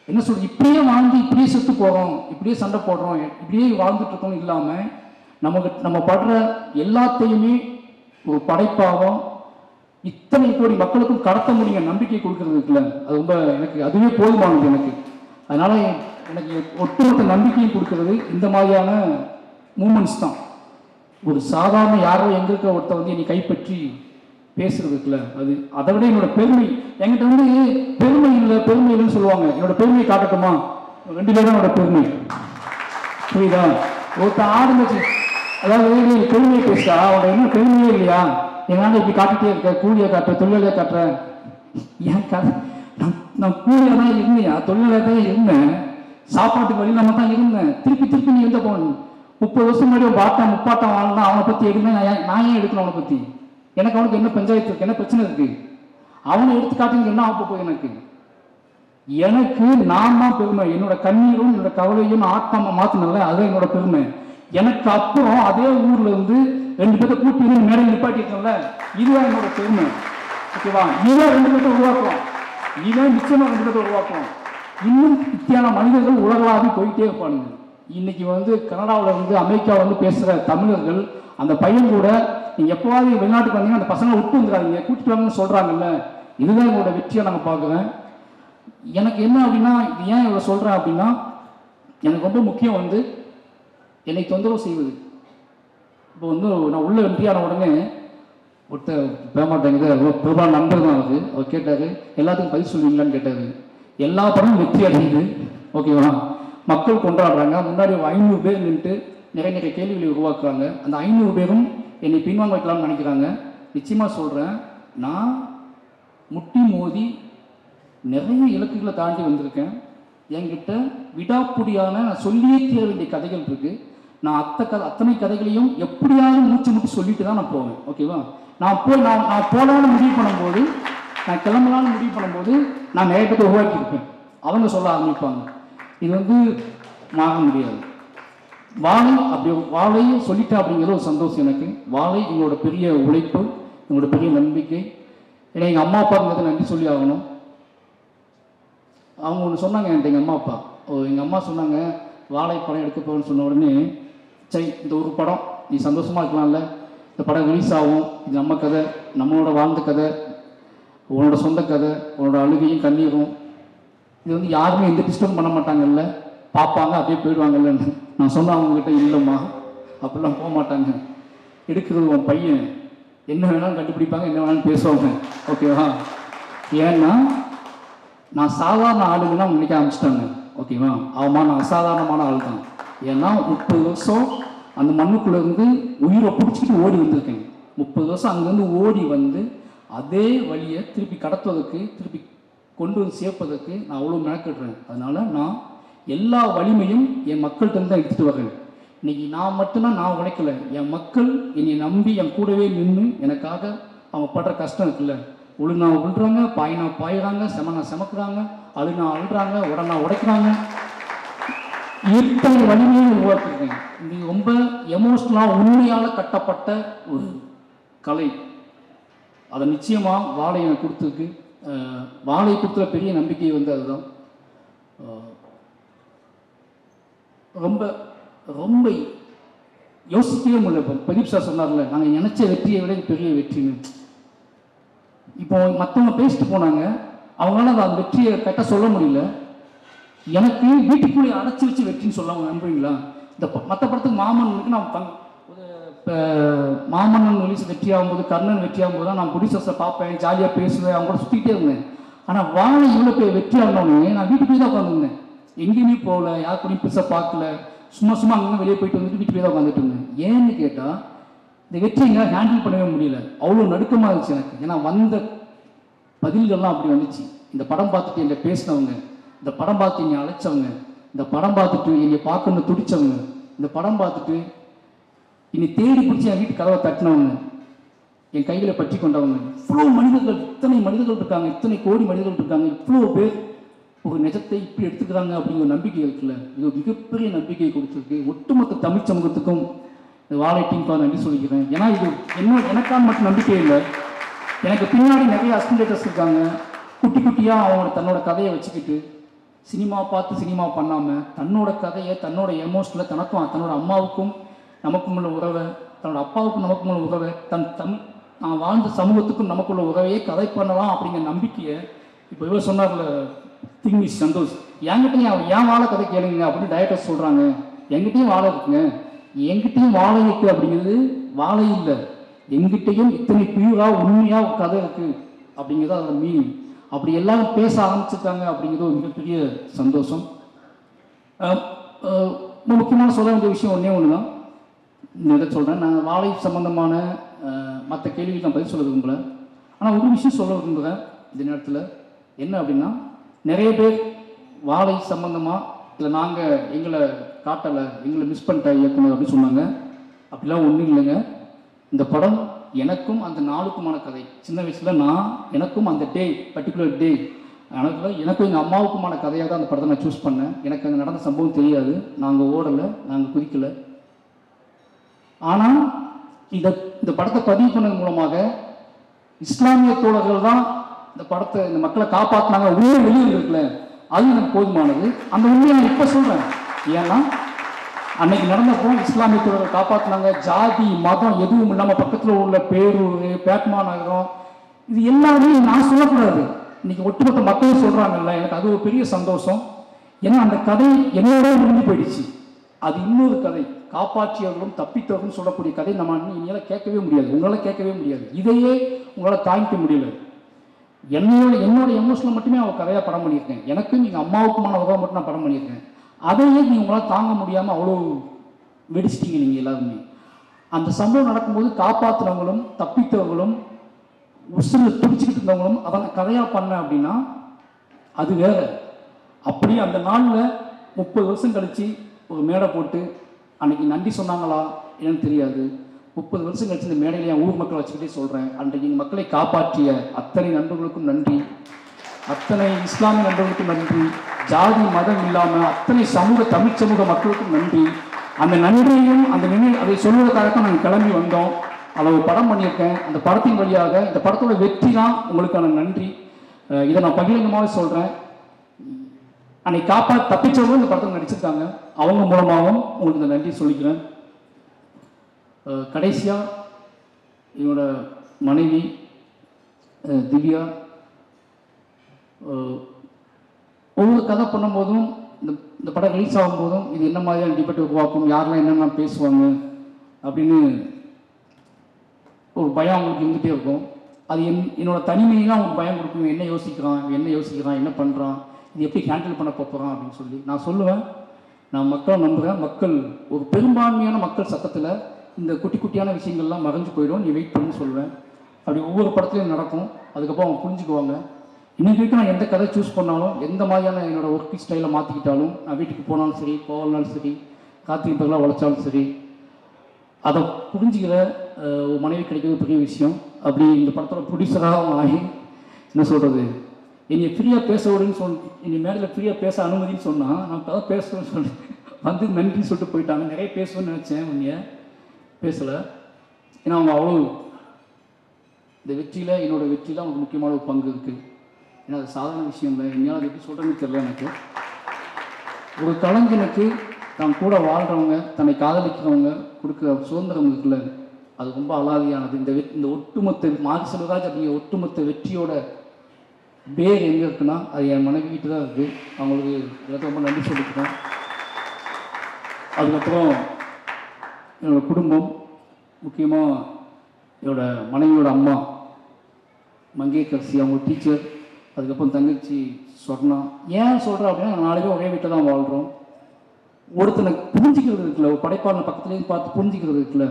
என்ன சொல்றது, இப்படியே வாழ்ந்து இப்படியே செத்து போகிறோம், இப்படியே சண்டை போடுறோம், இப்படியே வாழ்ந்துட்டு இருக்கோம் இல்லாமல் நம்ம படுற எல்லாத்தையுமே ஒரு படைப்பாகவும் இத்தனை கோடி மக்களுக்கும் கடத்த முடியுங்க நம்பிக்கை கொடுக்கறது இருக்குல்ல, அது ரொம்ப எனக்கு அதுவே போதுமானது எனக்கு. அதனால எனக்கு ஒட்டுமொத்த நம்பிக்கையை கொடுக்கறது இந்த மாதிரியான மூமெண்ட்ஸ் தான். ஒரு சாதாரண யாரோ எங்க இருக்க ஒருத்தர் வந்து என்னை கைப்பற்றி பேசுறதுக்குல அது அதை விட என்னோட பெருமை என்கிட்ட வந்து பெருமை இல்லைன்னு சொல்லுவாங்க. என்னோட பெருமையை காட்டட்டுமா? 2 பேரும் என்னோட பெருமை. புரியுதா? ஒருத்தர் ஆரம்பிச்சு அதாவது நீ பெருமையை பேசுறா அவனோட என்ன பெருமையே இல்லையா? என்னால இப்படி காட்டிட்டே இருக்க, கூலியை காட்டுற, தொழிலாளியா காட்டுறேன். ஏன் நான் கூலியா தான் இருந்தேன், தொழிலாளியா தான் இருந்தேன், சாப்பாட்டுக்கு வழி நம்ம தான் இருந்தேன். திருப்பி நீ எந்த போகணும்? 30 வருஷம் முன்னாடி பாட்டம் முப்பாட்டம் வாழ்ந்தா அவனை பத்தி எடுமே நான் ஏன் எடுக்கணும்? அவனை பத்தி எனக்கு அவனுக்கு என்ன பஞ்சாயத்து இருக்கு, என்ன பிரச்சனை இருக்கு? அவனை எடுத்து காட்டுங்க என்ன ஆக போகுது? எனக்கு நான் தான் பெருமை. என்னோட கண்ணீரும் என்னோட கவலையும் ஆத்மா மாத்தினல அதுதான் என்னோட பெருமை. எனக்கு அப்புறம் அதே ஊர்ல இருந்து 2 பேர்த்த கூட்டி மேடை நிப்பாட்டி இருக்கல இதுதான் என்னோட பெருமை. ஓகேவா? இதுதான் 2 பேர்த்த உருவாக்குவோம். இதுதான் நிச்சயமா 2 பேர்த்த உருவாக்குவோம். இன்னும் இத்தியான மனிதர்கள் உலகளாவி போயிட்டே இருப்பானுங்க. இன்னைக்கு வந்து கனடாவில் இருந்து அமெரிக்காவில் வந்து பேசுகிற தமிழர்கள் அந்த பையன் கூட நீங்கள் எப்போவாது வெளிநாட்டுக்கு வந்தீங்கன்னா அந்த பசங்களை விட்டு வந்துடாதீங்க, கூட்டிட்டு வாங்கன்னு சொல்கிறாங்கல்ல. இதுதான் எங்களோட வெற்றியாக நாங்கள் பார்க்குறேன். எனக்கு என்ன அப்படின்னா இது ஏன் இவ்வளோ சொல்கிறேன் அப்படின்னா எனக்கு ரொம்ப முக்கியம் வந்து என்னை தொந்தரவு செய்வது. இப்போ வந்து நான் உள்ள வெற்றியான உடனே ஒருத்தர் பேமாட்டாங்க பிரபல நண்பர் தான் அவர் கேட்டார் எல்லாத்துக்கும் பதில் சொல்லுவீங்களான்னு கேட்டார். எல்லா படமும் வெற்றி அடையுது. ஓகேவா? மக்கள் கொண்டாடுறாங்க. முன்னாடி 500 பேர் நின்றுட்டு நிறைய கேள்விகளை உருவாக்குறாங்க. அந்த 500 பேரும் என்னை பின்வாங்க வைக்கலாம்னு நினைக்கிறாங்க. நிச்சயமாக சொல்கிறேன், நான் முட்டி மோதி நிறைய இலக்குகளை தாண்டி வந்திருக்கேன். என்கிட்ட விடாப்புடியான நான் சொல்லியே தீர வேண்டிய கதைகள் இருக்குது. நான் அத்தனை கதைகளையும் எப்படியாவது மூச்சு முட்டி சொல்லிட்டு தான் நான் போவேன். ஓகேவா? நான் போகலான்னு முடிவு பண்ணும்போது, நான் கிளம்பலான்னு முடிவு பண்ணும்போது நான் நிறைய பேர் உருவாக்கியிருப்பேன். அவங்க சொல்ல ஆரம்பிப்பாங்க. இது வந்து மாற முடியாது. வாழையை சொல்லிட்டேன் அப்படிங்கிறது ஒரு சந்தோஷம் எனக்கு. வாழை எங்களோட பெரிய உழைப்பு, எங்களோட பெரிய நம்பிக்கை. ஏன்னா எங்கள் அம்மா அப்பாங்கிறது நன்றி சொல்லி ஆகணும். அவங்க ஒன்று சொன்னாங்க என்கிட்ட, எங்கள் அம்மா அப்பா. எங்கள் அம்மா சொன்னாங்க வாழை படம் எடுக்க போகணும்னு சொன்ன உடனே, சரி இந்த ஒரு படம் நீ சந்தோஷமாக இருக்கலாம்ல, இந்த படம் ரிலீஸ் ஆகும், இது நம்ம கதை, நம்மளோட வாழ்ந்த கதை, உன்னோட சொந்த கதை, உன்னோட அழுகையும் கண்ணீரும், இது வந்து யாருமே எந்த டிஸ்டர்ப் பண்ண மாட்டாங்கல்ல, பார்ப்பாங்க அப்படியே போயிடுவாங்கல்லன்னு நான் சொன்னேன். அவங்ககிட்ட இல்லைம்மா அப்படிலாம் போக மாட்டாங்க, எடுக்கிறது உன் பையன், என்ன வேணாலும் கண்டுபிடிப்பாங்க, என்ன வேணாலும் பேசுவாங்க. ஓகேவா? ஏன்னா நான் சாதாரண ஆளுங்கன்னா நினைக்க ஆரம்பிச்சிட்டாங்க. ஓகேவா? ஆமா நான் அசாதாரணமான ஆள் தான். ஏன்னா 30 வருஷம் அந்த மண்ணுக்குள்ளே இருந்து உயிரை பிடிச்சிட்டு ஓடி வந்திருக்கேன். 30 வருஷம் அங்கேருந்து ஓடி வந்து அதே வழியை திருப்பி கடத்துவதற்கு, திருப்பி கொண்டு வந்து சேர்ப்பதற்கு நான் அவ்வளோ மெனக்கிடுறேன். அதனால் நான் எல்லா வலிமையும் என் மக்கள்கிட்ட தான் எடுத்துகிட்டு வரேன். இன்றைக்கி நான் மட்டும்தான் நான் உழைக்கலை, என் மக்கள் என்னை நம்பி என் கூடவே நின்று எனக்காக அவங்க படுற கஷ்டம் இருக்குல்ல, உழுனா உழுறாங்க, பாயினா பாயிறாங்க, செமனா செமக்குறாங்க, அழுனா அழுறாங்க, உடனா உடைக்கிறாங்க, இத்தனை வலிமையை உருவாக்கிருக்கேன். இது ரொம்ப எமோஷ்னலாக உண்மையால் கட்டப்பட்ட ஒரு கலை. அதை நிச்சயமாக வாழை எனக்கு கொடுத்துருக்கு. வாழை கொடுத்துற பெரிய நம்பிக்கை வந்து அதுதான். ரொம்ப ரொம்ப யோசிக்கவே முடியல. இப்போ பிரதீப் சார் சொன்னார்ல, நாங்கள் நினச்ச வெற்றியை விட பெரிய வெற்றின்னு. இப்போ மற்றவங்க பேசிட்டு போனாங்க, அவங்களால அந்த வெற்றியை கரெக்டாக சொல்ல முடியல. எனக்கு வீட்டுக்குள்ளே அடைச்சி வச்சு வெற்றின்னு சொல்லுவாங்க, நம்புறீங்களா? இந்த மற்ற படத்துக்கு மாமன்னுக்கு நான் மாமன்னன் ரிலீஸ் வெற்றி ஆகும்போது, கர்ணன் வெற்றி ஆகும்போது தான் நான் ப்ரொடியூசர்ஸை பார்ப்பேன், ஜாலியாக பேசுவேன், அவங்க கூட சுற்றிக்கிட்டே இருந்தேன். ஆனால் வாழை இவ்வளோ போய் வெற்றி ஆகணும்னு நான் வீட்டுக்குள்ளே தான் உட்காந்துருந்தேன். எங்கேயுமே போகல, யார் கூடயும் பெருசாக பார்க்கல, சும்மா அங்கே வெளியே போயிட்டு வந்துட்டு வீட்டுக்குள்ளே தான் உட்காந்துட்டு இருந்தேன். ஏன்னு கேட்டால் இந்த வெற்றியை எங்களால் ஹேண்டில் பண்ணவே முடியல. அவ்வளோ நடுக்கமாக இருந்துச்சு எனக்கு. ஏன்னா வந்த பதில்கள்லாம் அப்படி வந்துச்சு. இந்த படம் பார்த்துட்டு என்னை பேசினவங்க, இந்த படம் பார்த்து என்னை அழைச்சவங்க, இந்த படம் பார்த்துட்டு என்னை பார்க்கணுன்னு துடிச்சவங்க, இந்த படம் பார்த்துட்டு என்னை தேடி பிடிச்சி என் வீட்டு கதவை தட்டினவங்க, என் கைகளை பற்றி கொண்டவங்க, இவ்வளோ மனிதர்கள், இத்தனை மனிதர்கள் இருக்காங்க, இத்தனை கோடி மனிதர்கள் இருக்காங்க, இவ்வளோ பேர் ஒரு நிஜத்தை இப்படி எடுத்துக்கிறாங்க அப்படிங்கிற நம்பிக்கை இருக்குல்ல, இது ஒரு மிகப்பெரிய நம்பிக்கையை கொடுத்துருக்கு. ஒட்டுமொத்த தமிழ் சமூகத்துக்கும் இந்த வாழை டீம்காக நன்றி சொல்லிக்கிறேன். ஏன்னா இது எனக்கான மட்டும் நம்பிக்கை இல்லை, எனக்கு பின்னாடி நிறைய அசிஸ்டன்டேட்டர்ஸ் இருக்காங்க. குட்டி குட்டியாக அவங்க தன்னோட கதையை வச்சுக்கிட்டு சினிமா பார்த்து சினிமா பண்ணாமல் தன்னோட கதையை, தன்னோட எமோஷனில் தனக்கும் தன்னோட அம்மாவுக்கும் நமக்கும் உள்ள உறவை, தன்னோட அப்பாவுக்கும் நமக்கும் உள்ள உறவை, நான் வாழ்ந்த சமூகத்துக்கும் நமக்குள்ள உறவையே கதை பண்ணலாம் அப்படிங்கிற நம்பிக்கையை இப்போ இவர் சொன்னார்ல திங்க் சந்தோஷ், என்கிட்டையும் ஏன் வாழை கதை கேளுங்க அப்படின்னு டைரக்டர்ஸ் சொல்கிறாங்க. என்கிட்டையும் வாழை இருக்குங்க, என்கிட்டையும் வாழை இருக்குது அப்படிங்கிறது வாழை இல்லை, எங்கிட்டையும் இத்தனை பியூராக உண்மையாக கதை இருக்குது அப்படிங்கிறது அதோட மீனிங். அப்படி எல்லாரும் பேச ஆரம்பிச்சிருக்காங்க அப்படிங்கிறது ஒரு மிகப்பெரிய சந்தோஷம். முக்கியமான சொல்ல வேண்டிய விஷயம் ஒன்று தான், இதை சொல்கிறேன். நான் வாழை சம்பந்தமான மற்ற கேள்விக்கு நான் பதில் சொல்ல விரும்பலை. ஆனால் ஒரு விஷயம் சொல்ல விரும்புகிறேன் இந்த நேரத்தில். என்ன அப்படின்னா, நிறைய பேர் வாழை சம்பந்தமாக இல்லை நாங்கள் எங்களை காட்டலை, எங்களை மிஸ் பண்ணிட்ட இயக்குனர் அப்படின்னு சொன்னாங்க. அப்படிலாம் ஒன்றும் இல்லைங்க. இந்த படம் எனக்கும் அந்த நாளுக்குமான கதை. சின்ன வயசில் எனக்கும் அந்த டே, பர்டிகுலர் டே, எனக்கும் எங்கள் அம்மாவுக்குமான கதையாக தான் அந்த படத்தை நான் சூஸ் பண்ணேன். எனக்கு அங்கே நடந்த சம்பவம் தெரியாது, நாங்கள் ஓடலை, நாங்கள் குதிக்கலை. ஆனால் இந்த படத்தை பதிவு பண்ணது மூலமாக இஸ்லாமிய தோழர்கள் தான் இந்த படத்தை, இந்த மக்களை காப்பாற்றினாங்க. உண்மை வெளியே இருக்குல்ல, அது எனக்கு போதுமானது. அந்த உண்மையை நான் இப்போ சொல்கிறேன். ஏன்னா அன்னைக்கு நடந்தப்போ இஸ்லாமிய தோழர்கள் காப்பாற்றினாங்க. ஜாதி மதம் எதுவும் இல்லாமல் பக்கத்தில் உள்ள பேரூர், பேட்மா நகரம், இது எல்லாமே நான் சொல்லக்கூடாது, இன்னைக்கு ஒட்டுமொத்த மக்களும் சொல்கிறாங்கல்ல. எனக்கு அது ஒரு பெரிய சந்தோஷம். ஏன்னா அந்த கதை என்னோட முடிஞ்சு போயிடுச்சு. அது இன்னொரு கதை, காப்பாற்றியவர்களும் தப்பித்தவர்களும் சொல்லக்கூடிய கதை நம்ம இனியால் கேட்கவே முடியாது, உங்களால் கேட்கவே முடியாது. இதையே உங்களால் தாங்கிக்க முடியல. என்னோட எமோஷனில் மட்டுமே அவள் கதையாக படம் பண்ணியிருக்கேன். எனக்கும் நீங்கள் அம்மாவுக்குமான உதவ மட்டும் நான் படம் பண்ணியிருக்கேன். அதையே நீங்கள் உங்களால் தாங்க முடியாமல் அவ்வளோ வெடிச்சிட்டிங்க நீங்கள் எல்லாருமே. அந்த சம்பவம் நடக்கும்போது காப்பாற்றினவங்களும் தப்பித்தவர்களும் உசுரில் துடிச்சிக்கிட்டு இருந்தவங்களும் அதை நான் கதையாக பண்ணேன் அப்படின்னா அது வேற. அப்படியே அந்த நாளில் 30 வருஷம் கழித்து ஒரு மேடை போட்டு அன்னைக்கு நன்றி சொன்னாங்களா என்னன்னு தெரியாது. 30 வருஷம் கழிச்சு இந்த மேடையில் என் ஊர் மக்களை வச்சுக்கிட்டே சொல்கிறேன், அன்றைக்கு எங்கள் மக்களை காப்பாற்றிய அத்தனை நண்பர்களுக்கும் நன்றி, அத்தனை இஸ்லாமிய நண்பர்களுக்கும் நன்றி, ஜாதி மதம் இல்லாமல் அத்தனை தமிழ் சமூக மக்களுக்கும் நன்றி. அந்த நன்றியும் அதை சொல்வதற்காகத்தான் நாங்கள் கிளம்பி வந்தோம். அதில் ஒரு படம் பண்ணியிருக்கேன். அந்த படத்தின் வழியாக இந்த படத்தோட வெற்றி தான் உங்களுக்கான நன்றி. இதை நான் பகிரங்கமாக சொல்கிறேன். அன்னைக்கு தப்பிச்சவங்களும் இந்த படத்தில் நடிச்சிருக்காங்க, அவங்க மூலமாகவும் உங்களுக்கு இந்த நன்றி சொல்லிக்கிறேன். கடைசியாக என்னோட மனைவி திவ்யா, ஒவ்வொரு கதை பண்ணும்போதும் இந்த படம் ரிலீஸ் ஆகும்போதும் இது என்ன மாதிரியான டிபேட் உருவாக்கும், யாரெல்லாம் என்னென்ன பேசுவாங்க அப்படின்னு ஒரு பயம் அவங்களுக்கு இருந்துகிட்டே இருக்கும். அது என்னோட தனிமையெல்லாம் அவங்களுக்கு பயம் கொடுக்கும். என்ன யோசிக்கிறான், என்ன பண்ணுறான், இது எப்படி ஹேண்டில் பண்ண போகிறான் அப்படின்னு சொல்லி நான் சொல்லுவேன். நான் மக்களை நம்புகிறேன். மக்கள் ஒரு பெரும்பான்மையான மக்கள் சத்தத்தில் இந்த குட்டி குட்டியான விஷயங்கள்லாம் மறைஞ்சு போயிடும், நீ வெயிட் பண்ணி சொல்லுவேன். அப்படி ஒவ்வொரு படத்துலையும் நடக்கும். அதுக்கப்புறம் அவங்க புரிஞ்சுக்குவாங்க. இன்றைக்கி வரைக்கும் நான் எந்த கதை சூஸ் பண்ணாலும், எந்த மாதிரியான என்னோடய ஒர்க்கிங் ஸ்டைலை மாற்றிக்கிட்டாலும், நான் வீட்டுக்கு போனாலும் சரி, போகலனாலும் சரி, கார்த்திகை பகலாக உழைச்சாலும் சரி, அதை புரிஞ்சுக்கிற ஒரு மனைவி கிடைக்கிறது பெரிய விஷயம். அப்படி இந்த படத்தோட ப்ரொடியூசராக அவங்க ஆகி என்ன சொல்கிறது, என்னை ஃப்ரீயாக பேச விடுன்னு என்னை மேடையில் ஃப்ரீயாக பேச அனுமதின்னு சொன்னால் நான் கதை பேசுவேன்னு சொல்லி வந்து நன்றின்னு சொல்லிட்டு போயிட்டாங்க. நிறைய பேசுவேன்னு நினச்சேன், உன்னைய பேசலை. ஏன்னா அவங்க அவ்வளோ இந்த வெற்றியில், என்னோடய வெற்றியில் அவங்களுக்கு முக்கியமான ஒரு பங்கு இருக்குது. ஏன்னா அது சாதாரண விஷயம் இல்லை. என்னால் அது எப்படி சொல்கிறேன்னு தெரியல. எனக்கு ஒரு கலைஞனுக்கு தான் கூட வாழ்கிறவங்க, தன்னை காதலிக்கிறவங்க கொடுக்குற சுதந்திரம் இருக்குல்ல, அது ரொம்ப அலாதியானது. இந்த ஒட்டுமொத்த மாரி செல்வராஜ் அப்படிங்கிற ஒட்டுமொத்த வெற்றியோட பேர் எங்கே இருக்குன்னா அது என் மனைவி வீட்டு தான் இருக்குது. அவங்களுக்கு எல்லாத்தையும் ரொம்ப நன்றி சொல்லிக்கிறேன். அதுக்கப்புறம் என்னோடய குடும்பம், முக்கியமாக என்னோடய மனைவியோட அம்மா மங்கேக்கரசி, அவங்க டீச்சர், அதுக்கப்புறம் தங்கச்சி சொர்ணா. ஏன் சொல்கிறேன் அப்படின்னா, 4 பேரும் ஒரே வீட்டில் தான் வாழ்கிறோம். ஒருத்தனை புரிஞ்சிக்கிறது இருக்குல்ல, ஒரு படைப்பாளர் பக்கத்துலேயும் பார்த்து புரிஞ்சிக்கிறது இருக்குல்ல,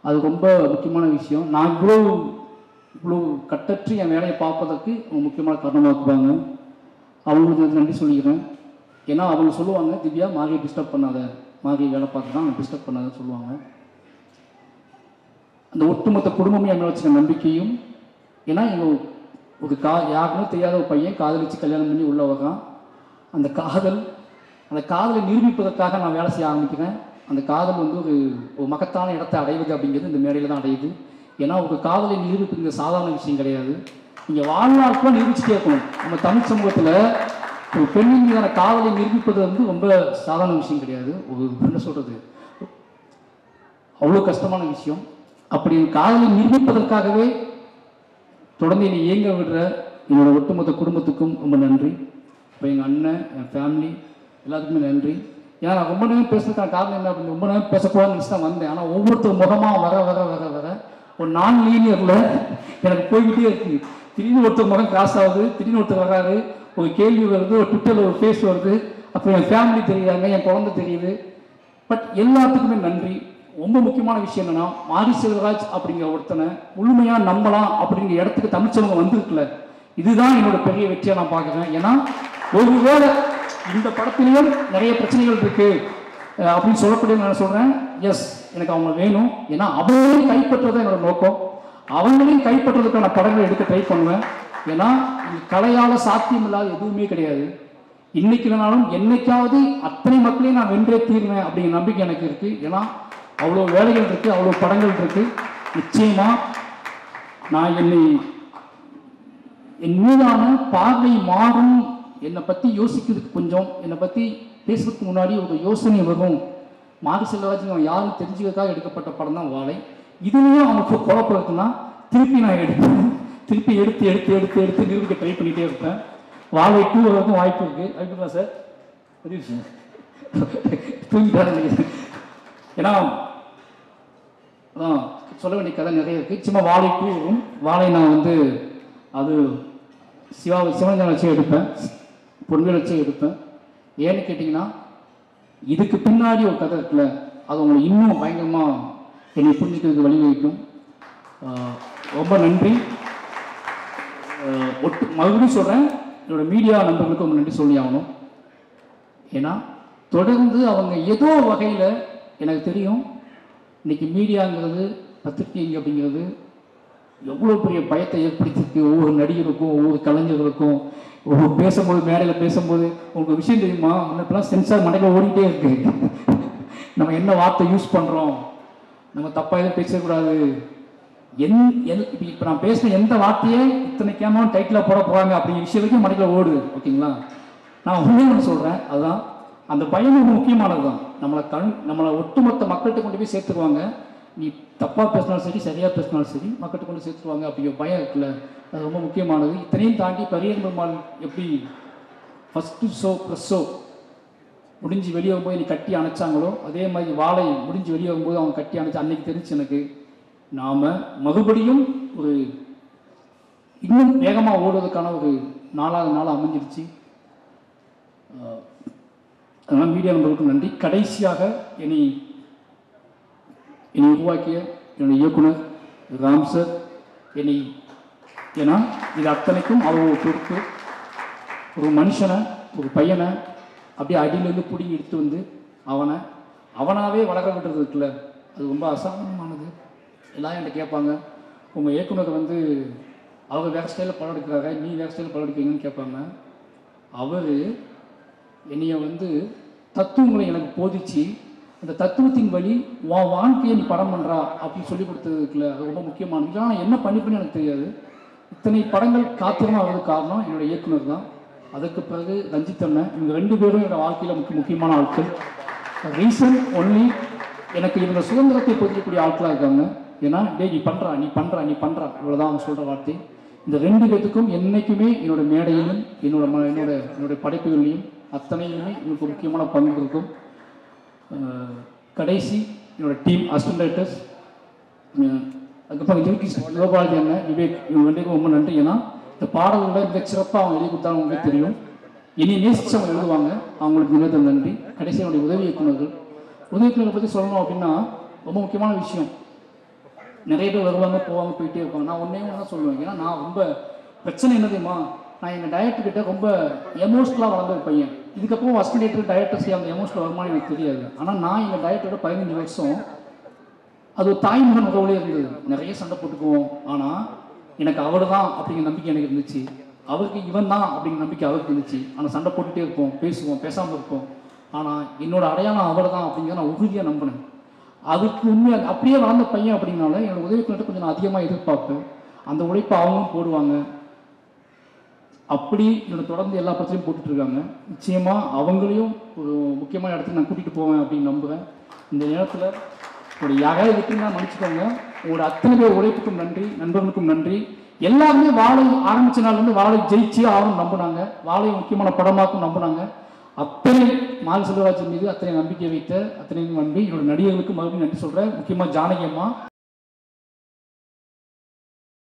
அது ரொம்ப முக்கியமான விஷயம். நான் இவ்வளோ கட்டற்று என் வேலையை பார்ப்பதற்கு அவங்க முக்கியமான காரணமாக இருக்குவாங்க. அவங்களுக்கு நன்றி சொல்லிக்கிறேன். ஏன்னா அவங்க சொல்லுவாங்க, திவ்யா மாரியை டிஸ்டர்ப் பண்ணாத, மாரியை வேலை பார்த்து தான் டிஸ்டர்ப் பண்ணாதன்னு சொல்லுவாங்க. அந்த ஒட்டுமொத்த குடும்பமே என்ன வச்சுக்க நம்பிக்கையும். ஏன்னா எங்கள் ஒரு யாருமே தெரியாத ஒரு பையன் காதலிச்சு கல்யாணம் பண்ணி உள்ள வரான். அந்த காதலை நிரூபிப்பதற்காக நான் வேலை செய்ய ஆரம்பிக்கிறேன். அந்த காதல் வந்து ஒரு மகத்தான இடத்தை அடைவது அப்படிங்கிறது இந்த மேடையில் தான் அடையுது. ஏன்னா ஒரு காதலை நிரூபிப்புங்கிற சாதாரண விஷயம் கிடையாது. நீங்கள் வாழ்நாளுக்குள்ள நிரூபிச்சுட்டே இருக்கணும். நம்ம தமிழ் சமூகத்தில் ஒரு பெண்ணின் மீதான காதலை நிரூபிப்பது வந்து ரொம்ப சாதாரண விஷயம் கிடையாது. ஒரு என்ன சொல்கிறது, அவ்வளோ கஷ்டமான விஷயம். அப்படி காதலை நிரூபிப்பதற்காகவே தொடர்ந்து என்னை இயங்க விடுற என்னோட ஒட்டுமொத்த குடும்பத்துக்கும் ரொம்ப நன்றி. இப்போ எங்கள் அண்ணன், என் ஃபேமிலி எல்லாத்துக்குமே நன்றி. ஏன்னா நான் ரொம்ப நேரம் பேசுறதுக்கான காரணம் என்ன அப்படின்னு ரொம்ப நேரம் பேசக்கூடாதுன்னு நினச்சி தான் வந்தேன். ஆனால் ஒவ்வொருத்தர் முகமாக வர வர வர வர ஒரு நான் லீனியரில் எனக்கு போய்கிட்டே இருக்குது. திடீர்னு ஒருத்தர் முகம் கிராஸ் ஆகுது, திடீர்னு ஒருத்தர் வராரு, ஒரு கேள்வி வருது, ஒரு ட்விட்டரில் ஒரு ஃபேஸ் வருது, அப்புறம் என் ஃபேமிலி தெரியுறாங்க, என் குழந்தை தெரியுது. பட் எல்லாத்துக்குமே நன்றி. ரொம்ப முக்கியமான விஷயம் என்னன்னா, மாரி செல்வராஜ் அப்படிங்கிற ஒருத்தனை முழுமையாக நம்பலாம் அப்படிங்கிற இடத்துக்கு தமிழ்ச்சவங்க வந்திருக்குல்ல, இதுதான் என்னோட பெரிய வெற்றியாக நான் பார்க்குறேன். ஏன்னா ஒருவேளை இந்த படத்துலேயும் நிறைய பிரச்சனைகள் இருக்கு அப்படின்னு சொல்லக்கூடிய நான் சொல்கிறேன், எஸ் எனக்கு அவங்க வேணும். ஏன்னா அவங்களையும் கைப்பற்றுறது என்னோட நோக்கம். அவங்களையும் கைப்பற்றுறதுக்கான படங்களை எடுக்க ட்ரை பண்ணுவேன். ஏன்னா கலையால் சாத்தியம் இல்லாத எதுவுமே கிடையாது. இன்னைக்கு இல்லைனாலும் என்னைக்காவது அத்தனை மக்களையும் நான் வென்றே தீர்வேன் அப்படிங்கிற நம்பிக்கை எனக்கு இருக்குது. ஏன்னா அவ்வளோ வேலைகள் இருக்குது, அவ்வளோ படங்கள் இருக்குது. நிச்சயமாக நான் என் மீதான பார்வை மாறும், என்னை பற்றி யோசிக்கிறதுக்கு கொஞ்சம், என்னை பற்றி பேசுறதுக்கு முன்னாடி ஒரு யோசனை வரும். மாரி செல்வராஜ் அவன் யாரும் தெரிஞ்சுக்கிறதுக்காக எடுக்கப்பட்ட படம் தான் வாழை. இதுலேயும் அவனுக்கு குழப்பம் இருக்குன்னா திருப்பி நான் எடுப்பேன், திருப்பி எடுத்து எடுத்து எடுத்து எடுத்து நிரூபிக்க ட்ரை பண்ணிகிட்டே இருப்பேன். வாழை 2 வரைக்கும் வாய்ப்பு இருக்குது. அதுக்குதான் சார் பெரிய விஷயம் தூங்கிட்டாரு நினைக்கிறேன். ஏன்னா அதான் சொல்ல வேண்டிய கதை நிறைய இருக்குது. சும்மா வாழை 2 வரும். வாழை நான் வந்து அது சிவனஞ்சனை வச்சே எடுப்பேன், பொன்வேல் வச்சே எடுப்பேன். ஏன்னு கேட்டிங்கன்னா இதுக்கு பின்னாடி ஒரு கதை இருக்குல்ல, அது உங்களை இன்னும் பயங்கரமாக என்னை புரிஞ்சுக்கிறதுக்கு வழிவகுக்கும். ரொம்ப நன்றி. மறுபடியும் சொல்கிறேன், என்னோட மீடியா நண்பர்களுக்கு ரொம்ப நன்றி சொல்லி ஆகணும். ஏன்னா தொடர்ந்து அவங்க ஏதோ வகையில் எனக்கு தெரியும் இன்னைக்கு மீடியாங்கிறது பத்திரிகை அப்படிங்கிறது எவ்வளோ பெரிய பயத்தை ஏற்படுத்திருக்கு ஒவ்வொரு நடிகருக்கும், ஒவ்வொரு கலைஞர்களுக்கும். ஒவ்வொரு பேசும்போது, மேடையில் பேசும்போது உங்களுக்கு விஷயம் தெரியுமா, முன்னெல்லாம் சென்சார் மண்டையில் ஓடிக்கிட்டே இருக்கு. நம்ம என்ன வார்த்தை யூஸ் பண்ணுறோம், நம்ம தப்பாக எதுவும் பேசக்கூடாது. இப்போ நான் பேசுகிற எந்த வார்த்தையே இத்தனை கேமரா டைட்டில் போட போகிறாங்க அப்படிங்கிற விஷயம் வரைக்கும் மண்டையில் ஓடுது. ஓகேங்களா, நான் உண்மையை ஒன்று சொல்கிறேன், அதுதான் அந்த பயம் ரொம்ப முக்கியமானது தான். நம்மளை ஒட்டுமொத்த மக்கள்கிட்ட கொண்டு போய் சேர்த்துருவாங்க. நீ தப்பாக பேசினாலும் சரி, சரியாக பேசினாலும் சரி, மக்கள்கிட்ட கொண்டு சேர்த்துருவாங்க அப்படிங்கிற பயம் இருக்குல்ல, அது ரொம்ப முக்கியமானது. இத்தனையும் தாண்டி பரியன் பெருமாள் எப்படி ஃபஸ்ட்டு ஷோ ப்ரெஸ் ஷோ முடிஞ்சு வெளியே வரும்போது நீ கட்டி அணைச்சாங்களோ, அதே மாதிரி வாழை முடிஞ்சு வெளியே வரும்போது அவங்க கட்டி அணைச்சி அன்னைக்கு தெரிஞ்சு எனக்கு நாம் மறுபடியும் ஒரு இன்னும் வேகமாக ஓடுவதற்கான ஒரு நாளாக அமைஞ்சிருச்சு. அதனால் மீடியா நண்பர்களுக்கும் நன்றி. கடைசியாக என்னை உருவாக்கிய என்னுடைய இயக்குனர் ராம் சார், ஏன்னா இது அத்தனைக்கும் அவ்வளோ பொறுப்பு. ஒரு மனுஷனை, ஒரு பையனை அப்படியே அடியிலேருந்து பிடிங்கி எடுத்து வந்து அவனாவே வளர விடுறது இருக்குல்ல, அது ரொம்ப அசாதாரணமானது. எல்லாரும் என்கிட்ட கேட்பாங்க, உங்கள் இயக்குனர் வந்து அவர் வேறு ஸ்டைலில் படம் எடுக்கிறாங்க, நீ வேறு ஸ்டைலில் படம் எடுக்கிறீங்கன்னு கேட்பாங்க. அவர் என்னைய வந்து தத்துவங்களை எனக்கு போதிச்சு அந்த தத்துவத்தின் வழி உன் வாழ்க்கையை நீ படம் பண்ணுறா அப்படின்னு சொல்லி கொடுத்ததுக்குல அது ரொம்ப முக்கியமானது. இதெல்லாம் என்ன பண்ணிப்பேன்னு எனக்கு தெரியாது. இத்தனை படங்கள் காத்திரமாக வர்றதுக்கு காரணம் என்னோடய இயக்குனர் தான். அதுக்கு பிறகு ரஞ்சித் அண்ணன், இவங்க 2 பேரும் என்னோடய வாழ்க்கையில் முக்கியமான ஆட்கள். ரீசன் ஒன்லி எனக்கு இவங்க சுதந்திரத்தை பொதிக்கக்கூடிய ஆட்களாக இருக்காங்க. ஏன்னா டே நீ பண்ணுறா இவ்வளோதான் அவங்க சொல்கிற வார்த்தை. இந்த 2 பேத்துக்கும் என்றைக்குமே என்னோட மேடையிலும் என்னோட படைப்புகள்லையும் அத்தனையுமே இவங்களுக்கு முக்கியமான பங்கு இருக்கும். கடைசி என்னோட டீம் அசிஸ்டன்ட் டைரக்டர்ஸ், அதுக்கப்புறம் யோகாலஜி அண்ணன், விவேக், இவங்க 2 ரொம்ப நன்றி. ஏன்னா இந்த பாடல்களை மிக சிறப்பாக அவங்க எழுதி கொடுத்தாலும் அவங்களுக்கு தெரியும். இனி நேசிச்சு அவங்க எழுதுவாங்க, அவங்களுக்கு மிகவும் நன்றி. கடைசி என்னுடைய உதவி இயக்குநர்களை பற்றி சொல்லணும் அப்படின்னா ரொம்ப முக்கியமான விஷயம். நிறைய பேர் வருவாங்க போவாங்க போயிட்டே இருப்பாங்க. நான் ஒன்றே தான் சொல்லுவேன். ஏன்னா நான் ரொம்ப பிரச்சனை என்ன தெரியுமா, நான் எங்கள் டைரக்டர்கிட்ட ரொம்ப எமோஷ்னலாக வளர்ந்த ஒரு பையன். இதுக்கப்புறம் அசிஸ்டன்ட் டைரக்டர்ஸ் அந்த எமோஷனல் வருமானம் எனக்கு தெரியாது. ஆனால் நான் எங்கள் டைரக்டரோட 15 வருஷம் அது ஒரு தாய்மகன் உறவுலே இருந்தது. நிறைய சண்டை போட்டுக்குவோம். ஆனால் எனக்கு அவர் தான் அப்படிங்கிற நம்பிக்கை எனக்கு இருந்துச்சு, அவருக்கு இவன் தான் அப்படிங்கிற நம்பிக்கை அவருக்கு இருந்துச்சு. ஆனால் சண்டை போட்டுகிட்டே இருப்போம், பேசுவோம், பேசாமல் இருப்போம். ஆனால் என்னோட அடையாளம் அவர் தான் அப்படிங்கிறத நான் உறுதியாக நம்பினேன். அதுக்கு உண்மையாக அப்படியே வளர்ந்த பையன் அப்படின்னால என்னோட உதவிக்கிட்ட கொஞ்சம் நான் அதிகமாக எதிர்பார்ப்பேன். அந்த உழைப்பை அவங்களும் போடுவாங்க. அப்படி என்னோட தொடர்ந்து எல்லா படத்துலையும் போட்டுட்ருக்காங்க. நிச்சயமாக அவங்களையும் ஒரு முக்கியமான இடத்துக்கு நான் கூட்டிகிட்டு போவேன் அப்படின்னு நம்புகிறேன். இந்த நேரத்தில் ஒரு யாராவது விட்டுருந்தா மன்னிச்சுக்கோங்க. உங்களோட அத்தனை பேர் உழைப்புக்கும் நன்றி, நண்பர்களுக்கும் நன்றி. எல்லாருமே வாழை ஆரம்பித்த நாள்லேருந்து வாழை ஜெயிச்சு ஆகும் நம்பினாங்க, வாழை முக்கியமான படமாக்கும் நம்பினாங்க. அத்தனை மாரி செல்வராஜன் மீது அத்தனை நம்பிக்கை வைத்த அத்தனை நன்றி. என்னோட நடிகர்களுக்கு மறுபடியும் நன்றி சொல்கிறேன். முக்கியமாக ஜானகி அம்மா